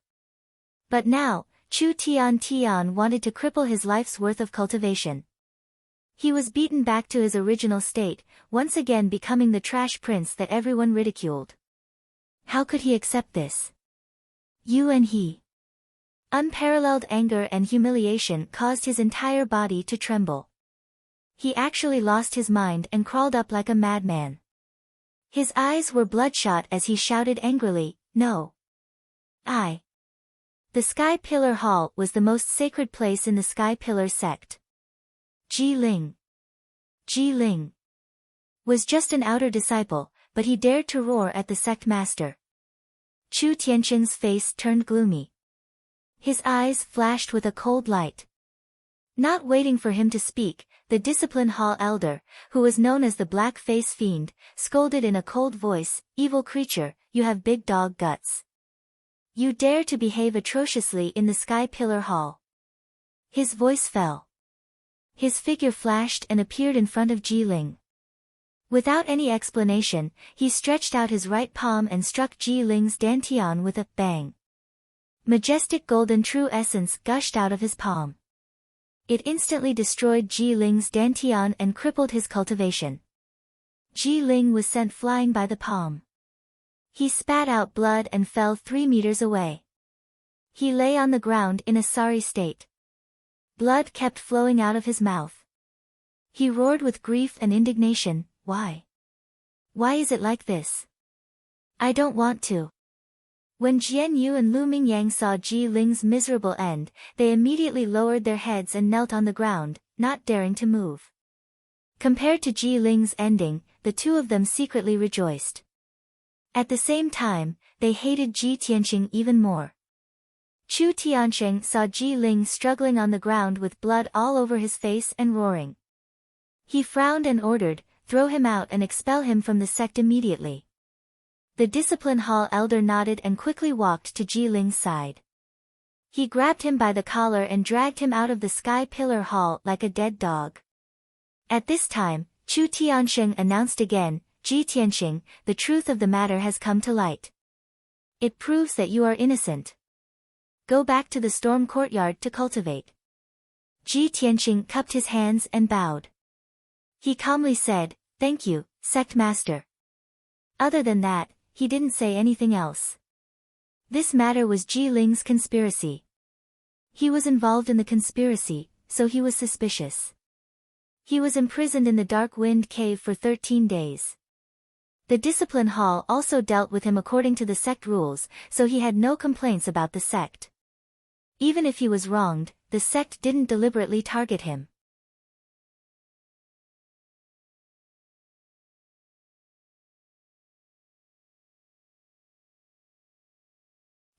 But now, Chu Tian wanted to cripple his life's worth of cultivation. He was beaten back to his original state, once again becoming the trash prince that everyone ridiculed. How could he accept this? He. Unparalleled anger and humiliation caused his entire body to tremble. He actually lost his mind and crawled up like a madman. His eyes were bloodshot as he shouted angrily, "No! I!" The Sky Pillar Hall was the most sacred place in the Sky Pillar sect. Ji Ling was just an outer disciple, but he dared to roar at the sect master. Chu Tianqing's face turned gloomy. His eyes flashed with a cold light. Not waiting for him to speak, the Discipline Hall elder, who was known as the Black Face Fiend, scolded in a cold voice, "Evil creature, you have big dog guts. You dare to behave atrociously in the Sky Pillar Hall." His voice fell. His figure flashed and appeared in front of Ji Ling. Without any explanation, he stretched out his right palm and struck Ji Ling's dantian with a bang. Majestic golden true essence gushed out of his palm. It instantly destroyed Ji Ling's dantian and crippled his cultivation. Ji Ling was sent flying by the palm. He spat out blood and fell 3 meters away. He lay on the ground in a sorry state. Blood kept flowing out of his mouth. He roared with grief and indignation, "Why? Why is it like this? I don't want to." When Jian Yu and Lu Mingyang saw Ji Ling's miserable end, they immediately lowered their heads and knelt on the ground, not daring to move. Compared to Ji Ling's ending, the two of them secretly rejoiced. At the same time, they hated Ji Tianqing even more. Chu Tianqing saw Ji Ling struggling on the ground with blood all over his face and roaring. He frowned and ordered, "Throw him out and expel him from the sect immediately." The Discipline Hall elder nodded and quickly walked to Ji Ling's side. He grabbed him by the collar and dragged him out of the Sky Pillar Hall like a dead dog. At this time, Chu Tianqing announced again, "Ji Tianqing, the truth of the matter has come to light. It proves that you are innocent. Go back to the storm courtyard to cultivate." Ji Tianqing cupped his hands and bowed. He calmly said, "Thank you, sect master." Other than that, he didn't say anything else. This matter was Ji Ling's conspiracy. He was involved in the conspiracy, so he was suspicious. He was imprisoned in the Dark Wind Cave for 13 days. The Discipline Hall also dealt with him according to the sect rules, so he had no complaints about the sect. Even if he was wronged, the sect didn't deliberately target him.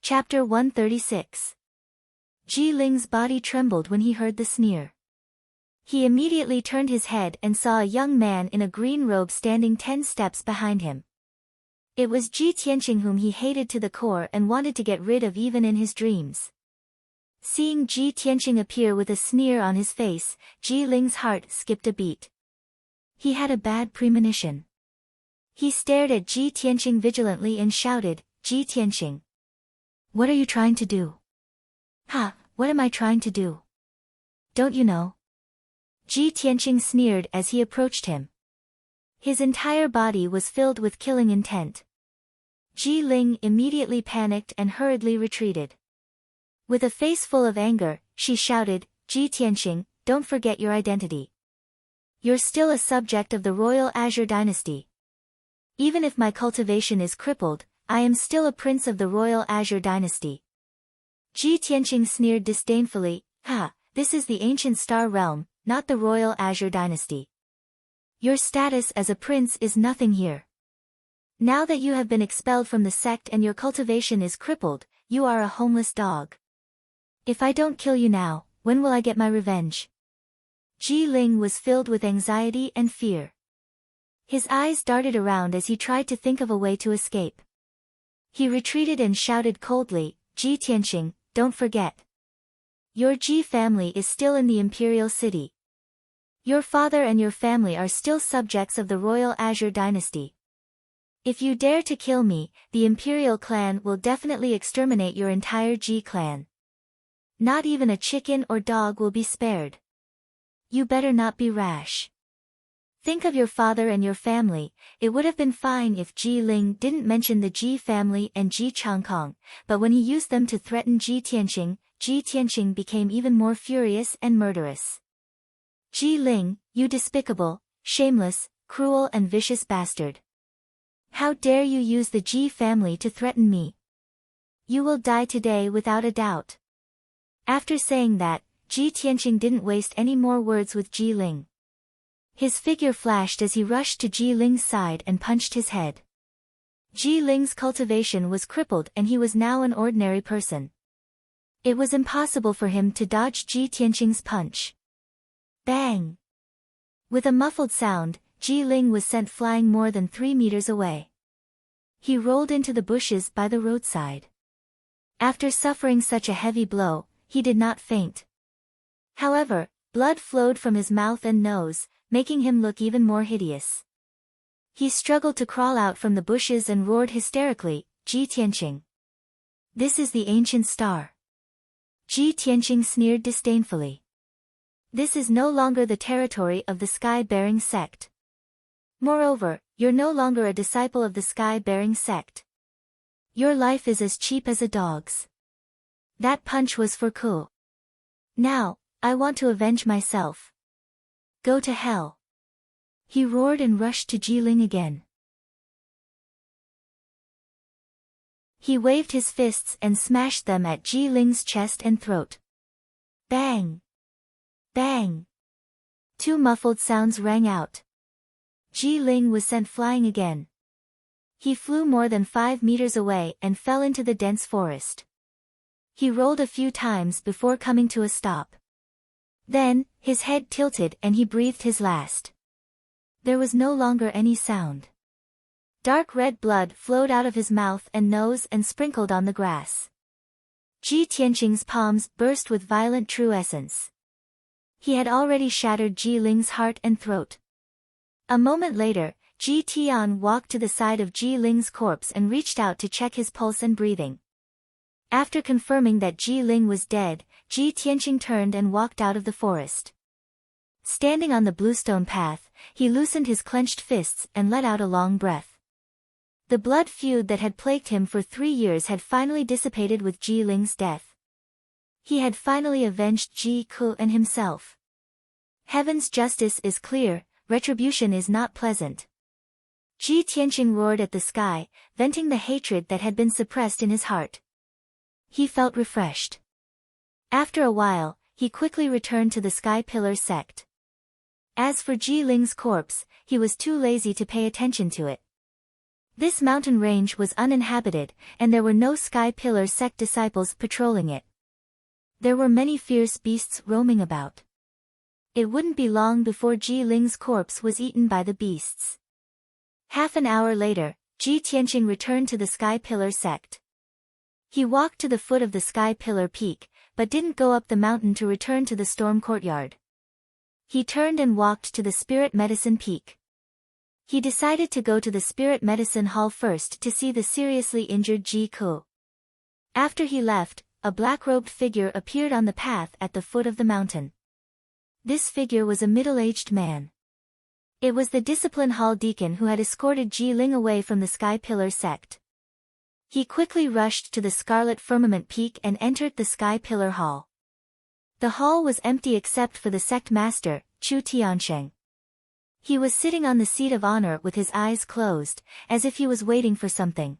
Chapter 136. Ji Ling's body trembled when he heard the sneer. He immediately turned his head and saw a young man in a green robe standing 10 steps behind him. It was Ji Tianqing, whom he hated to the core and wanted to get rid of even in his dreams. Seeing Ji Tianqing appear with a sneer on his face, Ji Ling's heart skipped a beat. He had a bad premonition. He stared at Ji Tianqing vigilantly and shouted, "Ji Tianqing! What are you trying to do?" "Ha, what am I trying to do? Don't you know?" Ji Tianqing sneered as he approached him. His entire body was filled with killing intent. Ji Ling immediately panicked and hurriedly retreated. With a face full of anger, she shouted, "Ji Tianqing, don't forget your identity. You're still a subject of the Royal Azure Dynasty. Even if my cultivation is crippled, I am still a prince of the Royal Azure Dynasty." Ji Tianqing sneered disdainfully, "Ha, this is the ancient Star Realm, not the Royal Azure Dynasty. Your status as a prince is nothing here. Now that you have been expelled from the sect and your cultivation is crippled, you are a homeless dog. If I don't kill you now, when will I get my revenge?" Ji Ling was filled with anxiety and fear. His eyes darted around as he tried to think of a way to escape. He retreated and shouted coldly, "Ji Tianqing, don't forget. Your Ji family is still in the Imperial City. Your father and your family are still subjects of the Royal Azure Dynasty. If you dare to kill me, the Imperial clan will definitely exterminate your entire Ji clan. Not even a chicken or dog will be spared. You better not be rash. Think of your father and your family. It would have been fine if Ji Ling didn't mention the Ji family and Ji Changkong, but when he used them to threaten Ji Tianqing became even more furious and murderous. Ji Ling, you despicable, shameless, cruel and vicious bastard. How dare you use the Ji family to threaten me? You will die today without a doubt. After saying that, Ji Tianqing didn't waste any more words with Ji Ling. His figure flashed as he rushed to Ji Ling's side and punched his head. Ji Ling's cultivation was crippled and he was now an ordinary person. It was impossible for him to dodge Ji Tianqing's punch. Bang! With a muffled sound, Ji Ling was sent flying more than 3 meters away. He rolled into the bushes by the roadside. After suffering such a heavy blow, he did not faint. However, blood flowed from his mouth and nose, making him look even more hideous. He struggled to crawl out from the bushes and roared hysterically, Ji Tianqing. This is the ancient star. Ji Tianqing sneered disdainfully. This is no longer the territory of the sky-bearing sect. Moreover, you're no longer a disciple of the sky-bearing sect. Your life is as cheap as a dog's. That punch was for cool. Now, I want to avenge myself. Go to hell. He roared and rushed to Ji Ling again. He waved his fists and smashed them at Ji Ling's chest and throat. Bang! Bang! 2 muffled sounds rang out. Ji Ling was sent flying again. He flew more than 5 meters away and fell into the dense forest. He rolled a few times before coming to a stop. Then, his head tilted and he breathed his last. There was no longer any sound. Dark red blood flowed out of his mouth and nose and sprinkled on the grass. Ji Tianqing's palms burst with violent true essence. He had already shattered Ji Ling's heart and throat. A moment later, Ji Tian walked to the side of Ji Ling's corpse and reached out to check his pulse and breathing. After confirming that Ji Ling was dead, Ji Tianqing turned and walked out of the forest. Standing on the bluestone path, he loosened his clenched fists and let out a long breath. The blood feud that had plagued him for 3 years had finally dissipated with Ji Ling's death. He had finally avenged Ji Ku and himself. Heaven's justice is clear, retribution is not pleasant. Ji Tianqing roared at the sky, venting the hatred that had been suppressed in his heart. He felt refreshed. After a while, he quickly returned to the Sky Pillar sect. As for Ji Ling's corpse, he was too lazy to pay attention to it. This mountain range was uninhabited, and there were no Sky Pillar sect disciples patrolling it. There were many fierce beasts roaming about. It wouldn't be long before Ji Ling's corpse was eaten by the beasts. Half an hour later, Ji Tianqing returned to the Sky Pillar sect. He walked to the foot of the Sky Pillar peak, but didn't go up the mountain to return to the storm courtyard. He turned and walked to the Spirit Medicine Peak. He decided to go to the Spirit Medicine Hall first to see the seriously injured Ji Ku. After he left, a black-robed figure appeared on the path at the foot of the mountain. This figure was a middle-aged man. It was the Discipline Hall deacon who had escorted Ji Ling away from the Sky Pillar sect. He quickly rushed to the Scarlet Firmament Peak and entered the Sky Pillar Hall. The hall was empty except for the sect master, Chu Tiansheng. He was sitting on the seat of honor with his eyes closed, as if he was waiting for something.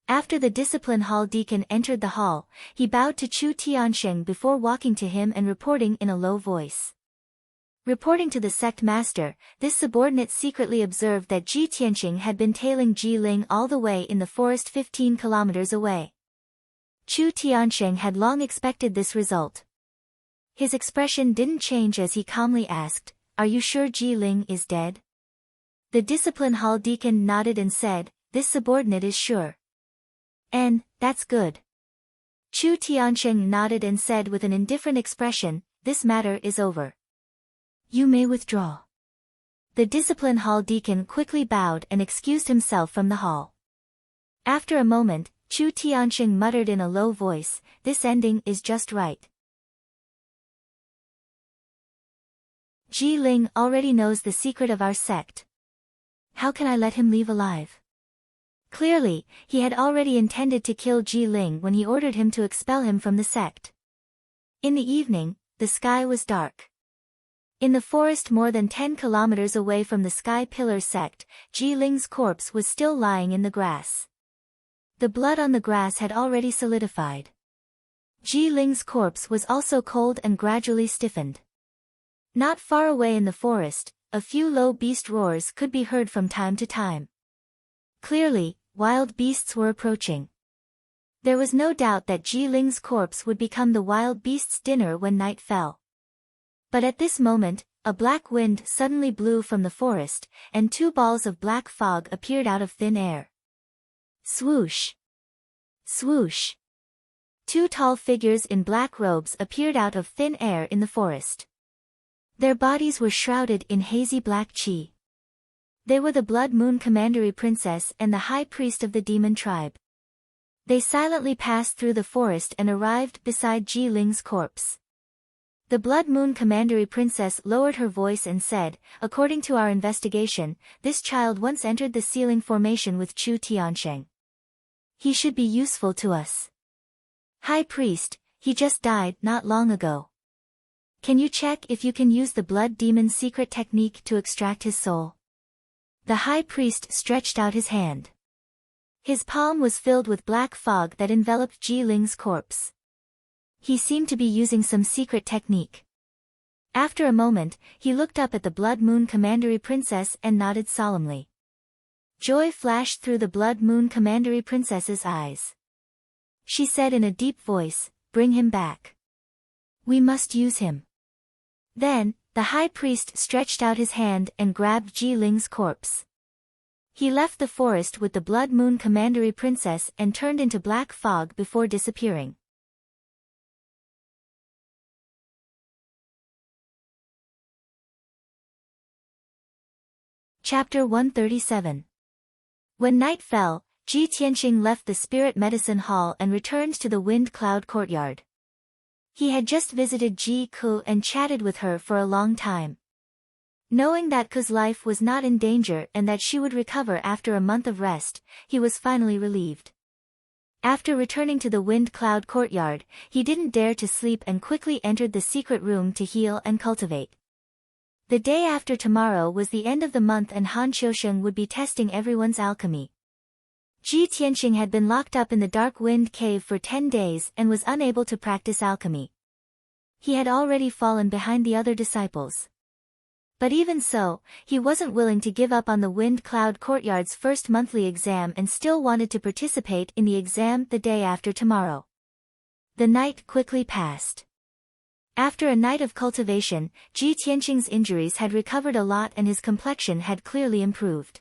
After the Discipline Hall deacon entered the hall, he bowed to Chu Tiansheng before walking to him and reporting in a low voice. Reporting to the sect master, this subordinate secretly observed that Ji Tianqing had been tailing Ji Ling all the way in the forest 15 kilometers away. Chu Tiansheng had long expected this result. His expression didn't change as he calmly asked, "Are you sure Ji Ling is dead?" The Discipline Hall deacon nodded and said, "This subordinate is sure." "And, that's good." Chu Tiansheng nodded and said with an indifferent expression, "This matter is over. You may withdraw." The Discipline Hall deacon quickly bowed and excused himself from the hall. After a moment, Chu Tiansheng muttered in a low voice, "This ending is just right." Ji Ling already knows the secret of our sect. How can I let him leave alive? Clearly, he had already intended to kill Ji Ling when he ordered him to expel him from the sect. In the evening, the sky was dark. In the forest more than 10 kilometers away from the Sky Pillar sect, Ji Ling's corpse was still lying in the grass. The blood on the grass had already solidified. Ji Ling's corpse was also cold and gradually stiffened. Not far away in the forest, a few low beast roars could be heard from time to time. Clearly, wild beasts were approaching. There was no doubt that Ji Ling's corpse would become the wild beast's dinner when night fell. But at this moment, a black wind suddenly blew from the forest, and 2 balls of black fog appeared out of thin air. Swoosh! Swoosh! 2 tall figures in black robes appeared out of thin air in the forest. Their bodies were shrouded in hazy black chi. They were the Blood Moon Commandery Princess and the High Priest of the Demon Tribe. They silently passed through the forest and arrived beside Ji Ling's corpse. The Blood Moon Commandery Princess lowered her voice and said, "According to our investigation, this child once entered the sealing formation with Chu Tiansheng. He should be useful to us. High Priest, he just died not long ago. Can you check if you can use the Blood Demon's secret technique to extract his soul?" The High Priest stretched out his hand. His palm was filled with black fog that enveloped Ji Ling's corpse. He seemed to be using some secret technique. After a moment, he looked up at the Blood Moon Commandery Princess and nodded solemnly. Joy flashed through the Blood Moon Commandery Princess's eyes. She said in a deep voice, "Bring him back. We must use him." Then, the High Priest stretched out his hand and grabbed Ji Ling's corpse. He left the forest with the Blood Moon Commandery Princess and turned into black fog before disappearing. Chapter 137. When night fell, Ji Tianqing left the Spirit Medicine Hall and returned to the Wind Cloud Courtyard. He had just visited Ji Ku and chatted with her for a long time. Knowing that Ku's life was not in danger and that she would recover after a month of rest, he was finally relieved. After returning to the Wind Cloud Courtyard, he didn't dare to sleep and quickly entered the secret room to heal and cultivate. The day after tomorrow was the end of the month and Han Qiusheng would be testing everyone's alchemy. Ji Tianqing had been locked up in the Dark Wind Cave for 10 days and was unable to practice alchemy. He had already fallen behind the other disciples. But even so, he wasn't willing to give up on the Wind Cloud Courtyard's first monthly exam and still wanted to participate in the exam the day after tomorrow. The night quickly passed. After a night of cultivation, Ji Tianqing's injuries had recovered a lot and his complexion had clearly improved.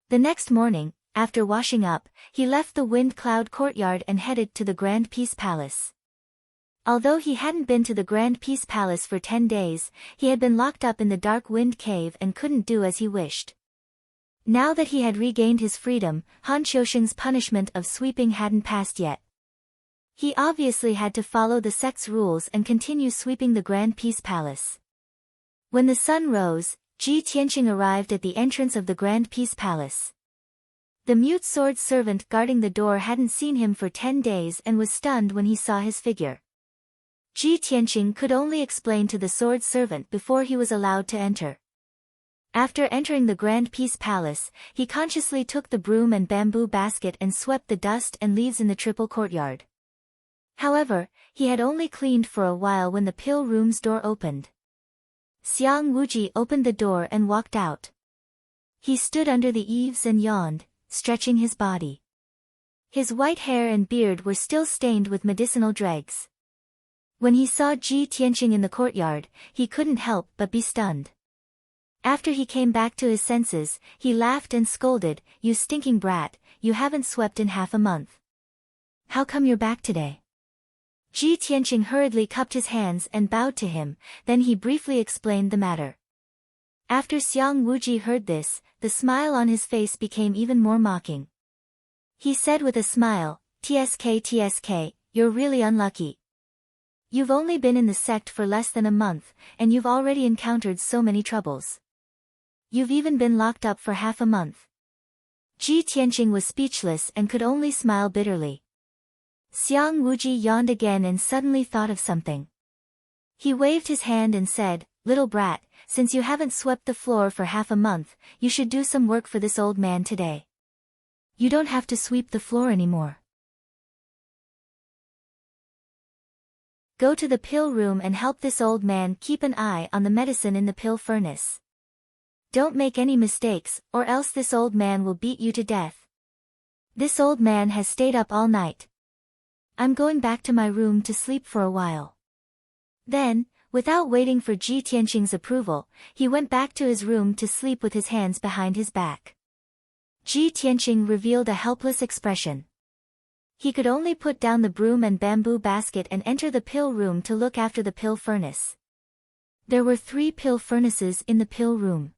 The next morning, after washing up, he left the Wind Cloud Courtyard and headed to the Grand Peace Palace. Although he hadn't been to the Grand Peace Palace for 10 days, he had been locked up in the Dark Wind Cave and couldn't do as he wished. Now that he had regained his freedom, Han Qiusheng's punishment of sweeping hadn't passed yet. He obviously had to follow the sect's rules and continue sweeping the Grand Peace Palace. When the sun rose, Ji Tianqing arrived at the entrance of the Grand Peace Palace. The mute sword servant guarding the door hadn't seen him for 10 days and was stunned when he saw his figure. Ji Tianqing could only explain to the sword servant before he was allowed to enter. After entering the Grand Peace Palace, he consciously took the broom and bamboo basket and swept the dust and leaves in the triple courtyard. However, he had only cleaned for a while when the pill room's door opened. Xiang Wuji opened the door and walked out. He stood under the eaves and yawned, stretching his body. His white hair and beard were still stained with medicinal dregs. When he saw Ji Tianqing in the courtyard, he couldn't help but be stunned. After he came back to his senses, he laughed and scolded, "You stinking brat, you haven't swept in half a month. How come you're back today?" Ji Tianqing hurriedly cupped his hands and bowed to him, then he briefly explained the matter. After Xiang Wuji heard this, the smile on his face became even more mocking. He said with a smile, "TSK, you're really unlucky. You've only been in the sect for less than a month, and you've already encountered so many troubles. You've even been locked up for half a month. Ji Tianqing was speechless and could only smile bitterly. Xiang Wuji yawned again and suddenly thought of something. He waved his hand and said, "Little brat, since you haven't swept the floor for half a month, you should do some work for this old man today. You don't have to sweep the floor anymore. Go to the pill room and help this old man keep an eye on the medicine in the pill furnace. Don't make any mistakes, or else this old man will beat you to death. This old man has stayed up all night. I'm going back to my room to sleep for a while." Then, without waiting for Ji Tianqing's approval, he went back to his room to sleep with his hands behind his back. Ji Tianqing revealed a helpless expression. He could only put down the broom and bamboo basket and enter the pill room to look after the pill furnace. There were 3 pill furnaces in the pill room.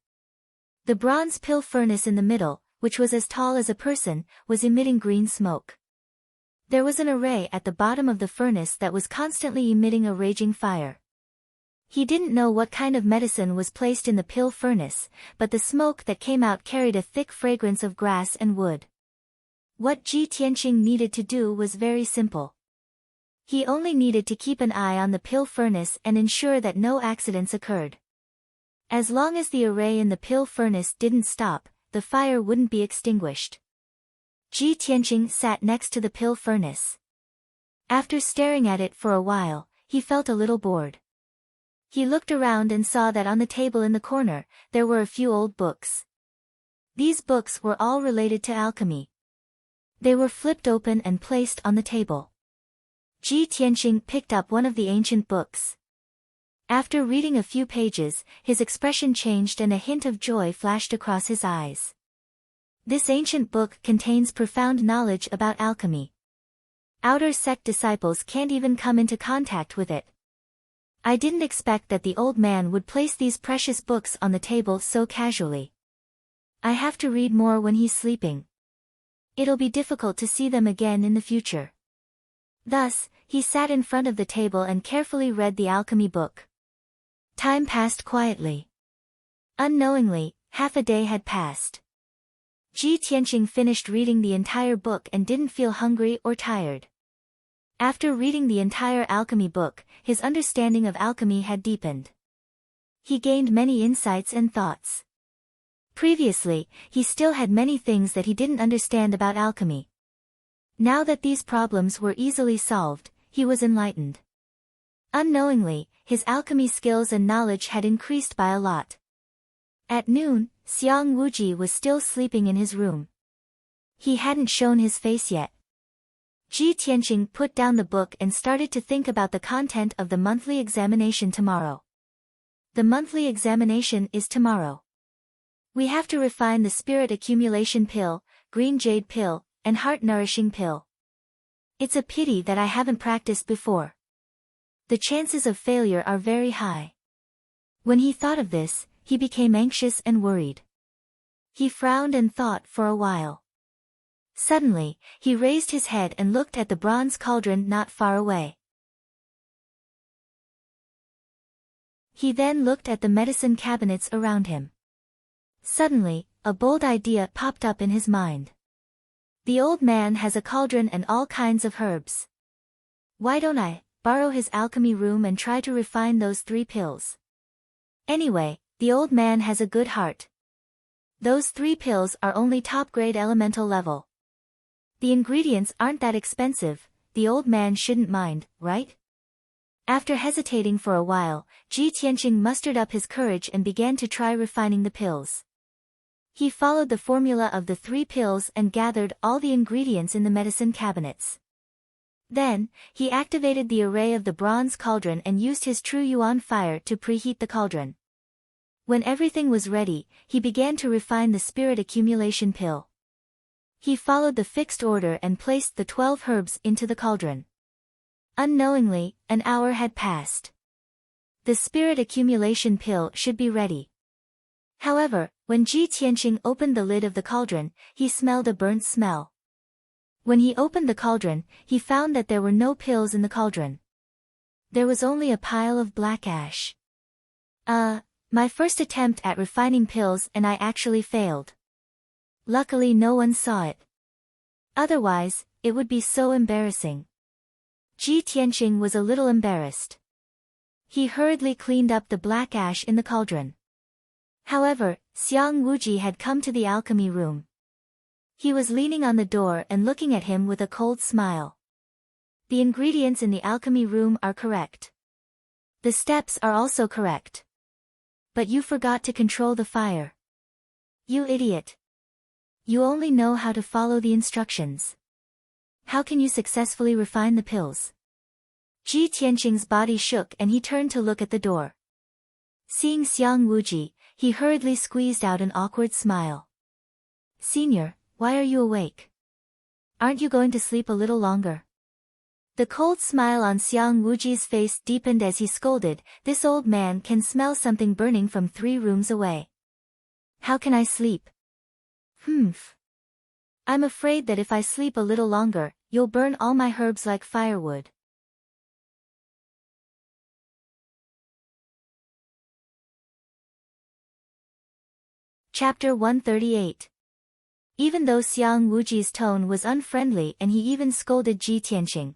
The bronze pill furnace in the middle, which was as tall as a person, was emitting green smoke. There was an array at the bottom of the furnace that was constantly emitting a raging fire. He didn't know what kind of medicine was placed in the pill furnace, but the smoke that came out carried a thick fragrance of grass and wood. What Ji Tianqing needed to do was very simple. He only needed to keep an eye on the pill furnace and ensure that no accidents occurred. As long as the array in the pill furnace didn't stop, the fire wouldn't be extinguished. Ji Tianqing sat next to the pill furnace. After staring at it for a while, he felt a little bored. He looked around and saw that on the table in the corner, there were a few old books. These books were all related to alchemy. They were flipped open and placed on the table. Ji Tianqing picked up one of the ancient books. After reading a few pages, his expression changed and a hint of joy flashed across his eyes. This ancient book contains profound knowledge about alchemy. Outer sect disciples can't even come into contact with it. I didn't expect that the old man would place these precious books on the table so casually. I have to read more when he's sleeping. It'll be difficult to see them again in the future. Thus, he sat in front of the table and carefully read the alchemy book. Time passed quietly. Unknowingly, half a day had passed. Ji Tianqing finished reading the entire book and didn't feel hungry or tired. After reading the entire alchemy book, his understanding of alchemy had deepened. He gained many insights and thoughts. Previously, he still had many things that he didn't understand about alchemy. Now that these problems were easily solved, he was enlightened. Unknowingly, his alchemy skills and knowledge had increased by a lot. At noon, Xiang Wuji was still sleeping in his room. He hadn't shown his face yet. Ji Tianqing put down the book and started to think about the content of the monthly examination tomorrow. The monthly examination is tomorrow. We have to refine the spirit accumulation pill, green jade pill, and heart nourishing pill. It's a pity that I haven't practiced before. The chances of failure are very high. When he thought of this, he became anxious and worried. He frowned and thought for a while. Suddenly, he raised his head and looked at the bronze cauldron not far away. He then looked at the medicine cabinets around him. Suddenly, a bold idea popped up in his mind. The old man has a cauldron and all kinds of herbs. Why don't I borrow his alchemy room and try to refine those 3 pills? Anyway, the old man has a good heart. Those 3 pills are only top-grade elemental level. The ingredients aren't that expensive, the old man shouldn't mind, right? After hesitating for a while, Ji Tianqing mustered up his courage and began to try refining the pills. He followed the formula of the 3 pills and gathered all the ingredients in the medicine cabinets. Then, he activated the array of the bronze cauldron and used his true yuan fire to preheat the cauldron. When everything was ready, he began to refine the spirit accumulation pill. He followed the fixed order and placed the 12 herbs into the cauldron. Unknowingly, an hour had passed. The spirit accumulation pill should be ready. However, when Ji Tianqing opened the lid of the cauldron, he smelled a burnt smell. When he opened the cauldron, he found that there were no pills in the cauldron. There was only a pile of black ash. My first attempt at refining pills and I actually failed. Luckily no one saw it. Otherwise, it would be so embarrassing. Ji Tianqing was a little embarrassed. He hurriedly cleaned up the black ash in the cauldron. However, Xiang Wuji had come to the alchemy room. He was leaning on the door and looking at him with a cold smile. The ingredients in the alchemy room are correct. The steps are also correct. But you forgot to control the fire. You idiot. You only know how to follow the instructions. How can you successfully refine the pills? Ji Tianqing's body shook and he turned to look at the door. Seeing Xiang Wuji, he hurriedly squeezed out an awkward smile. Senior, why are you awake? Aren't you going to sleep a little longer? The cold smile on Xiang Wuji's face deepened as he scolded, this old man can smell something burning from 3 rooms away. How can I sleep? I'm afraid that if I sleep a little longer, you'll burn all my herbs like firewood. Chapter 138. Even though Xiang Wuji's tone was unfriendly and he even scolded Ji Tianqing.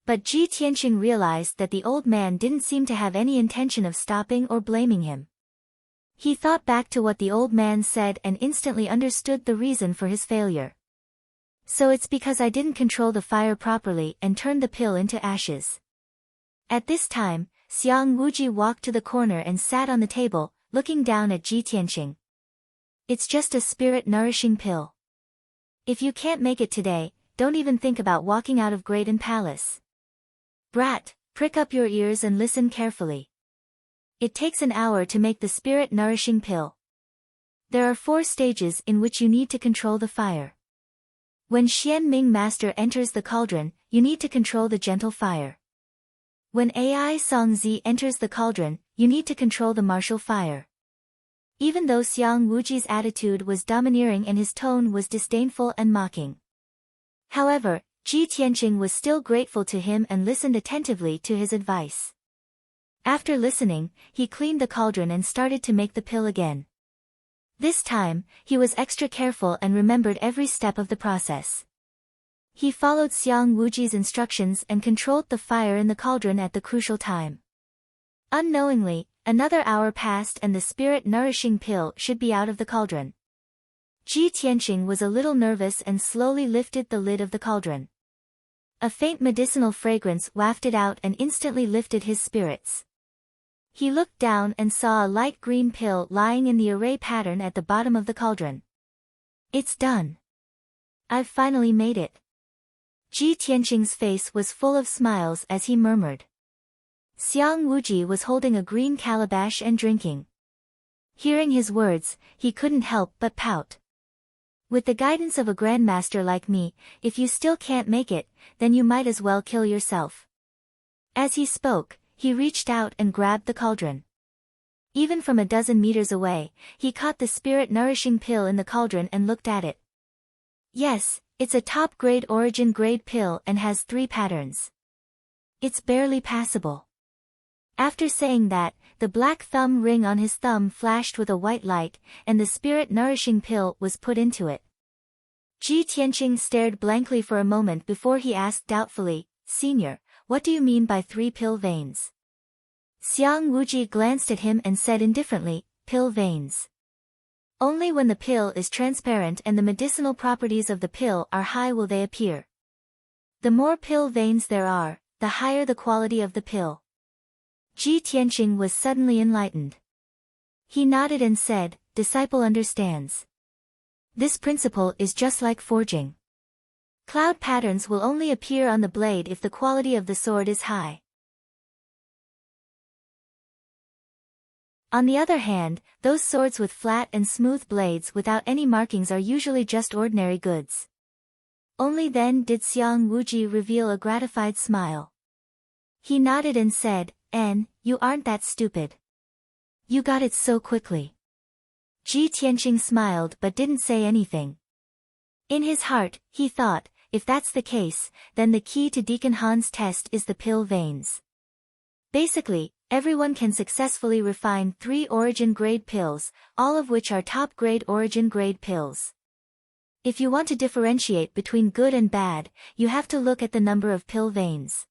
But Ji Tianqing realized that the old man didn't seem to have any intention of stopping or blaming him. He thought back to what the old man said and instantly understood the reason for his failure. So it's because I didn't control the fire properly and turned the pill into ashes. At this time, Xiang Wuji walked to the corner and sat on the table, looking down at Ji Tianqing. It's just a spirit-nourishing pill. If you can't make it today, don't even think about walking out of Graydon Palace. Brat, prick up your ears and listen carefully. It takes an hour to make the spirit-nourishing pill. There are 4 stages in which you need to control the fire. When Xian Ming Master enters the cauldron, you need to control the gentle fire. When Ai Songzi enters the cauldron, you need to control the martial fire. Even though Xiang Wuji's attitude was domineering and his tone was disdainful and mocking. However, Ji Tianqing was still grateful to him and listened attentively to his advice. After listening, he cleaned the cauldron and started to make the pill again. This time, he was extra careful and remembered every step of the process. He followed Xiang Wuji's instructions and controlled the fire in the cauldron at the crucial time. Unknowingly, another hour passed and the spirit-nourishing pill should be out of the cauldron. Ji Tianqing was a little nervous and slowly lifted the lid of the cauldron. A faint medicinal fragrance wafted out and instantly lifted his spirits. He looked down and saw a light green pill lying in the array pattern at the bottom of the cauldron. It's done. I've finally made it. Ji Tianqing's face was full of smiles as he murmured. Xiang Wuji was holding a green calabash and drinking. Hearing his words, he couldn't help but pout. With the guidance of a grandmaster like me, if you still can't make it, then you might as well kill yourself. As he spoke, he reached out and grabbed the cauldron. Even from a dozen meters away, he caught the spirit-nourishing pill in the cauldron and looked at it. Yes, it's a top-grade origin-grade pill and has 3 patterns. It's barely passable. After saying that, the black thumb ring on his thumb flashed with a white light, and the spirit-nourishing pill was put into it. Ji Tianqing stared blankly for a moment before he asked doubtfully, Senior, what do you mean by 3 pill veins? Xiang Wuji glanced at him and said indifferently, pill veins. Only when the pill is transparent and the medicinal properties of the pill are high will they appear. The more pill veins there are, the higher the quality of the pill. Ji Tianqing was suddenly enlightened. He nodded and said, Disciple understands. This principle is just like forging. Cloud patterns will only appear on the blade if the quality of the sword is high. On the other hand, those swords with flat and smooth blades without any markings are usually just ordinary goods. Only then did Xiang Wuji reveal a gratified smile. He nodded and said, you aren't that stupid. You got it so quickly. Ji Tianqing smiled but didn't say anything. In his heart, he thought, if that's the case, then the key to Deacon Han's test is the pill veins. Basically, everyone can successfully refine 3 origin-grade pills, all of which are top-grade origin-grade pills. If you want to differentiate between good and bad, you have to look at the number of pill veins.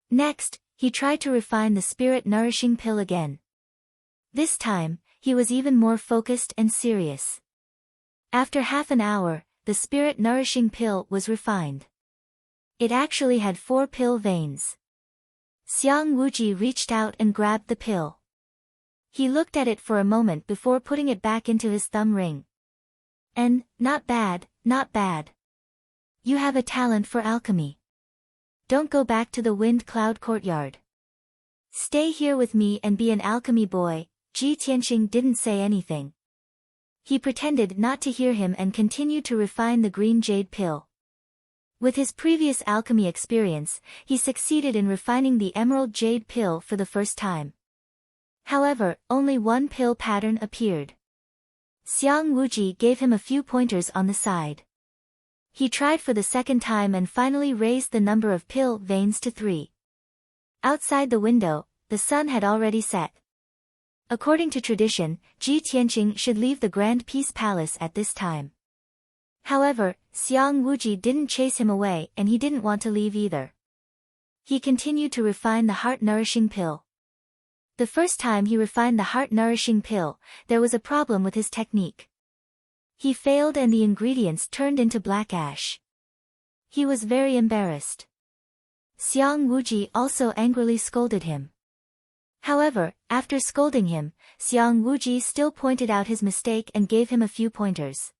Next, he tried to refine the spirit-nourishing pill again. This time, he was even more focused and serious. After half an hour, the spirit-nourishing pill was refined. It actually had 4 pill veins. Xiang Wuji reached out and grabbed the pill. He looked at it for a moment before putting it back into his thumb ring. And, not bad, not bad. You have a talent for alchemy. Don't go back to the Wind Cloud Courtyard. Stay here with me and be an alchemy boy. Ji Tianqing didn't say anything. He pretended not to hear him and continued to refine the green jade pill. With his previous alchemy experience, he succeeded in refining the emerald jade pill for the first time. However, only 1 pill pattern appeared. Xiang Wuji gave him a few pointers on the side. He tried for the second time and finally raised the number of pill veins to 3. Outside the window, the sun had already set. According to tradition, Ji Tianqing should leave the Grand Peace Palace at this time. However, Xiang Wuji didn't chase him away and he didn't want to leave either. He continued to refine the heart-nourishing pill. The first time he refined the heart-nourishing pill, there was a problem with his technique. He failed and the ingredients turned into black ash. He was very embarrassed. Xiang Wuji also angrily scolded him. However, after scolding him, Xiang Wuji still pointed out his mistake and gave him a few pointers.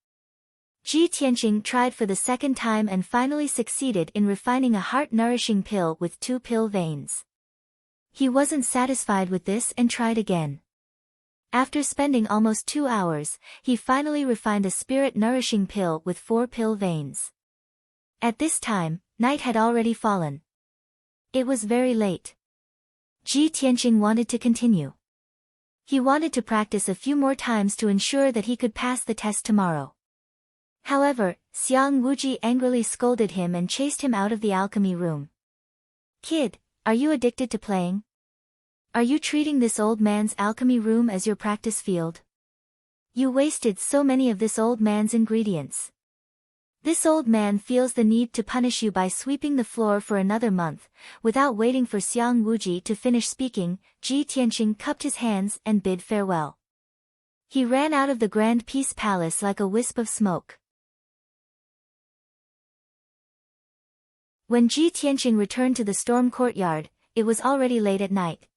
Ji Tianqing tried for the second time and finally succeeded in refining a heart-nourishing pill with 2 pill veins. He wasn't satisfied with this and tried again. After spending almost 2 hours, he finally refined a spirit-nourishing pill with 4 pill veins. At this time, night had already fallen. It was very late. Ji Tianqing wanted to continue. He wanted to practice a few more times to ensure that he could pass the test tomorrow. However, Xiang Wuji angrily scolded him and chased him out of the alchemy room. Kid, are you addicted to playing? Are you treating this old man's alchemy room as your practice field? You wasted so many of this old man's ingredients. This old man feels the need to punish you by sweeping the floor for another month. Without waiting for Xiang Wuji to finish speaking, Ji Tianqing cupped his hands and bid farewell. He ran out of the Grand Peace Palace like a wisp of smoke. When Ji Tianqing returned to the storm courtyard, it was already late at night.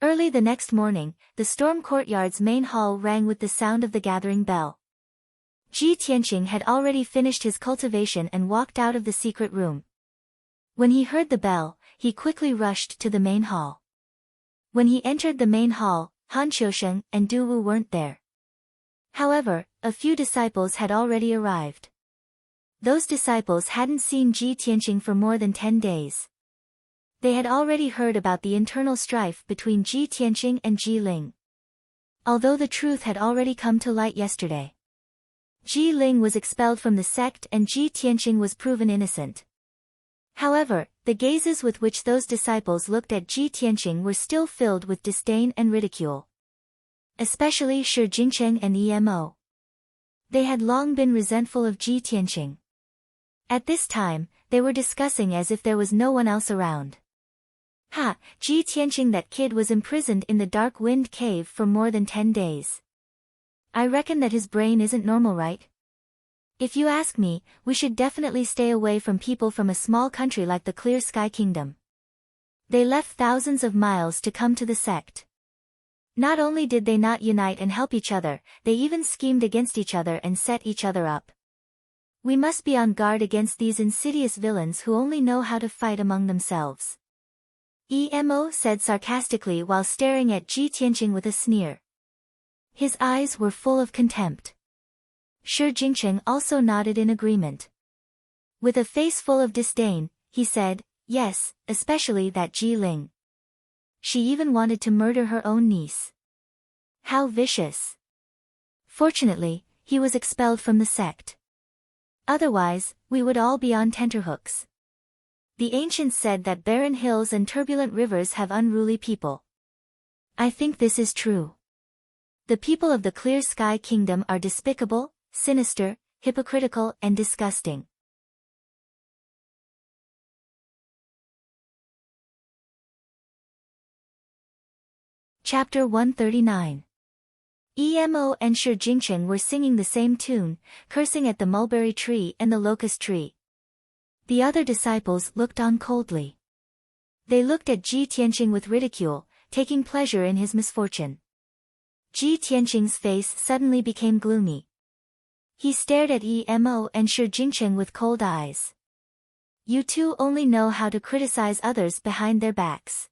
Early the next morning, the storm courtyard's main hall rang with the sound of the gathering bell. Ji Tianqing had already finished his cultivation and walked out of the secret room. When he heard the bell, he quickly rushed to the main hall. When he entered the main hall, Han Qiusheng and Du Wu weren't there. However, a few disciples had already arrived. Those disciples hadn't seen Ji Tianqing for more than 10 days. They had already heard about the internal strife between Ji Tianqing and Ji Ling. Although the truth had already come to light yesterday. Ji Ling was expelled from the sect and Ji Tianqing was proven innocent. However, the gazes with which those disciples looked at Ji Tianqing were still filled with disdain and ridicule. Especially Shi Jingcheng and Emo. They had long been resentful of Ji Tianqing. At this time, they were discussing as if there was no one else around. Ha, Ji Tianqing, that kid was imprisoned in the Dark Wind Cave for more than 10 days. I reckon that his brain isn't normal, right? If you ask me, we should definitely stay away from people from a small country like the Clear Sky Kingdom. They left thousands of miles to come to the sect. Not only did they not unite and help each other, they even schemed against each other and set each other up. We must be on guard against these insidious villains who only know how to fight among themselves. Emo said sarcastically while staring at Ji Tianqing with a sneer. His eyes were full of contempt. Shi Jingcheng also nodded in agreement. With a face full of disdain, he said, yes, especially that Ji Ling. She even wanted to murder her own niece. How vicious. Fortunately, he was expelled from the sect. Otherwise, we would all be on tenterhooks. The ancients said that barren hills and turbulent rivers have unruly people. I think this is true. The people of the clear sky kingdom are despicable, sinister, hypocritical, and disgusting. Chapter 139. Emo and Shi Jingcheng were singing the same tune, cursing at the mulberry tree and the locust tree. The other disciples looked on coldly. They looked at Ji Tianqing with ridicule, taking pleasure in his misfortune. Ji Tianqing's face suddenly became gloomy. He stared at Emo and Shi Jingcheng with cold eyes. You two only know how to criticize others behind their backs.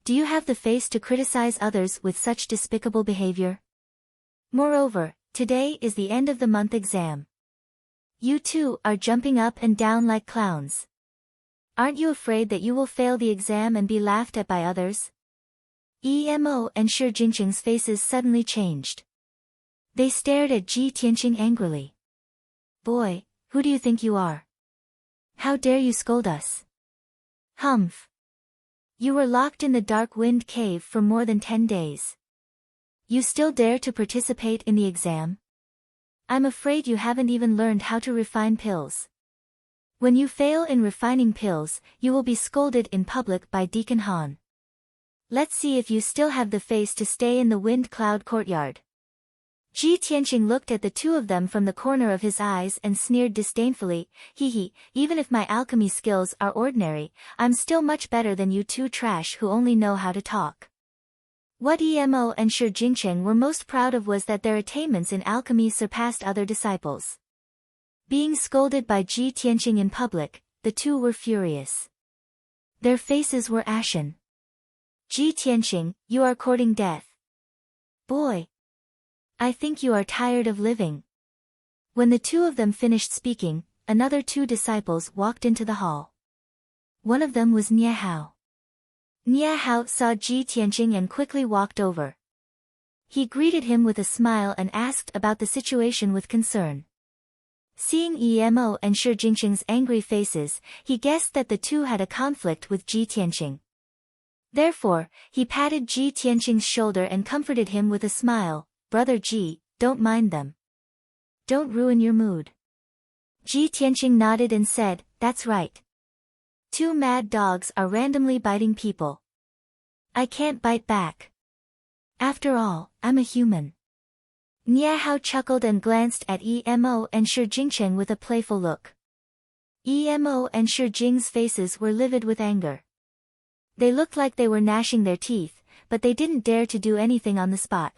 Do you have the face to criticize others with such despicable behavior? Moreover, today is the end of the month exam. You two are jumping up and down like clowns. Aren't you afraid that you will fail the exam and be laughed at by others? Emo and Shi Jingcheng's faces suddenly changed. They stared at Ji Tianqing angrily. Boy, who do you think you are? How dare you scold us? Humph. You were locked in the dark wind cave for more than 10 days. You still dare to participate in the exam? I'm afraid you haven't even learned how to refine pills. When you fail in refining pills, you will be scolded in public by Deacon Han. Let's see if you still have the face to stay in the wind cloud courtyard. Ji Tianqing looked at the two of them from the corner of his eyes and sneered disdainfully, hee, even if my alchemy skills are ordinary, I'm still much better than you two trash who only know how to talk. What Emo and Shi Jingcheng were most proud of was that their attainments in alchemy surpassed other disciples. Being scolded by Ji Tianqing in public, the two were furious. Their faces were ashen. Ji Tianqing, you are courting death. Boy. I think you are tired of living. When the two of them finished speaking, another two disciples walked into the hall. One of them was Nie Hao. Nie Hao saw Ji Tianqing and quickly walked over. He greeted him with a smile and asked about the situation with concern. Seeing Emo and Shi Jingcheng's angry faces, he guessed that the two had a conflict with Ji Tianqing. Therefore, he patted Ji Tianqing's shoulder and comforted him with a smile. Brother Ji, don't mind them. Don't ruin your mood. Ji Tianqing nodded and said, that's right. Two mad dogs are randomly biting people. I can't bite back. After all, I'm a human. Nie Hao chuckled and glanced at Emo and Shi Jingcheng with a playful look. Emo and Shi Jing's faces were livid with anger. They looked like they were gnashing their teeth, but they didn't dare to do anything on the spot.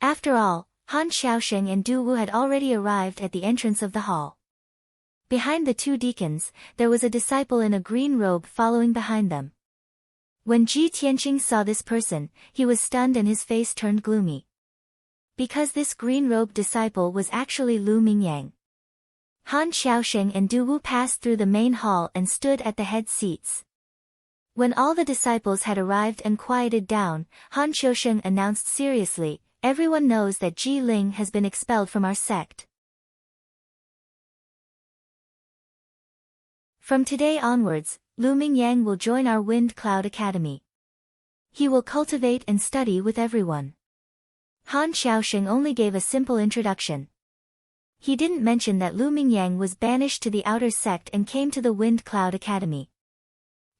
After all, Han Xiaosheng and Du Wu had already arrived at the entrance of the hall. Behind the two deacons, there was a disciple in a green robe following behind them. When Ji Tianqing saw this person, he was stunned and his face turned gloomy. Because this green-robed disciple was actually Lu Mingyang. Han Xiaosheng and Du Wu passed through the main hall and stood at the head seats. When all the disciples had arrived and quieted down, Han Xiaosheng announced seriously, everyone knows that Ji Ling has been expelled from our sect. From today onwards, Lu Mingyang will join our Wind Cloud Academy. He will cultivate and study with everyone. Han Xiaosheng only gave a simple introduction. He didn't mention that Lu Mingyang was banished to the outer sect and came to the Wind Cloud Academy.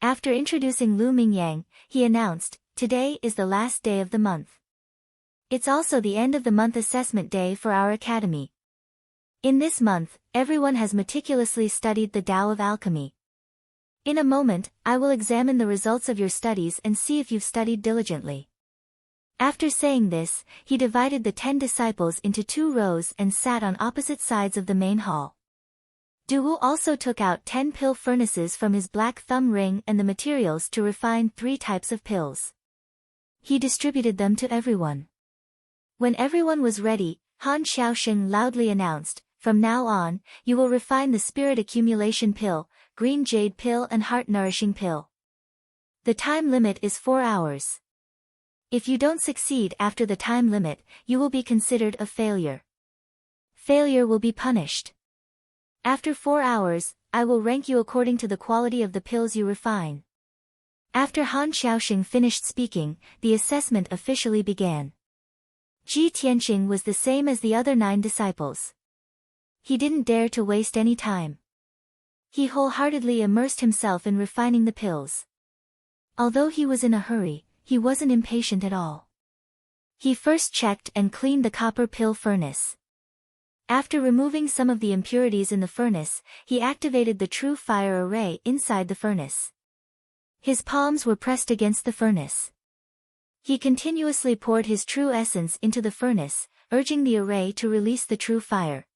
After introducing Lu Mingyang, he announced, today is the last day of the month. It's also the end of the month assessment day for our academy. In this month, everyone has meticulously studied the Tao of Alchemy. In a moment, I will examine the results of your studies and see if you've studied diligently. After saying this, he divided the 10 disciples into 2 rows and sat on opposite sides of the main hall. Du Wu also took out 10 pill furnaces from his black thumb ring and the materials to refine 3 types of pills. He distributed them to everyone. When everyone was ready, Han Xiaosheng loudly announced, from now on, you will refine the spirit accumulation pill, green jade pill and heart nourishing pill. The time limit is 4 hours. If you don't succeed after the time limit, you will be considered a failure. Failure will be punished. After 4 hours, I will rank you according to the quality of the pills you refine. After Han Xiaoxing finished speaking, the assessment officially began. Ji Tianqing was the same as the other 9 disciples. He didn't dare to waste any time. He wholeheartedly immersed himself in refining the pills. Although he was in a hurry, he wasn't impatient at all. He first checked and cleaned the copper pill furnace. After removing some of the impurities in the furnace, he activated the true fire array inside the furnace. His palms were pressed against the furnace. He continuously poured his true essence into the furnace, urging the array to release the true fire.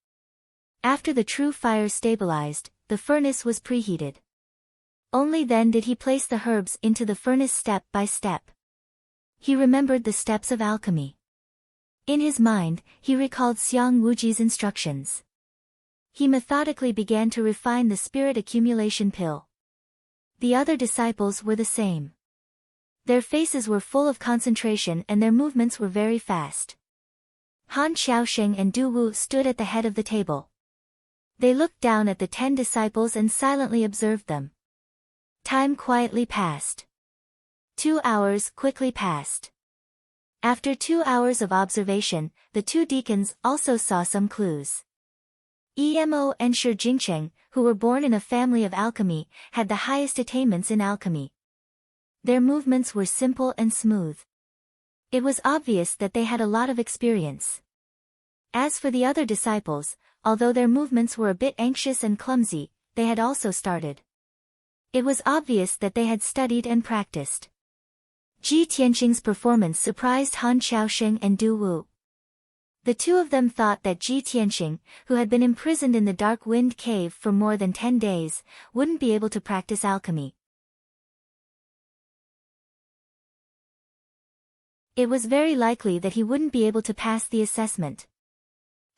After the true fire stabilized, the furnace was preheated. Only then did he place the herbs into the furnace step by step. He remembered the steps of alchemy. In his mind, he recalled Xiang Wuji's instructions. He methodically began to refine the spirit accumulation pill. The other disciples were the same. Their faces were full of concentration and their movements were very fast. Han Xiaoxing and Du Wu stood at the head of the table. They looked down at the 10 disciples and silently observed them. Time quietly passed. 2 hours quickly passed. After 2 hours of observation, the 2 deacons also saw some clues. Emo and Shi Jingcheng, who were born in a family of alchemy, had the highest attainments in alchemy. Their movements were simple and smooth. It was obvious that they had a lot of experience. As for the other disciples, although their movements were a bit anxious and clumsy, they had also started. It was obvious that they had studied and practiced. Ji Tianqing's performance surprised Han Xiaoxing and Du Wu. The 2 of them thought that Ji Tianqing, who had been imprisoned in the Dark Wind Cave for more than 10 days, wouldn't be able to practice alchemy. It was very likely that he wouldn't be able to pass the assessment.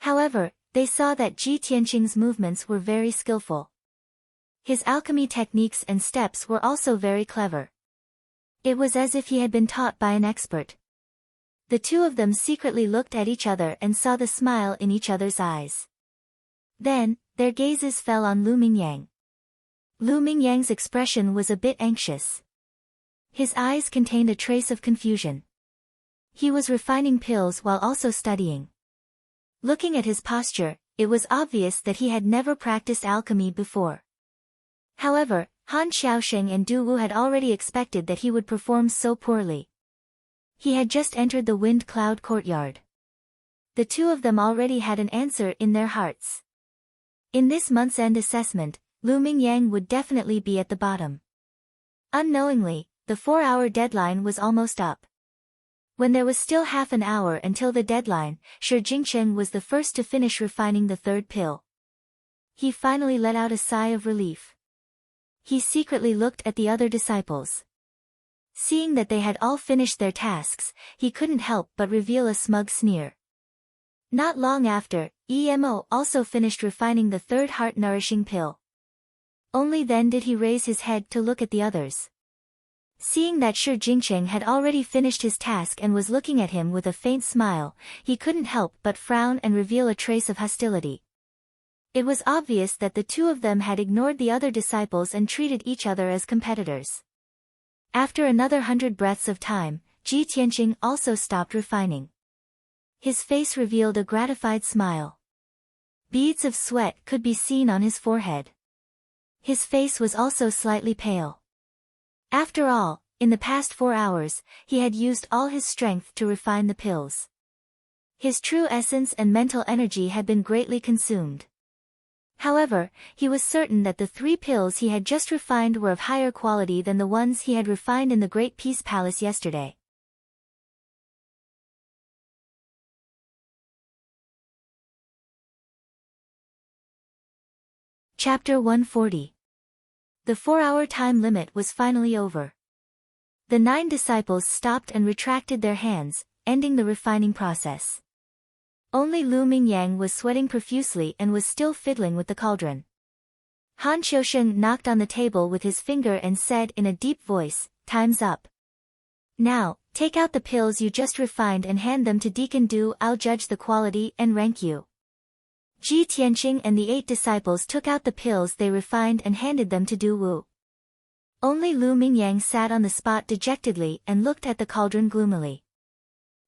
However, they saw that Ji Tianqing's movements were very skillful. His alchemy techniques and steps were also very clever. It was as if he had been taught by an expert. The 2 of them secretly looked at each other and saw the smile in each other's eyes. Then, their gazes fell on Lu Mingyang. Lu Mingyang's expression was a bit anxious. His eyes contained a trace of confusion. He was refining pills while also studying. Looking at his posture, it was obvious that he had never practiced alchemy before. However, Han Xiaoxing and Du Wu had already expected that he would perform so poorly. He had just entered the Wind Cloud courtyard. The 2 of them already had an answer in their hearts. In this month's end assessment, Lu Mingyang would definitely be at the bottom. Unknowingly, the 4-hour deadline was almost up. When there was still half an hour until the deadline, Shi Jingcheng was the first to finish refining the 3rd pill. He finally let out a sigh of relief. He secretly looked at the other disciples. Seeing that they had all finished their tasks, he couldn't help but reveal a smug sneer. Not long after, Emo also finished refining the 3rd heart-nourishing pill. Only then did he raise his head to look at the others. Seeing that Shi Jingcheng had already finished his task and was looking at him with a faint smile, he couldn't help but frown and reveal a trace of hostility. It was obvious that the 2 of them had ignored the other disciples and treated each other as competitors. After another 100 breaths of time, Ji Tianqing also stopped refining. His face revealed a gratified smile. Beads of sweat could be seen on his forehead. His face was also slightly pale. After all, in the past 4 hours, he had used all his strength to refine the pills. His true essence and mental energy had been greatly consumed. However, he was certain that the 3 pills he had just refined were of higher quality than the ones he had refined in the Great Peace Palace yesterday. Chapter 140. The 4-hour time limit was finally over. The 9 disciples stopped and retracted their hands, ending the refining process. Only Lu Mingyang was sweating profusely and was still fiddling with the cauldron. Han Xiaoxing knocked on the table with his finger and said in a deep voice, "Time's up. Now, take out the pills you just refined and hand them to Deacon Du. I'll judge the quality and rank you." Ji Tianqing and the 8 disciples took out the pills they refined and handed them to Du Wu. Only Lu Mingyang sat on the spot dejectedly and looked at the cauldron gloomily.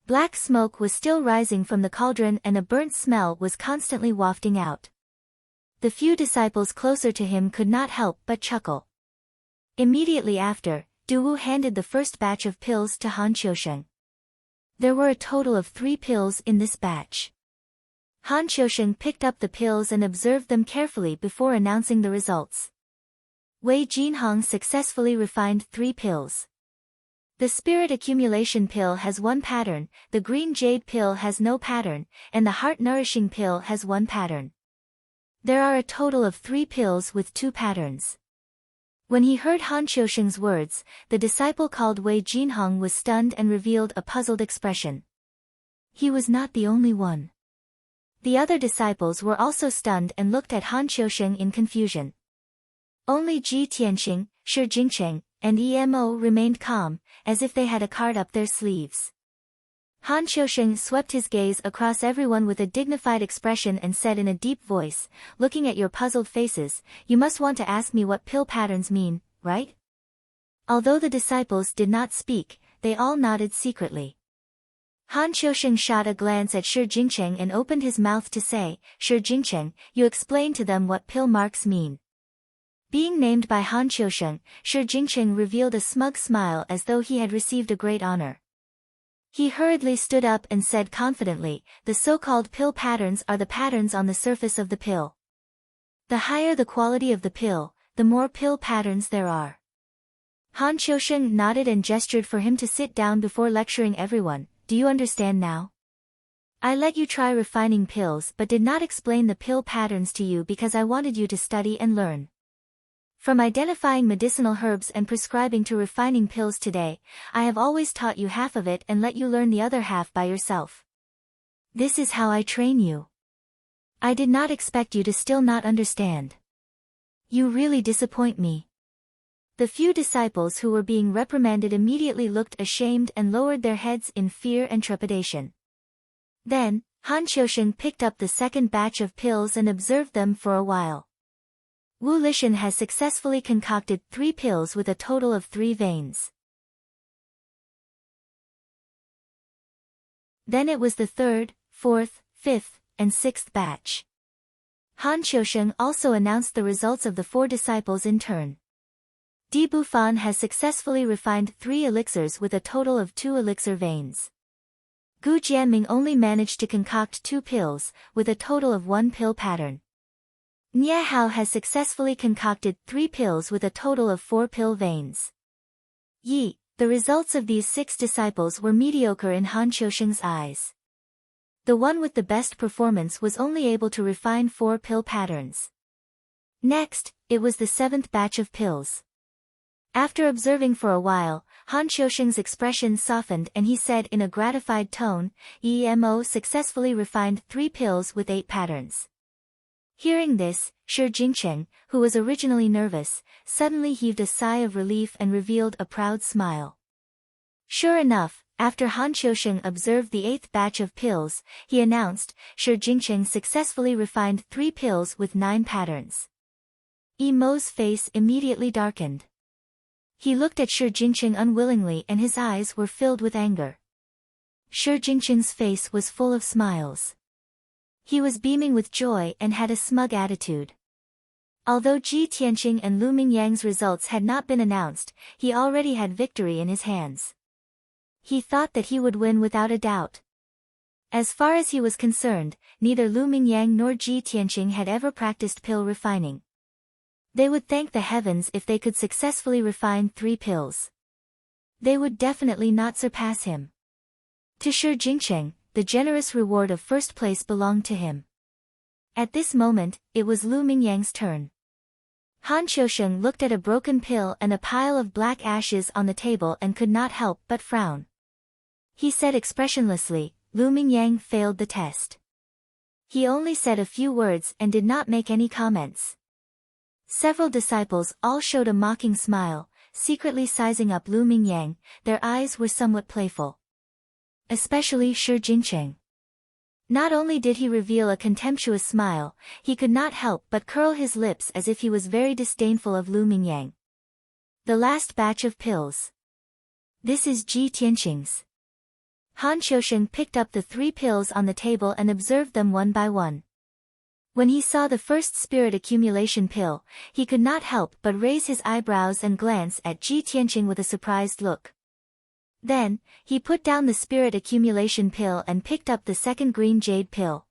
Black smoke was still rising from the cauldron and a burnt smell was constantly wafting out. The few disciples closer to him could not help but chuckle. Immediately after, Du Wu handed the first batch of pills to Han Qiusheng. There were a total of 3 pills in this batch. Han Qiusheng picked up the pills and observed them carefully before announcing the results. Wei Jinhong successfully refined 3 pills. The spirit accumulation pill has 1 pattern, the green jade pill has no pattern, and the heart nourishing pill has 1 pattern. There are a total of 3 pills with 2 patterns. When he heard Han Qiusheng's words, the disciple called Wei Jinhong was stunned and revealed a puzzled expression. He was not the only one. The other disciples were also stunned and looked at Han Qiusheng in confusion. Only Ji Tianqing, Shi Jingcheng, and Emo remained calm, as if they had a card up their sleeves. Han Qiusheng swept his gaze across everyone with a dignified expression and said in a deep voice, looking at your puzzled faces, you must want to ask me what pill patterns mean, right? Although the disciples did not speak, they all nodded secretly. Han Qiusheng shot a glance at Shi Jingcheng and opened his mouth to say, Shi Jingcheng, you explain to them what pill marks mean. Being named by Han Qiusheng, Shi Jingcheng revealed a smug smile as though he had received a great honor. He hurriedly stood up and said confidently, the so-called pill patterns are the patterns on the surface of the pill. The higher the quality of the pill, the more pill patterns there are. Han Qiusheng nodded and gestured for him to sit down before lecturing everyone. Do you understand now? I let you try refining pills but did not explain the pill patterns to you because I wanted you to study and learn. From identifying medicinal herbs and prescribing to refining pills today, I have always taught you half of it and let you learn the other half by yourself. This is how I train you. I did not expect you to still not understand. You really disappoint me. The few disciples who were being reprimanded immediately looked ashamed and lowered their heads in fear and trepidation. Then, Han Qiusheng picked up the second batch of pills and observed them for a while. Wu Lishan has successfully concocted 3 pills with a total of 3 veins. Then it was the 3rd, 4th, 5th, and 6th batch. Han Qiusheng also announced the results of the 4 disciples in turn. Di Bufan has successfully refined 3 elixirs with a total of 2 elixir veins. Gu Jianming only managed to concoct 2 pills, with a total of 1 pill pattern. Nie Hao has successfully concocted 3 pills with a total of 4 pill veins. The results of these 6 disciples were mediocre in Han Qiusheng's eyes. The one with the best performance was only able to refine 4 pill patterns. Next, it was the 7th batch of pills. After observing for a while, Han Qiusheng's expression softened and he said in a gratified tone, Emo successfully refined 3 pills with 8 patterns. Hearing this, Shi Jingcheng, who was originally nervous, suddenly heaved a sigh of relief and revealed a proud smile. Sure enough, after Han Qiusheng observed the 8th batch of pills, he announced, Shi Jingcheng successfully refined 3 pills with 9 patterns. Emo's face immediately darkened. He looked at Shi Jingcheng unwillingly and his eyes were filled with anger. Shi Jingcheng's face was full of smiles. He was beaming with joy and had a smug attitude. Although Ji Tianqing and Lu Mingyang's results had not been announced, he already had victory in his hands. He thought that he would win without a doubt. As far as he was concerned, neither Lu Mingyang nor Ji Tianqing had ever practiced pill refining. They would thank the heavens if they could successfully refine 3 pills. They would definitely not surpass him. To Shi Jingcheng, the generous reward of first place belonged to him. At this moment, it was Lu Mingyang's turn. Han Qiusheng looked at a broken pill and a pile of black ashes on the table and could not help but frown. He said expressionlessly, Lu Mingyang failed the test. He only said a few words and did not make any comments. Several disciples all showed a mocking smile, secretly sizing up Lu Mingyang. Their eyes were somewhat playful. Especially Shi Jingcheng. Not only did he reveal a contemptuous smile, he could not help but curl his lips as if he was very disdainful of Lu Mingyang. The last batch of pills. This is Ji Tianqing's. Han Qiusheng picked up the 3 pills on the table and observed them one by one. When he saw the first spirit accumulation pill, he could not help but raise his eyebrows and glance at Ji Tianqing with a surprised look. Then, he put down the spirit accumulation pill and picked up the second green jade pill.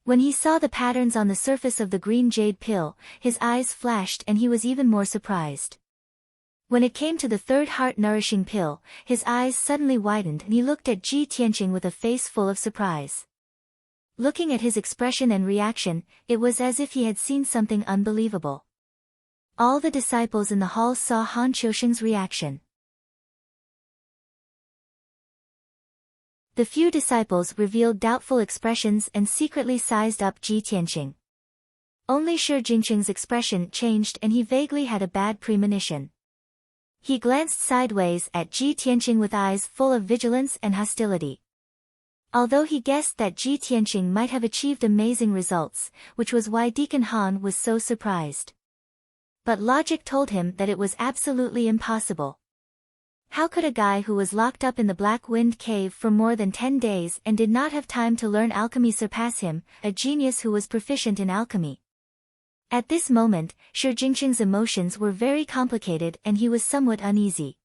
When he saw the patterns on the surface of the green jade pill, his eyes flashed and he was even more surprised. When it came to the third heart-nourishing pill, his eyes suddenly widened and he looked at Ji Tianqing with a face full of surprise. Looking at his expression and reaction, it was as if he had seen something unbelievable. All the disciples in the hall saw Han Qiusheng's reaction. The few disciples revealed doubtful expressions and secretly sized up Ji Tianqing. Only Shi Jingqing's expression changed and he vaguely had a bad premonition. He glanced sideways at Ji Tianqing with eyes full of vigilance and hostility. Although he guessed that Ji Tianqing might have achieved amazing results, which was why Deacon Han was so surprised. But logic told him that it was absolutely impossible. How could a guy who was locked up in the Black Wind Cave for more than 10 days and did not have time to learn alchemy surpass him, a genius who was proficient in alchemy? At this moment, Shi Jingqing's emotions were very complicated and he was somewhat uneasy.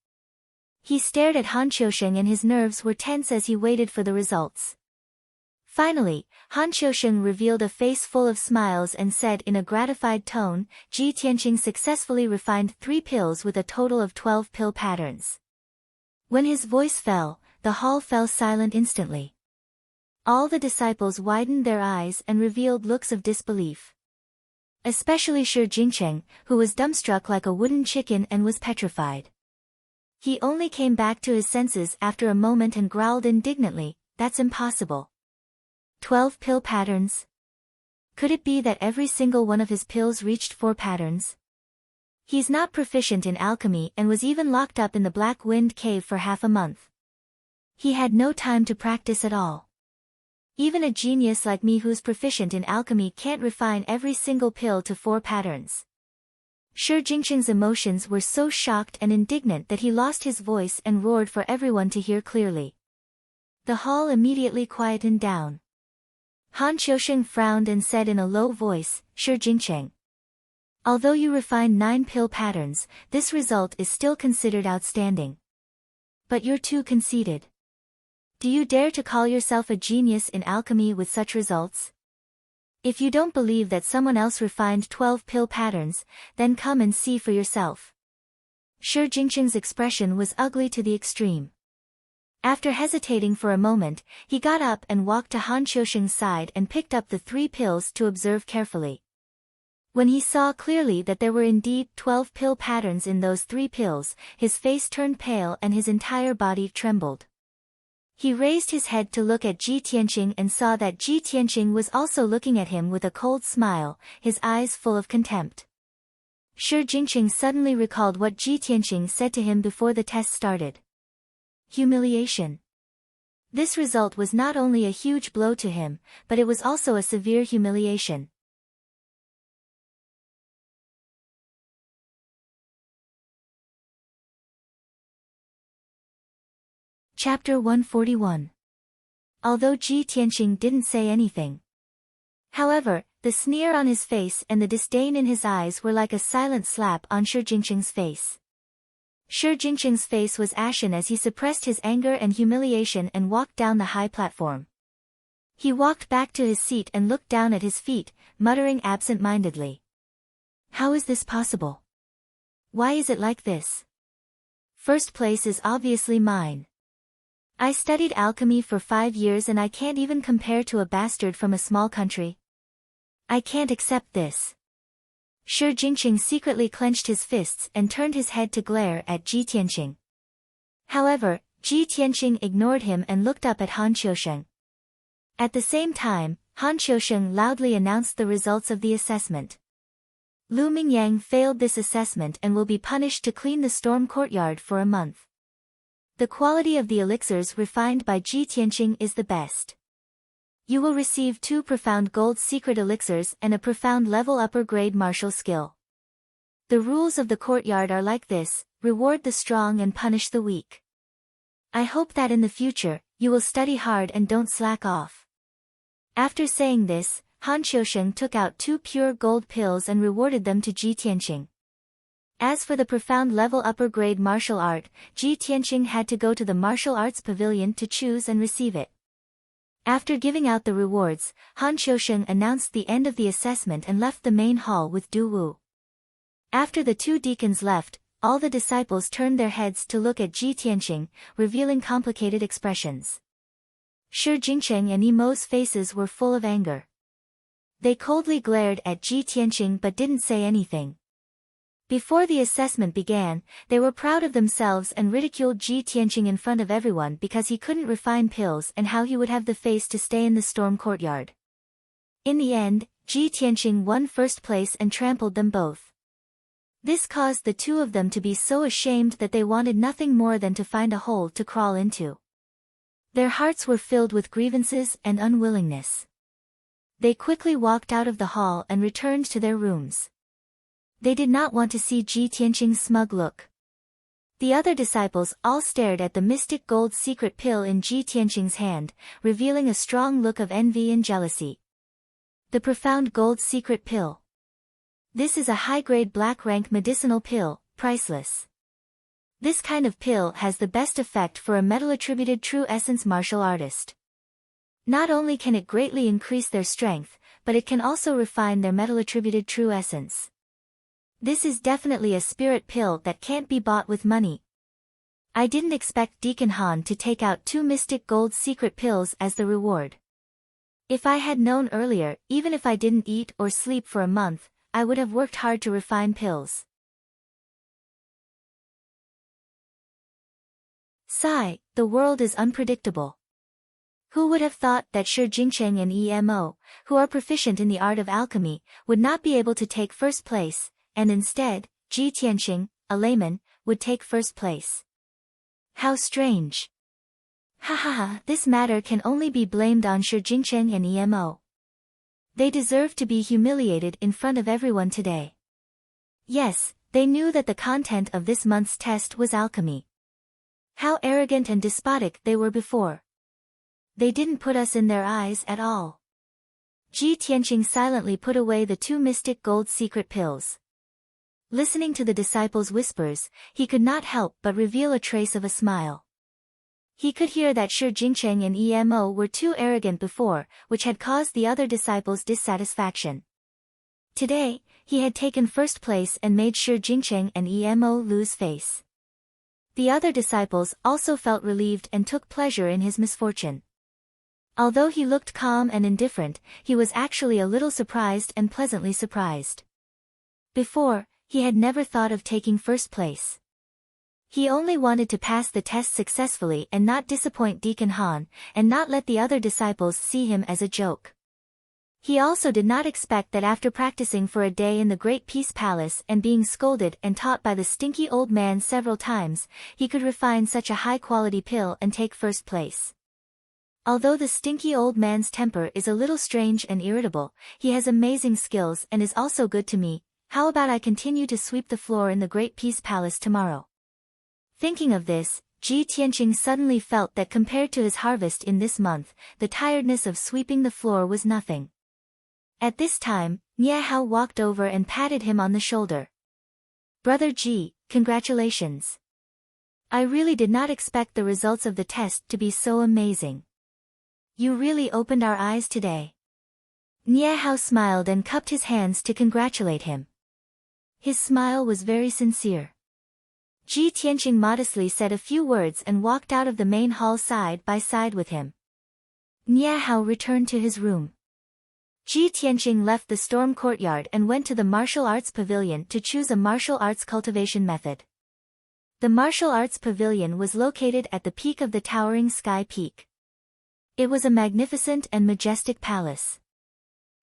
He stared at Han Qiusheng and his nerves were tense as he waited for the results. Finally, Han Qiusheng revealed a face full of smiles and said in a gratified tone, Ji Tianqing successfully refined 3 pills with a total of 12 pill patterns. When his voice fell, the hall fell silent instantly. All the disciples widened their eyes and revealed looks of disbelief. Especially Shi Jingqing, who was dumbstruck like a wooden chicken and was petrified. He only came back to his senses after a moment and growled indignantly, "That's impossible. 12 pill patterns? Could it be that every single one of his pills reached 4 patterns? He's not proficient in alchemy and was even locked up in the Black Wind Cave for half a month. He had no time to practice at all. Even a genius like me who's proficient in alchemy can't refine every single pill to 4 patterns." Shi Jingqing's emotions were so shocked and indignant that he lost his voice and roared for everyone to hear clearly. The hall immediately quietened down. Han Qiusheng frowned and said in a low voice, "Shi Jingqing. Although you refined 9 pill patterns, this result is still considered outstanding. But you're too conceited. Do you dare to call yourself a genius in alchemy with such results? If you don't believe that someone else refined 12 pill patterns, then come and see for yourself." Shi Jingqing's expression was ugly to the extreme. After hesitating for a moment, he got up and walked to Han Qiusheng's side and picked up the 3 pills to observe carefully. When he saw clearly that there were indeed 12 pill patterns in those 3 pills, his face turned pale and his entire body trembled. He raised his head to look at Ji Tianqing and saw that Ji Tianqing was also looking at him with a cold smile, his eyes full of contempt. Shi Jingqing suddenly recalled what Ji Tianqing said to him before the test started. Humiliation. This result was not only a huge blow to him, but it was also a severe humiliation. Chapter 141. Although Ji Tianqing didn't say anything. However, the sneer on his face and the disdain in his eyes were like a silent slap on Shi Jingqing's face. Shi Jingqing's face was ashen as he suppressed his anger and humiliation and walked down the high platform. He walked back to his seat and looked down at his feet, muttering absent-mindedly. How is this possible? Why is it like this? First place is obviously mine. I studied alchemy for 5 years and I can't even compare to a bastard from a small country. I can't accept this. Shi Jingqing secretly clenched his fists and turned his head to glare at Ji Tianqing. However, Ji Tianqing ignored him and looked up at Han Qiusheng. At the same time, Han Qiusheng loudly announced the results of the assessment. Lu Mingyang failed this assessment and will be punished to clean the storm courtyard for a month. The quality of the elixirs refined by Ji Tianqing is the best. you will receive 2 profound gold secret elixirs and a profound level upper grade martial skill. The rules of the courtyard are like this: reward the strong and punish the weak. I hope that in the future, you will study hard and don't slack off. After saying this, Han Qiusheng took out 2 pure gold pills and rewarded them to Ji Tianqing. As for the profound level upper grade martial art, Ji Tianqing had to go to the martial arts pavilion to choose and receive it. After giving out the rewards, Han Qiusheng announced the end of the assessment and left the main hall with Du Wu. After the 2 deacons left, all the disciples turned their heads to look at Ji Tianqing, revealing complicated expressions. Shi Jingcheng and Emo's faces were full of anger. They coldly glared at Ji Tianqing but didn't say anything. Before the assessment began, they were proud of themselves and ridiculed Ji Tianqing in front of everyone because he couldn't refine pills and how he would have the face to stay in the storm courtyard. In the end, Ji Tianqing won first place and trampled them both. This caused the 2 of them to be so ashamed that they wanted nothing more than to find a hole to crawl into. Their hearts were filled with grievances and unwillingness. They quickly walked out of the hall and returned to their rooms. They did not want to see Ji Tianqing's smug look. The other disciples all stared at the mystic gold secret pill in Ji Tianqing's hand, revealing a strong look of envy and jealousy. The profound gold secret pill. This is a high-grade black-rank medicinal pill, priceless. This kind of pill has the best effect for a metal-attributed true essence martial artist. Not only can it greatly increase their strength, but it can also refine their metal-attributed true essence. This is definitely a spirit pill that can't be bought with money. I didn't expect Deacon Han to take out 2 mystic gold secret pills as the reward. If I had known earlier, even if I didn't eat or sleep for a month, I would have worked hard to refine pills. Sigh, the world is unpredictable. Who would have thought that Shi Jingcheng and Emo, who are proficient in the art of alchemy, would not be able to take first place, and instead, Ji Tianqing, a layman, would take first place. How strange. Ha ha ha, this matter can only be blamed on Shi Jingcheng and Emo. They deserve to be humiliated in front of everyone today. Yes, they knew that the content of this month's test was alchemy. How arrogant and despotic they were before. They didn't put us in their eyes at all. Ji Tianqing silently put away the 2 mystic gold secret pills. Listening to the disciples' whispers, he could not help but reveal a trace of a smile. He could hear that Shi Jingcheng and Emo were too arrogant before, which had caused the other disciples dissatisfaction. Today, he had taken first place and made Shi Jingcheng and Emo lose face. The other disciples also felt relieved and took pleasure in his misfortune. Although he looked calm and indifferent, he was actually a little surprised and pleasantly surprised. Before, he had never thought of taking first place. He only wanted to pass the test successfully and not disappoint Deacon Han, and not let the other disciples see him as a joke. He also did not expect that after practicing for a day in the Great Peace Palace and being scolded and taught by the stinky old man several times, he could refine such a high-quality pill and take first place. Although the stinky old man's temper is a little strange and irritable, he has amazing skills and is also good to me. How about I continue to sweep the floor in the Great Peace Palace tomorrow? Thinking of this, Ji Tianqing suddenly felt that compared to his harvest in this month, the tiredness of sweeping the floor was nothing. At this time, Nie Hao walked over and patted him on the shoulder. Brother Ji, congratulations. I really did not expect the results of the test to be so amazing. You really opened our eyes today. Nie Hao smiled and cupped his hands to congratulate him. His smile was very sincere. Ji Tianqing modestly said a few words and walked out of the main hall side by side with him. Nie Hao returned to his room. Ji Tianqing left the storm courtyard and went to the martial arts pavilion to choose a martial arts cultivation method. The martial arts pavilion was located at the peak of the towering sky peak. It was a magnificent and majestic palace.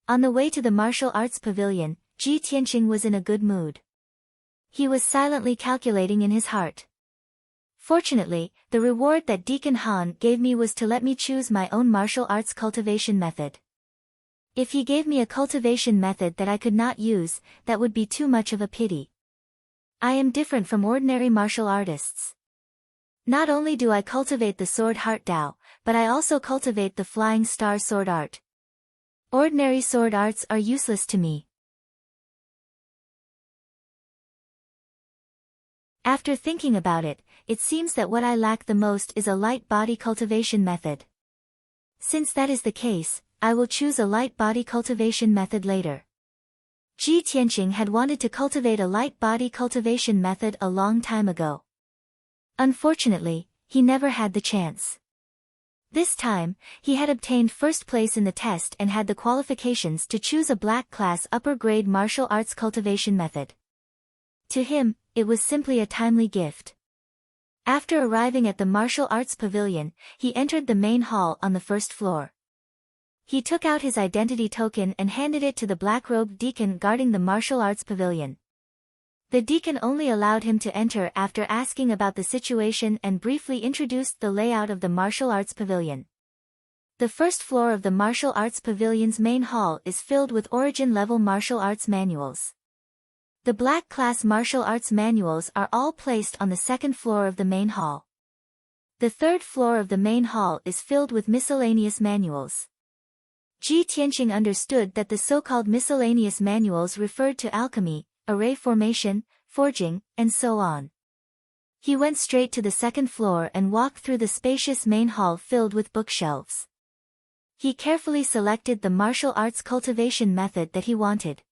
On the way to the martial arts pavilion, Ji Tianqing was in a good mood. He was silently calculating in his heart. Fortunately, the reward that Deacon Han gave me was to let me choose my own martial arts cultivation method. If he gave me a cultivation method that I could not use, that would be too much of a pity. I am different from ordinary martial artists. Not only do I cultivate the sword heart Dao, but I also cultivate the flying star sword art. Ordinary sword arts are useless to me. After thinking about it, it seems that what I lack the most is a light body cultivation method. Since that is the case, I will choose a light body cultivation method later. Ji Tianqing had wanted to cultivate a light body cultivation method a long time ago. Unfortunately, he never had the chance. This time, he had obtained first place in the test and had the qualifications to choose a black class upper grade martial arts cultivation method. To him, it was simply a timely gift. After arriving at the martial arts pavilion, he entered the main hall on the first floor. He took out his identity token and handed it to the black-robed deacon guarding the martial arts pavilion. The deacon only allowed him to enter after asking about the situation and briefly introduced the layout of the martial arts pavilion. The first floor of the martial arts pavilion's main hall is filled with origin-level martial arts manuals. The black class martial arts manuals are all placed on the second floor of the main hall. The third floor of the main hall is filled with miscellaneous manuals. Ji Tianqing understood that the so-called miscellaneous manuals referred to alchemy, array formation, forging, and so on. He went straight to the second floor and walked through the spacious main hall filled with bookshelves. He carefully selected the martial arts cultivation method that he wanted.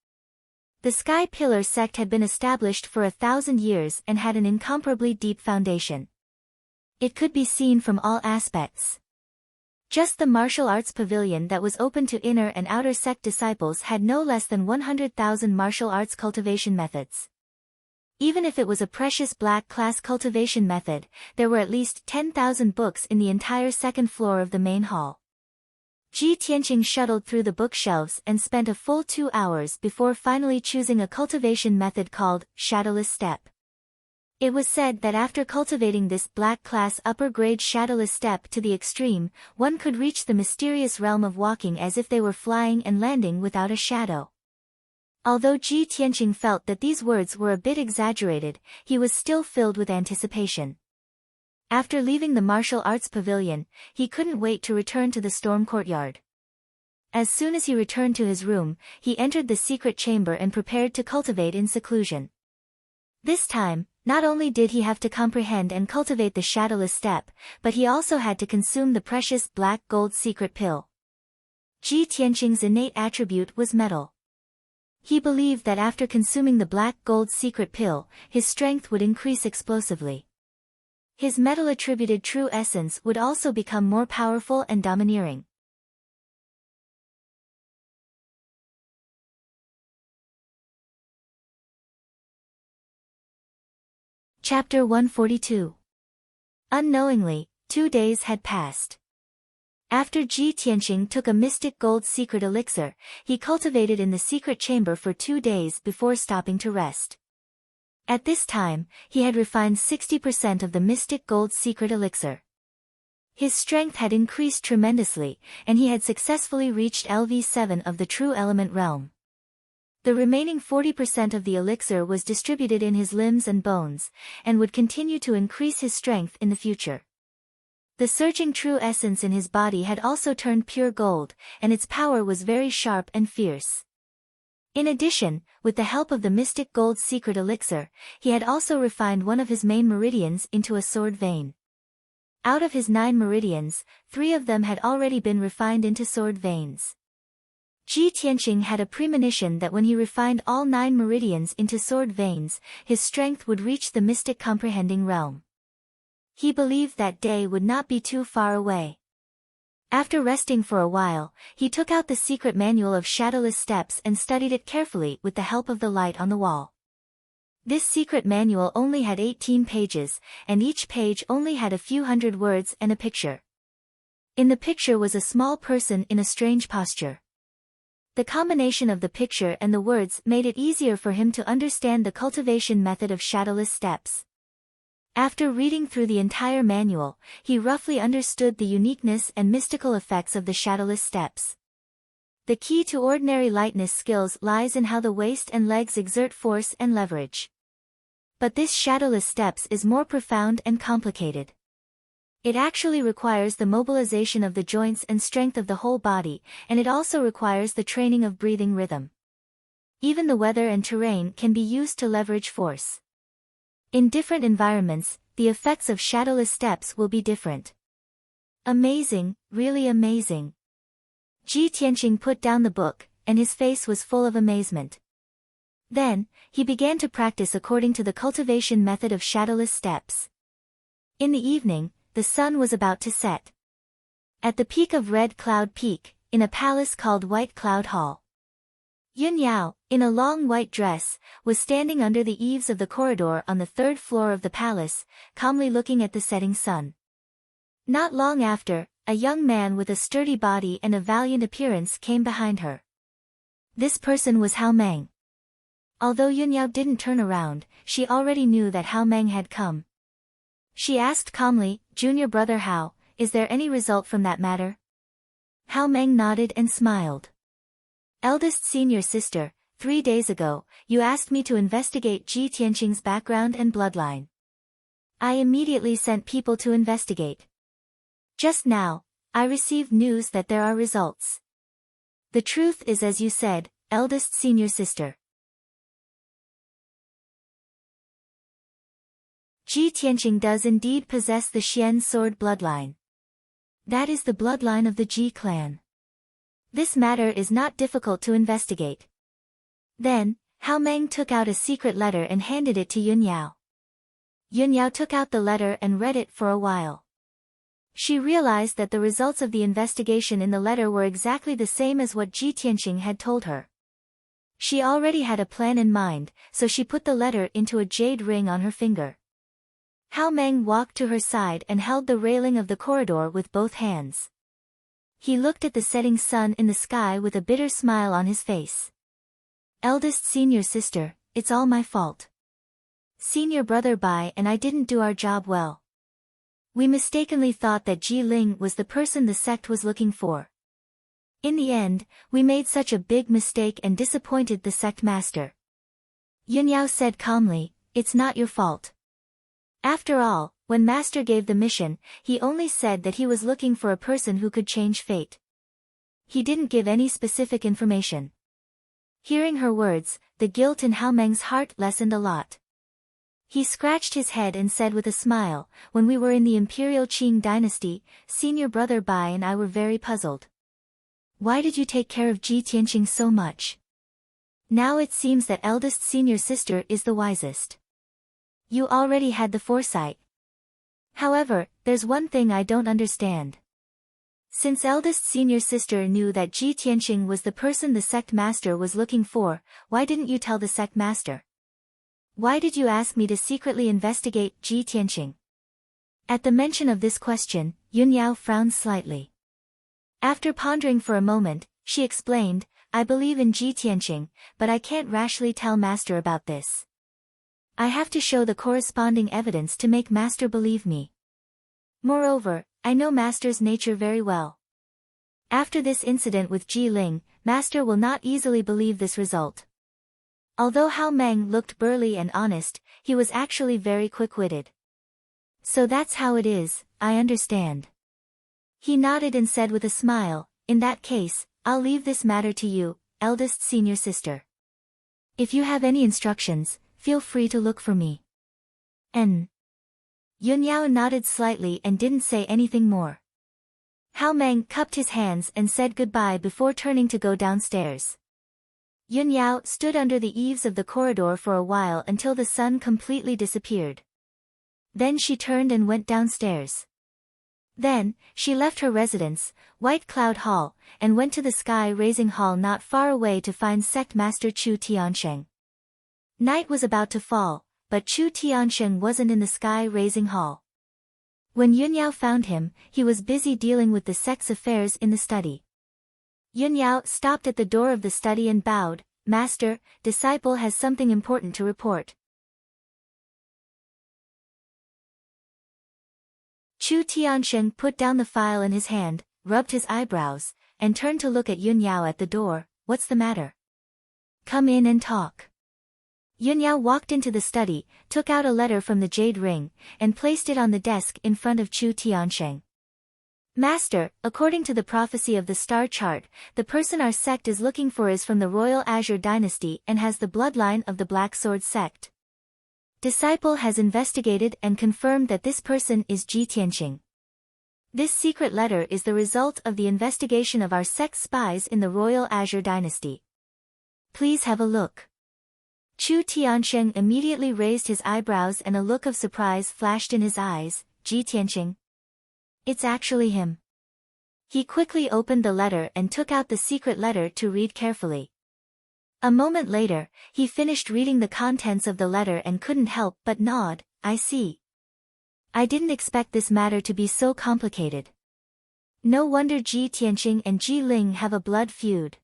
The Sky Pillar sect had been established for 1,000 years and had an incomparably deep foundation. It could be seen from all aspects. Just the martial arts pavilion that was open to inner and outer sect disciples had no less than 100,000 martial arts cultivation methods. Even if it was a precious black class cultivation method, there were at least 10,000 books in the entire second floor of the main hall. Ji Tianqing shuttled through the bookshelves and spent a full 2 hours before finally choosing a cultivation method called Shadowless Step. It was said that after cultivating this black class upper grade shadowless step to the extreme, one could reach the mysterious realm of walking as if they were flying and landing without a shadow. Although Ji Tianqing felt that these words were a bit exaggerated, he was still filled with anticipation. After leaving the martial arts pavilion, he couldn't wait to return to the storm courtyard. As soon as he returned to his room, he entered the secret chamber and prepared to cultivate in seclusion. This time, not only did he have to comprehend and cultivate the shadowless step, but he also had to consume the precious black gold secret pill. Ji Tianqing's innate attribute was metal. He believed that after consuming the black gold secret pill, his strength would increase explosively. His metal-attributed true essence would also become more powerful and domineering. Chapter 142. Unknowingly, 2 days had passed. After Ji Tianqing took a mystic gold secret elixir, he cultivated in the secret chamber for 2 days before stopping to rest. At this time, he had refined 60% of the mystic gold secret elixir. His strength had increased tremendously, and he had successfully reached LV7 of the true element realm. The remaining 40% of the elixir was distributed in his limbs and bones, and would continue to increase his strength in the future. The surging true essence in his body had also turned pure gold, and its power was very sharp and fierce. In addition, with the help of the mystic gold secret elixir, he had also refined one of his main meridians into a sword vein. Out of his 9 meridians, 3 of them had already been refined into sword veins. Ji Tianqing had a premonition that when he refined all 9 meridians into sword veins, his strength would reach the mystic comprehending realm. He believed that day would not be too far away. After resting for a while, he took out the secret manual of shadowless steps and studied it carefully with the help of the light on the wall. This secret manual only had 18 pages, and each page only had a few hundred words and a picture. In the picture was a small person in a strange posture. The combination of the picture and the words made it easier for him to understand the cultivation method of shadowless steps. After reading through the entire manual, he roughly understood the uniqueness and mystical effects of the shadowless steps. The key to ordinary lightness skills lies in how the waist and legs exert force and leverage. But this shadowless steps is more profound and complicated. It actually requires the mobilization of the joints and strength of the whole body, and it also requires the training of breathing rhythm. Even the weather and terrain can be used to leverage force. In different environments, the effects of shadowless steps will be different. Amazing, really amazing. Ji Tianqing put down the book, and his face was full of amazement. Then, he began to practice according to the cultivation method of shadowless steps. In the evening, the sun was about to set. At the peak of Red Cloud Peak, in a palace called White Cloud Hall, Yun Yao, in a long white dress, was standing under the eaves of the corridor on the third floor of the palace, calmly looking at the setting sun. Not long after, a young man with a sturdy body and a valiant appearance came behind her. This person was Hao Meng. Although Yun Yao didn't turn around, she already knew that Hao Meng had come. She asked calmly, "Junior brother Hao, is there any result from that matter?" Hao Meng nodded and smiled. "Eldest senior sister, 3 days ago, you asked me to investigate Ji Tianqing's background and bloodline. I immediately sent people to investigate. Just now, I received news that there are results. The truth is as you said, eldest senior sister. Ji Tianqing does indeed possess the Xian sword bloodline. That is the bloodline of the Ji clan. This matter is not difficult to investigate." Then, Hao Meng took out a secret letter and handed it to Yun Yao. Yun Yao took out the letter and read it for a while. She realized that the results of the investigation in the letter were exactly the same as what Ji Tianqing had told her. She already had a plan in mind, so she put the letter into a jade ring on her finger. Hao Meng walked to her side and held the railing of the corridor with both hands. He looked at the setting sun in the sky with a bitter smile on his face. "Eldest senior sister, it's all my fault. Senior brother Bai and I didn't do our job well. We mistakenly thought that Ji Ling was the person the sect was looking for. In the end, we made such a big mistake and disappointed the sect master." Yun Yao said calmly, "It's not your fault. After all, when Master gave the mission, he only said that he was looking for a person who could change fate. He didn't give any specific information." Hearing her words, the guilt in Hao Meng's heart lessened a lot. He scratched his head and said with a smile, "When we were in the Imperial Qing dynasty, senior brother Bai and I were very puzzled. Why did you take care of Ji Tianqing so much? Now it seems that eldest senior sister is the wisest. You already had the foresight. However, there's one thing I don't understand. Since eldest senior sister knew that Ji Tianqing was the person the sect master was looking for, why didn't you tell the sect master? Why did you ask me to secretly investigate Ji Tianqing?" At the mention of this question, Yun Yao frowned slightly. After pondering for a moment, she explained, "I believe in Ji Tianqing, but I can't rashly tell Master about this. I have to show the corresponding evidence to make Master believe me. Moreover, I know Master's nature very well. After this incident with Ji Ling, Master will not easily believe this result." Although Hao Meng looked burly and honest, he was actually very quick-witted. "So that's how it is, I understand." He nodded and said with a smile, "In that case, I'll leave this matter to you, eldest senior sister. If you have any instructions, feel free to look for me." Yun Yao nodded slightly and didn't say anything more. Hao Meng cupped his hands and said goodbye before turning to go downstairs. Yun Yao stood under the eaves of the corridor for a while until the sun completely disappeared. Then she turned and went downstairs. Then, she left her residence, White Cloud Hall, and went to the sky-raising hall not far away to find Sect Master Chu Tiansheng. Night was about to fall, but Chu Tiansheng wasn't in the sky-raising hall. When Yun Yao found him, he was busy dealing with the sect's affairs in the study. Yun Yao stopped at the door of the study and bowed, "Master, disciple has something important to report." Chu Tiansheng put down the file in his hand, rubbed his eyebrows, and turned to look at Yun Yao at the door. What's the matter? Come in and talk. Yun Yao walked into the study, took out a letter from the jade ring, and placed it on the desk in front of Chu Tiansheng. Master, according to the prophecy of the star chart, the person our sect is looking for is from the royal Azure dynasty and has the bloodline of the Black Sword sect. Disciple has investigated and confirmed that this person is Ji Tianqing. This secret letter is the result of the investigation of our sect's spies in the royal Azure dynasty. Please have a look. Chu Tiansheng immediately raised his eyebrows and a look of surprise flashed in his eyes. Ji Tianqing? It's actually him. He quickly opened the letter and took out the secret letter to read carefully. A moment later, he finished reading the contents of the letter and couldn't help but nod. I see. I didn't expect this matter to be so complicated. No wonder Ji Tianqing and Ji Ling have a blood feud.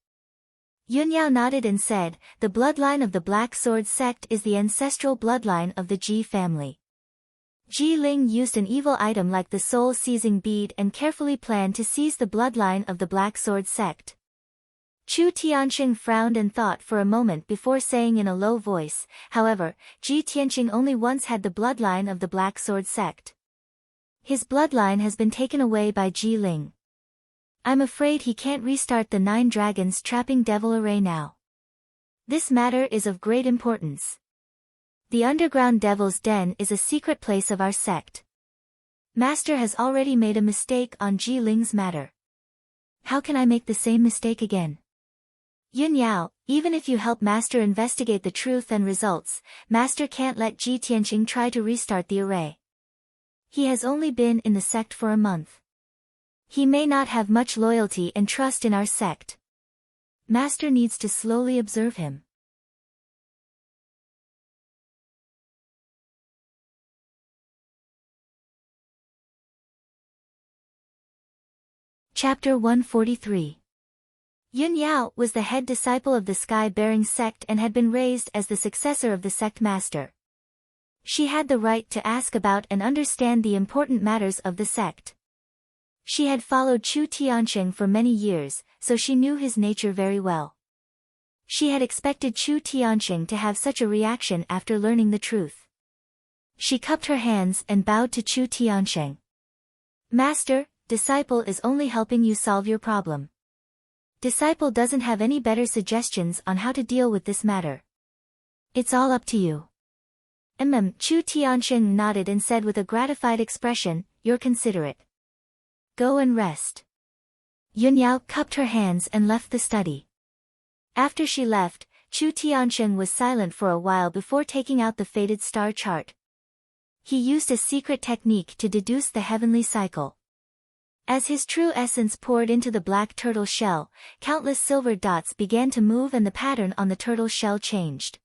Yun Yao nodded and said, the bloodline of the Black Sword sect is the ancestral bloodline of the Ji family. Ji Ling used an evil item like the soul-seizing bead and carefully planned to seize the bloodline of the Black Sword sect. Chu Tiansheng frowned and thought for a moment before saying in a low voice, however, Ji Tianqing only once had the bloodline of the Black Sword sect. His bloodline has been taken away by Ji Ling. I'm afraid he can't restart the 9 dragons trapping devil array now. This matter is of great importance. The underground devil's den is a secret place of our sect. Master has already made a mistake on Ji Ling's matter. How can I make the same mistake again? Yun Yao, even if you help Master investigate the truth and results, Master can't let Ji Tianqing try to restart the array. He has only been in the sect for a month. He may not have much loyalty and trust in our sect. Master needs to slowly observe him. Chapter 143. Yun Yao was the head disciple of the sky-bearing sect and had been raised as the successor of the sect master. She had the right to ask about and understand the important matters of the sect. She had followed Chu Tiansheng for many years, so she knew his nature very well. She had expected Chu Tiansheng to have such a reaction after learning the truth. She cupped her hands and bowed to Chu Tiansheng. Master, disciple is only helping you solve your problem. Disciple doesn't have any better suggestions on how to deal with this matter. It's all up to you. Chu Tiansheng nodded and said with a gratified expression, you're considerate. Go and rest. Yun Yao cupped her hands and left the study. After she left, Chu Tiansheng was silent for a while before taking out the faded star chart. He used a secret technique to deduce the heavenly cycle. As his true essence poured into the black turtle shell, countless silver dots began to move and the pattern on the turtle shell changed.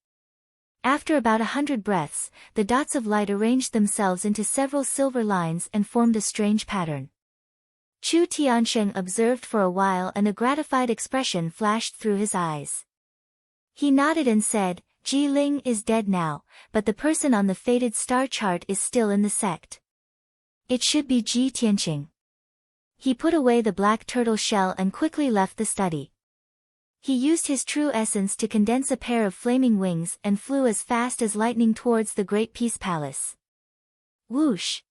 After about 100 breaths, the dots of light arranged themselves into several silver lines and formed a strange pattern. Chu Tiansheng observed for a while and a gratified expression flashed through his eyes. He nodded and said, Ji Ling is dead now, but the person on the faded star chart is still in the sect. It should be Ji Tianqing. He put away the black turtle shell and quickly left the study. He used his true essence to condense a pair of flaming wings and flew as fast as lightning towards the Great Peace Palace. Whoosh!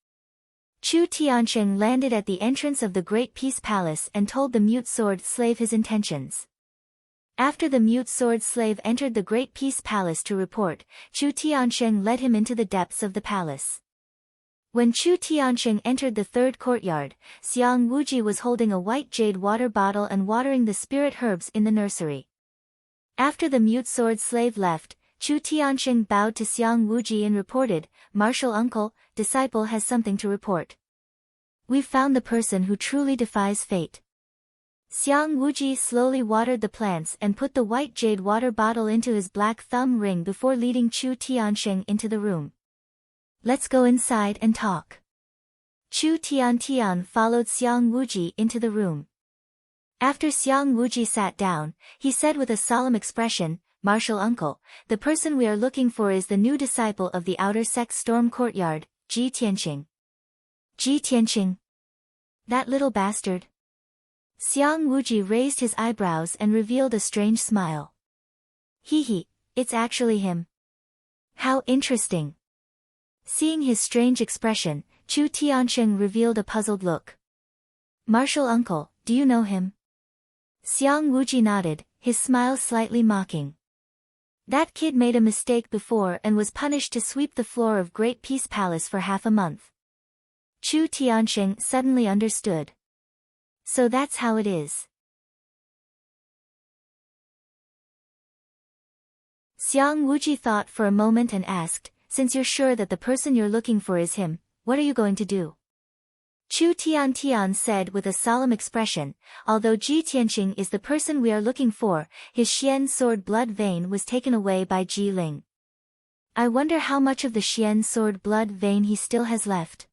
Chu Tiansheng landed at the entrance of the Great Peace Palace and told the mute sword slave his intentions. After the mute sword slave entered the Great Peace Palace to report, Chu Tiansheng led him into the depths of the palace. When Chu Tiansheng entered the third courtyard, Xiang Wuji was holding a white jade water bottle and watering the spirit herbs in the nursery. After the mute sword slave left, Chu Tiansheng bowed to Xiang Wuji and reported, Martial uncle, disciple has something to report. We've found the person who truly defies fate. Xiang Wuji slowly watered the plants and put the white jade water bottle into his black thumb ring before leading Chu Tiansheng into the room. Let's go inside and talk. Chu Tian followed Xiang Wuji into the room. After Xiang Wuji sat down, he said with a solemn expression, Martial uncle, the person we are looking for is the new disciple of the outer sect storm courtyard, Ji Tianqing. Ji Tianqing. That little bastard. Xiang Wuji raised his eyebrows and revealed a strange smile. Hee, it's actually him. How interesting. Seeing his strange expression, Chu Tianqing revealed a puzzled look. Martial uncle, do you know him? Xiang Wuji nodded, his smile slightly mocking. That kid made a mistake before and was punished to sweep the floor of Great Peace Palace for half a month. Chu Tianqing suddenly understood. So that's how it is. Xiang Wuji thought for a moment and asked, since you're sure that the person you're looking for is him, what are you going to do? Chu Tian said with a solemn expression, although Ji Tianqing is the person we are looking for, his Xian sword blood vein was taken away by Ji Ling. I wonder how much of the Xian sword blood vein he still has left.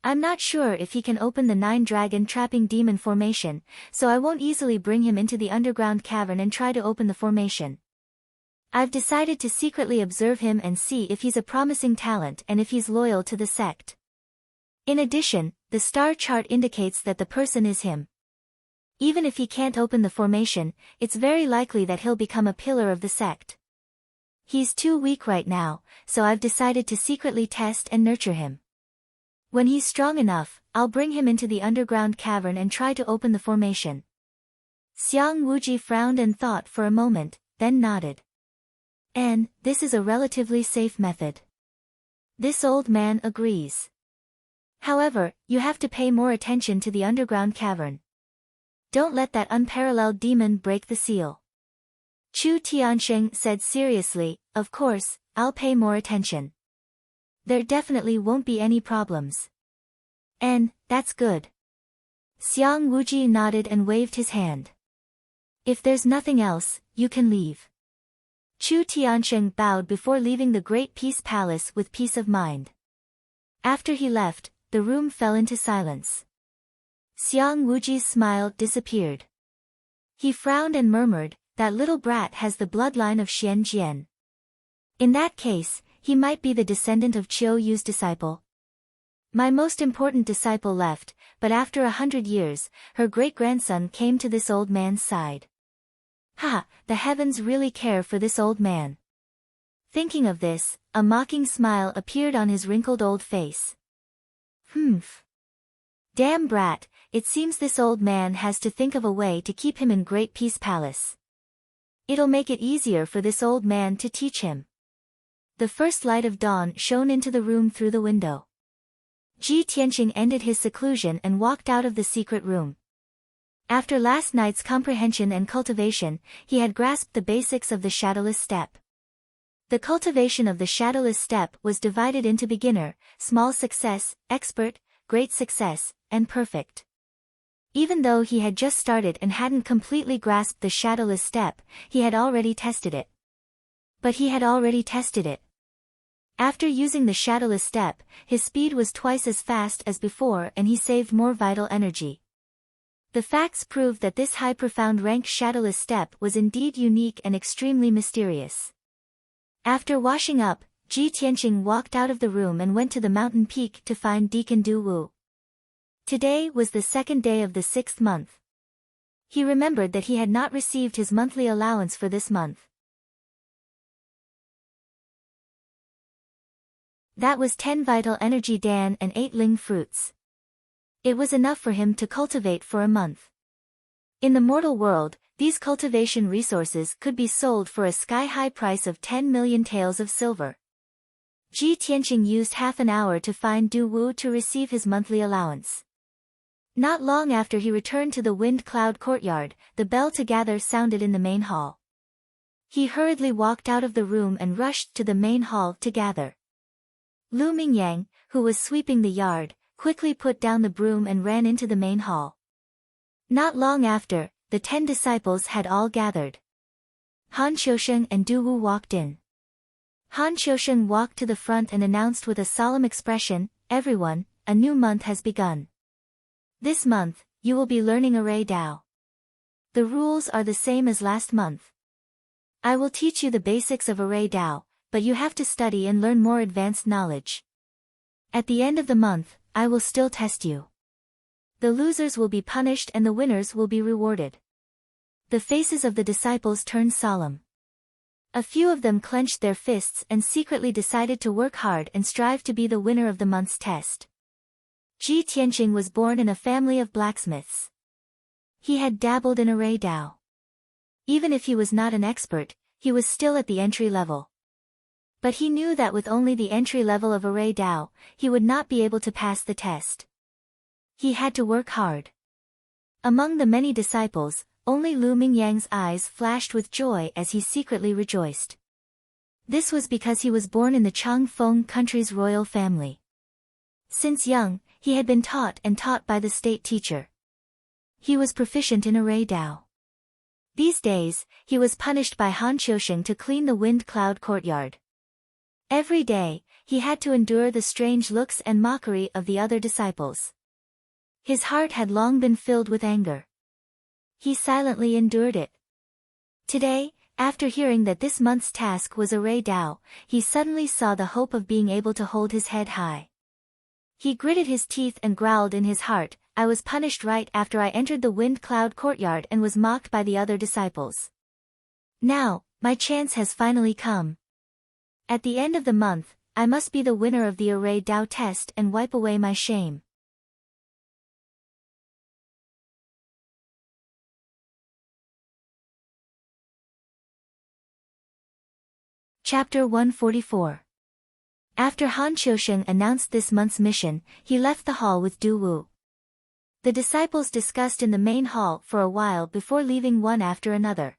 I'm not sure if he can open the 9-dragon trapping demon formation, so I won't easily bring him into the underground cavern and try to open the formation. I've decided to secretly observe him and see if he's a promising talent and if he's loyal to the sect. In addition, the star chart indicates that the person is him. Even if he can't open the formation, it's very likely that he'll become a pillar of the sect. He's too weak right now, so I've decided to secretly test and nurture him. When he's strong enough, I'll bring him into the underground cavern and try to open the formation. Xiang Wuji frowned and thought for a moment, then nodded. And, this is a relatively safe method. This old man agrees. However, you have to pay more attention to the underground cavern. Don't let that unparalleled demon break the seal. Chu Tianqing said seriously, of course, I'll pay more attention. There definitely won't be any problems. And, that's good. Xiang Wuji nodded and waved his hand. If there's nothing else, you can leave. Chu Tianqing bowed before leaving the Great Peace Palace with peace of mind. After he left, the room fell into silence. Xiang Wuji's smile disappeared. He frowned and murmured, that little brat has the bloodline of Xian Jian. In that case, he might be the descendant of Qiu Yu's disciple. My most important disciple left, but after 100 years, her great-grandson came to this old man's side. Ha, the heavens really care for this old man. Thinking of this, a mocking smile appeared on his wrinkled old face. Humph. Damn brat, it seems this old man has to think of a way to keep him in Great Peace Palace. It'll make it easier for this old man to teach him. The first light of dawn shone into the room through the window. Ji Tianqing ended his seclusion and walked out of the secret room. After last night's comprehension and cultivation, he had grasped the basics of the shadowless step. The cultivation of the shadowless step was divided into beginner, small success, expert, great success, and perfect. Even though he had just started and hadn't completely grasped the shadowless step, he had already tested it. But he had already tested it. After using the shadowless step, his speed was twice as fast as before and he saved more vital energy. The facts proved that this high profound rank shadowless step was indeed unique and extremely mysterious. After washing up, Ji Tianqing walked out of the room and went to the mountain peak to find Deacon Du Wu. Today was the 2nd day of the 6th month. He remembered that he had not received his monthly allowance for this month. That was 10 vital energy dan and 8 ling fruits. It was enough for him to cultivate for a month. In the mortal world, these cultivation resources could be sold for a sky-high price of 10 million taels of silver. Ji Tianqing used half an hour to find Du Wu to receive his monthly allowance. Not long after he returned to the Wind Cloud courtyard, the bell to gather sounded in the main hall. He hurriedly walked out of the room and rushed to the main hall to gather. Lu Mingyang, who was sweeping the yard, quickly put down the broom and ran into the main hall. Not long after, the 10 disciples had all gathered. Han Qiusheng and Du Wu walked in. Han Qiusheng walked to the front and announced with a solemn expression, "Everyone, a new month has begun. This month, you will be learning Array Dao. The rules are the same as last month. I will teach you the basics of Array Dao, but you have to study and learn more advanced knowledge. At the end of the month, I will still test you. The losers will be punished and the winners will be rewarded. The faces of the disciples turned solemn. A few of them clenched their fists and secretly decided to work hard and strive to be the winner of the month's test. Ji Tianqing was born in a family of blacksmiths. He had dabbled in array Dao. Even if he was not an expert, he was still at the entry level. But he knew that with only the entry level of array Dao, he would not be able to pass the test. He had to work hard. Among the many disciples, only Lu Mingyang's eyes flashed with joy as he secretly rejoiced. This was because he was born in the Changfeng country's royal family. Since young, he had been taught and taught by the state teacher. He was proficient in array Dao. These days, he was punished by Han Qiusheng to clean the wind cloud courtyard. Every day, he had to endure the strange looks and mockery of the other disciples. His heart had long been filled with anger. He silently endured it. Today, after hearing that this month's task was array Dao, he suddenly saw the hope of being able to hold his head high. He gritted his teeth and growled in his heart, I was punished right after I entered the wind cloud courtyard and was mocked by the other disciples. Now, my chance has finally come. At the end of the month, I must be the winner of the array Dao test and wipe away my shame. Chapter 144. After Han Qiusheng announced this month's mission, he left the hall with Du Wu. The disciples discussed in the main hall for a while before leaving one after another.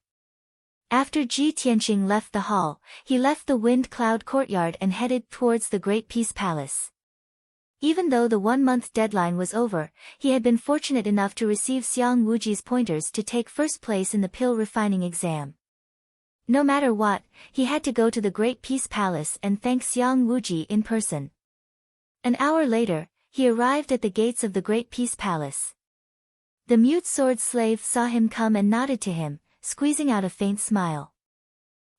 After Ji Tianqing left the hall, he left the wind cloud courtyard and headed towards the Great Peace Palace. Even though the 1-month deadline was over, he had been fortunate enough to receive Xiang Wuji's pointers to take first place in the pill refining exam. No matter what, he had to go to the Great Peace Palace and thank Xiang Wuji in person. An hour later, he arrived at the gates of the Great Peace Palace. The mute sword slave saw him come and nodded to him, squeezing out a faint smile.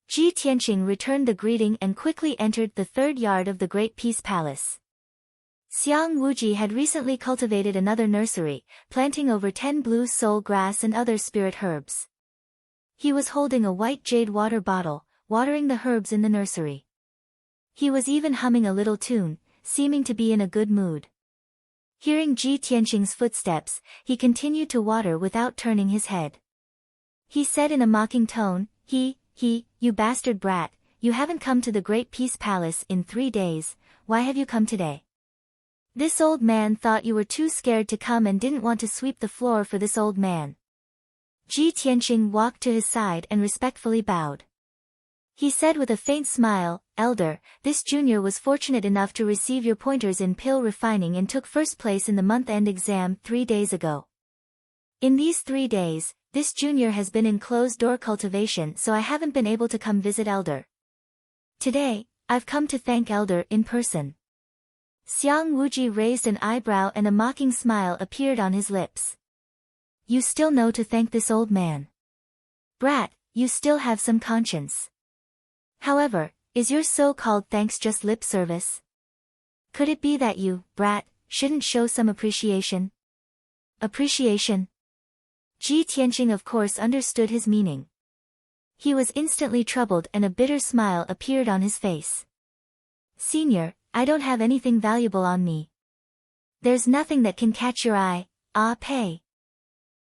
Ji Tianqing returned the greeting and quickly entered the third yard of the Great Peace Palace. Xiang Wuji had recently cultivated another nursery, planting over 10 blue soul grass and other spirit herbs. He was holding a white jade water bottle, watering the herbs in the nursery. He was even humming a little tune, seeming to be in a good mood. Hearing Ji Tianqing's footsteps, he continued to water without turning his head. He said in a mocking tone, You bastard brat, you haven't come to the Great Peace Palace in 3 days, why have you come today? This old man thought you were too scared to come and didn't want to sweep the floor for this old man. Ji Tianqing walked to his side and respectfully bowed. He said with a faint smile, Elder, this junior was fortunate enough to receive your pointers in pill refining and took first place in the month-end exam 3 days ago. In these 3 days, this junior has been in closed-door cultivation, so I haven't been able to come visit Elder. Today, I've come to thank Elder in person. Xiang Wuji raised an eyebrow and a mocking smile appeared on his lips. You still know to thank this old man. Brat, you still have some conscience. However, is your so-called thanks just lip service? Could it be that you, brat, shouldn't show some appreciation? Appreciation? Ji Tianqing of course understood his meaning. He was instantly troubled and a bitter smile appeared on his face. Senior, I don't have anything valuable on me. There's nothing that can catch your eye, pay.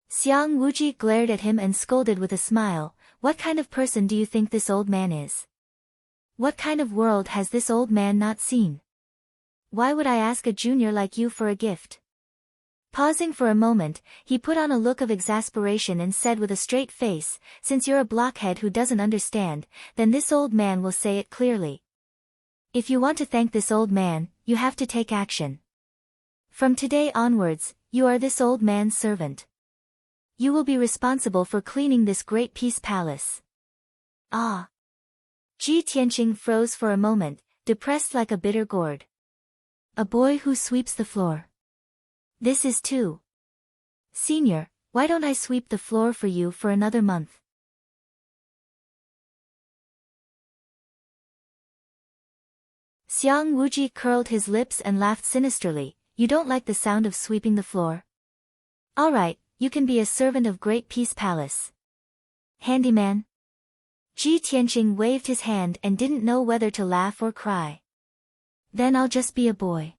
Xiang Wuji glared at him and scolded with a smile, what kind of person do you think this old man is? What kind of world has this old man not seen? Why would I ask a junior like you for a gift? Pausing for a moment, he put on a look of exasperation and said with a straight face, since you're a blockhead who doesn't understand, then this old man will say it clearly. If you want to thank this old man, you have to take action. From today onwards, you are this old man's servant. You will be responsible for cleaning this Great Peace Palace. Ah! Ji Tianqing froze for a moment, depressed like a bitter gourd. A boy who sweeps the floor. This is too. Senior, why don't I sweep the floor for you for another month? Xiang Wuji curled his lips and laughed sinisterly, you don't like the sound of sweeping the floor? Alright, you can be a servant of Great Peace Palace. Handyman? Ji Tianqing waved his hand and didn't know whether to laugh or cry. Then I'll just be a boy.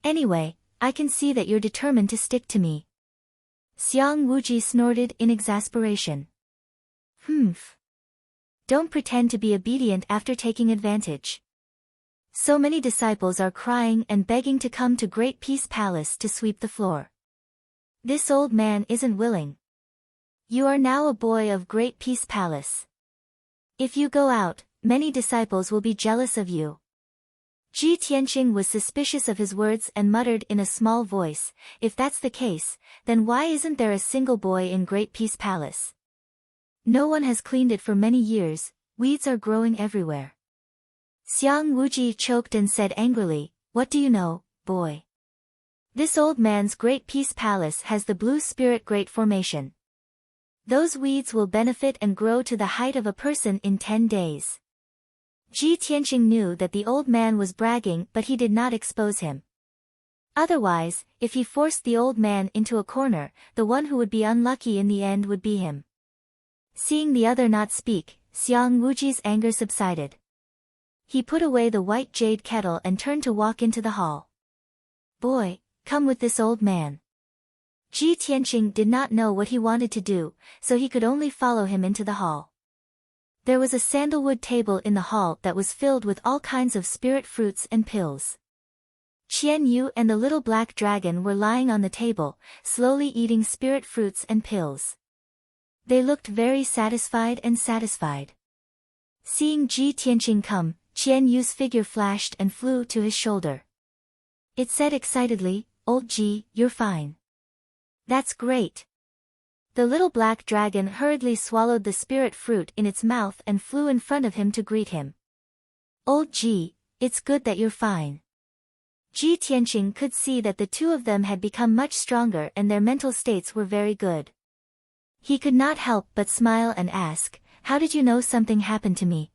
Anyway, I can see that you're determined to stick to me. Xiang Wuji snorted in exasperation. Humph. Don't pretend to be obedient after taking advantage. So many disciples are crying and begging to come to Great Peace Palace to sweep the floor. This old man isn't willing. You are now a boy of Great Peace Palace. If you go out, many disciples will be jealous of you. Ji Tianqing was suspicious of his words and muttered in a small voice, if that's the case, then why isn't there a single boy in Great Peace Palace? No one has cleaned it for many years, weeds are growing everywhere. Xiang Wuji choked and said angrily, what do you know, boy? This old man's Great Peace Palace has the Blue Spirit Great Formation. Those weeds will benefit and grow to the height of a person in 10 days. Ji Tianqing knew that the old man was bragging, but he did not expose him. Otherwise, if he forced the old man into a corner, the one who would be unlucky in the end would be him. Seeing the other not speak, Xiang Wuji's anger subsided. He put away the white jade kettle and turned to walk into the hall. Boy, come with this old man. Ji Tianqing did not know what he wanted to do, so he could only follow him into the hall. There was a sandalwood table in the hall that was filled with all kinds of spirit fruits and pills. Qian Yu and the little black dragon were lying on the table, slowly eating spirit fruits and pills. They looked very satisfied. Seeing Ji Tianqing come, Qian Yu's figure flashed and flew to his shoulder. It said excitedly, Old Ji, you're fine. That's great. The little black dragon hurriedly swallowed the spirit fruit in its mouth and flew in front of him to greet him. Old Ji, it's good that you're fine. Ji Tianqing could see that the two of them had become much stronger and their mental states were very good. He could not help but smile and ask, how did you know something happened to me?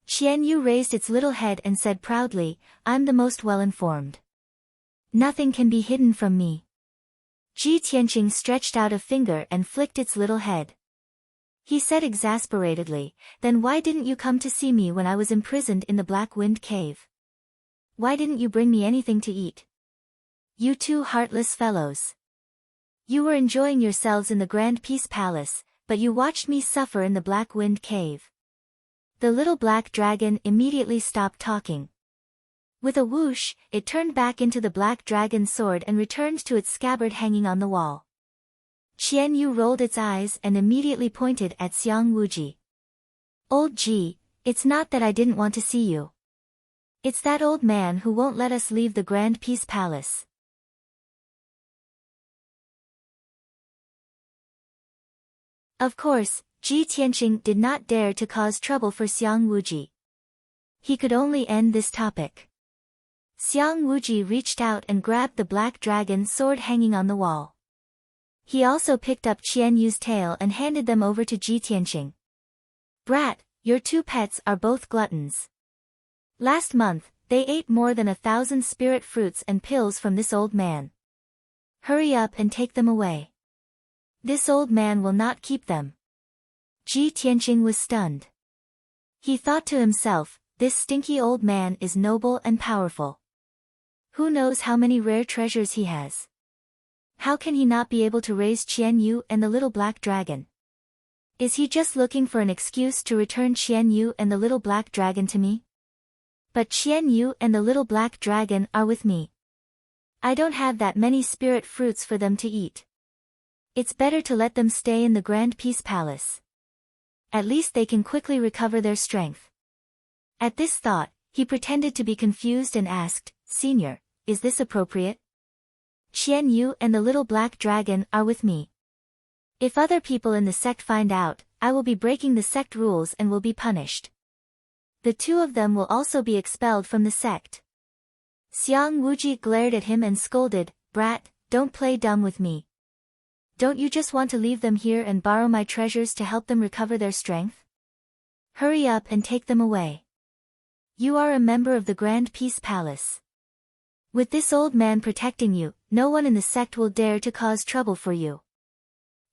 Qian Yu raised its little head and said proudly, I'm the most well-informed. Nothing can be hidden from me. Ji Tianqing stretched out a finger and flicked its little head. He said exasperatedly, then why didn't you come to see me when I was imprisoned in the Black Wind Cave? Why didn't you bring me anything to eat? You two heartless fellows. You were enjoying yourselves in the Grand Peace Palace, but you watched me suffer in the Black Wind Cave. The little black dragon immediately stopped talking. With a whoosh, it turned back into the black dragon's sword and returned to its scabbard hanging on the wall. Qian Yu rolled its eyes and immediately pointed at Xiang Wuji. Old Ji, it's not that I didn't want to see you. It's that old man who won't let us leave the Grand Peace Palace. Of course, Ji Tianqing did not dare to cause trouble for Xiang Wuji. He could only end this topic. Xiang Wuji reached out and grabbed the black dragon's sword hanging on the wall. He also picked up Qian Yu's tail and handed them over to Ji Tianqing. Brat, your two pets are both gluttons. Last month, they ate more than 1,000 spirit fruits and pills from this old man. Hurry up and take them away. This old man will not keep them. Ji Tianqing was stunned. He thought to himself, this stinky old man is noble and powerful. Who knows how many rare treasures he has? How can he not be able to raise Qian Yu and the little black dragon? Is he just looking for an excuse to return Qian Yu and the little black dragon to me? But Qian Yu and the little black dragon are with me. I don't have that many spirit fruits for them to eat. It's better to let them stay in the Grand Peace Palace. At least they can quickly recover their strength. At this thought, he pretended to be confused and asked, Senior, is this appropriate? Qian Yu and the little black dragon are with me. If other people in the sect find out, I will be breaking the sect rules and will be punished. The two of them will also be expelled from the sect. Xiang Wuji glared at him and scolded, Brat, don't play dumb with me. Don't you just want to leave them here and borrow my treasures to help them recover their strength? Hurry up and take them away. You are a member of the Grand Peace Palace. With this old man protecting you, no one in the sect will dare to cause trouble for you.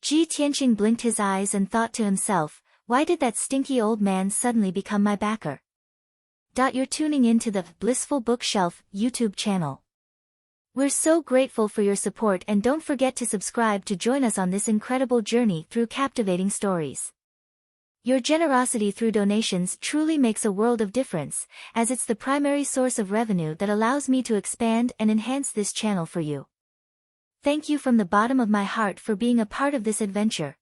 Ji Tianqing blinked his eyes and thought to himself, why did that stinky old man suddenly become my backer? You're tuning into the Blissful Bookshelf YouTube channel. We're so grateful for your support, and don't forget to subscribe to join us on this incredible journey through captivating stories. Your generosity through donations truly makes a world of difference, as it's the primary source of revenue that allows me to expand and enhance this channel for you. Thank you from the bottom of my heart for being a part of this adventure.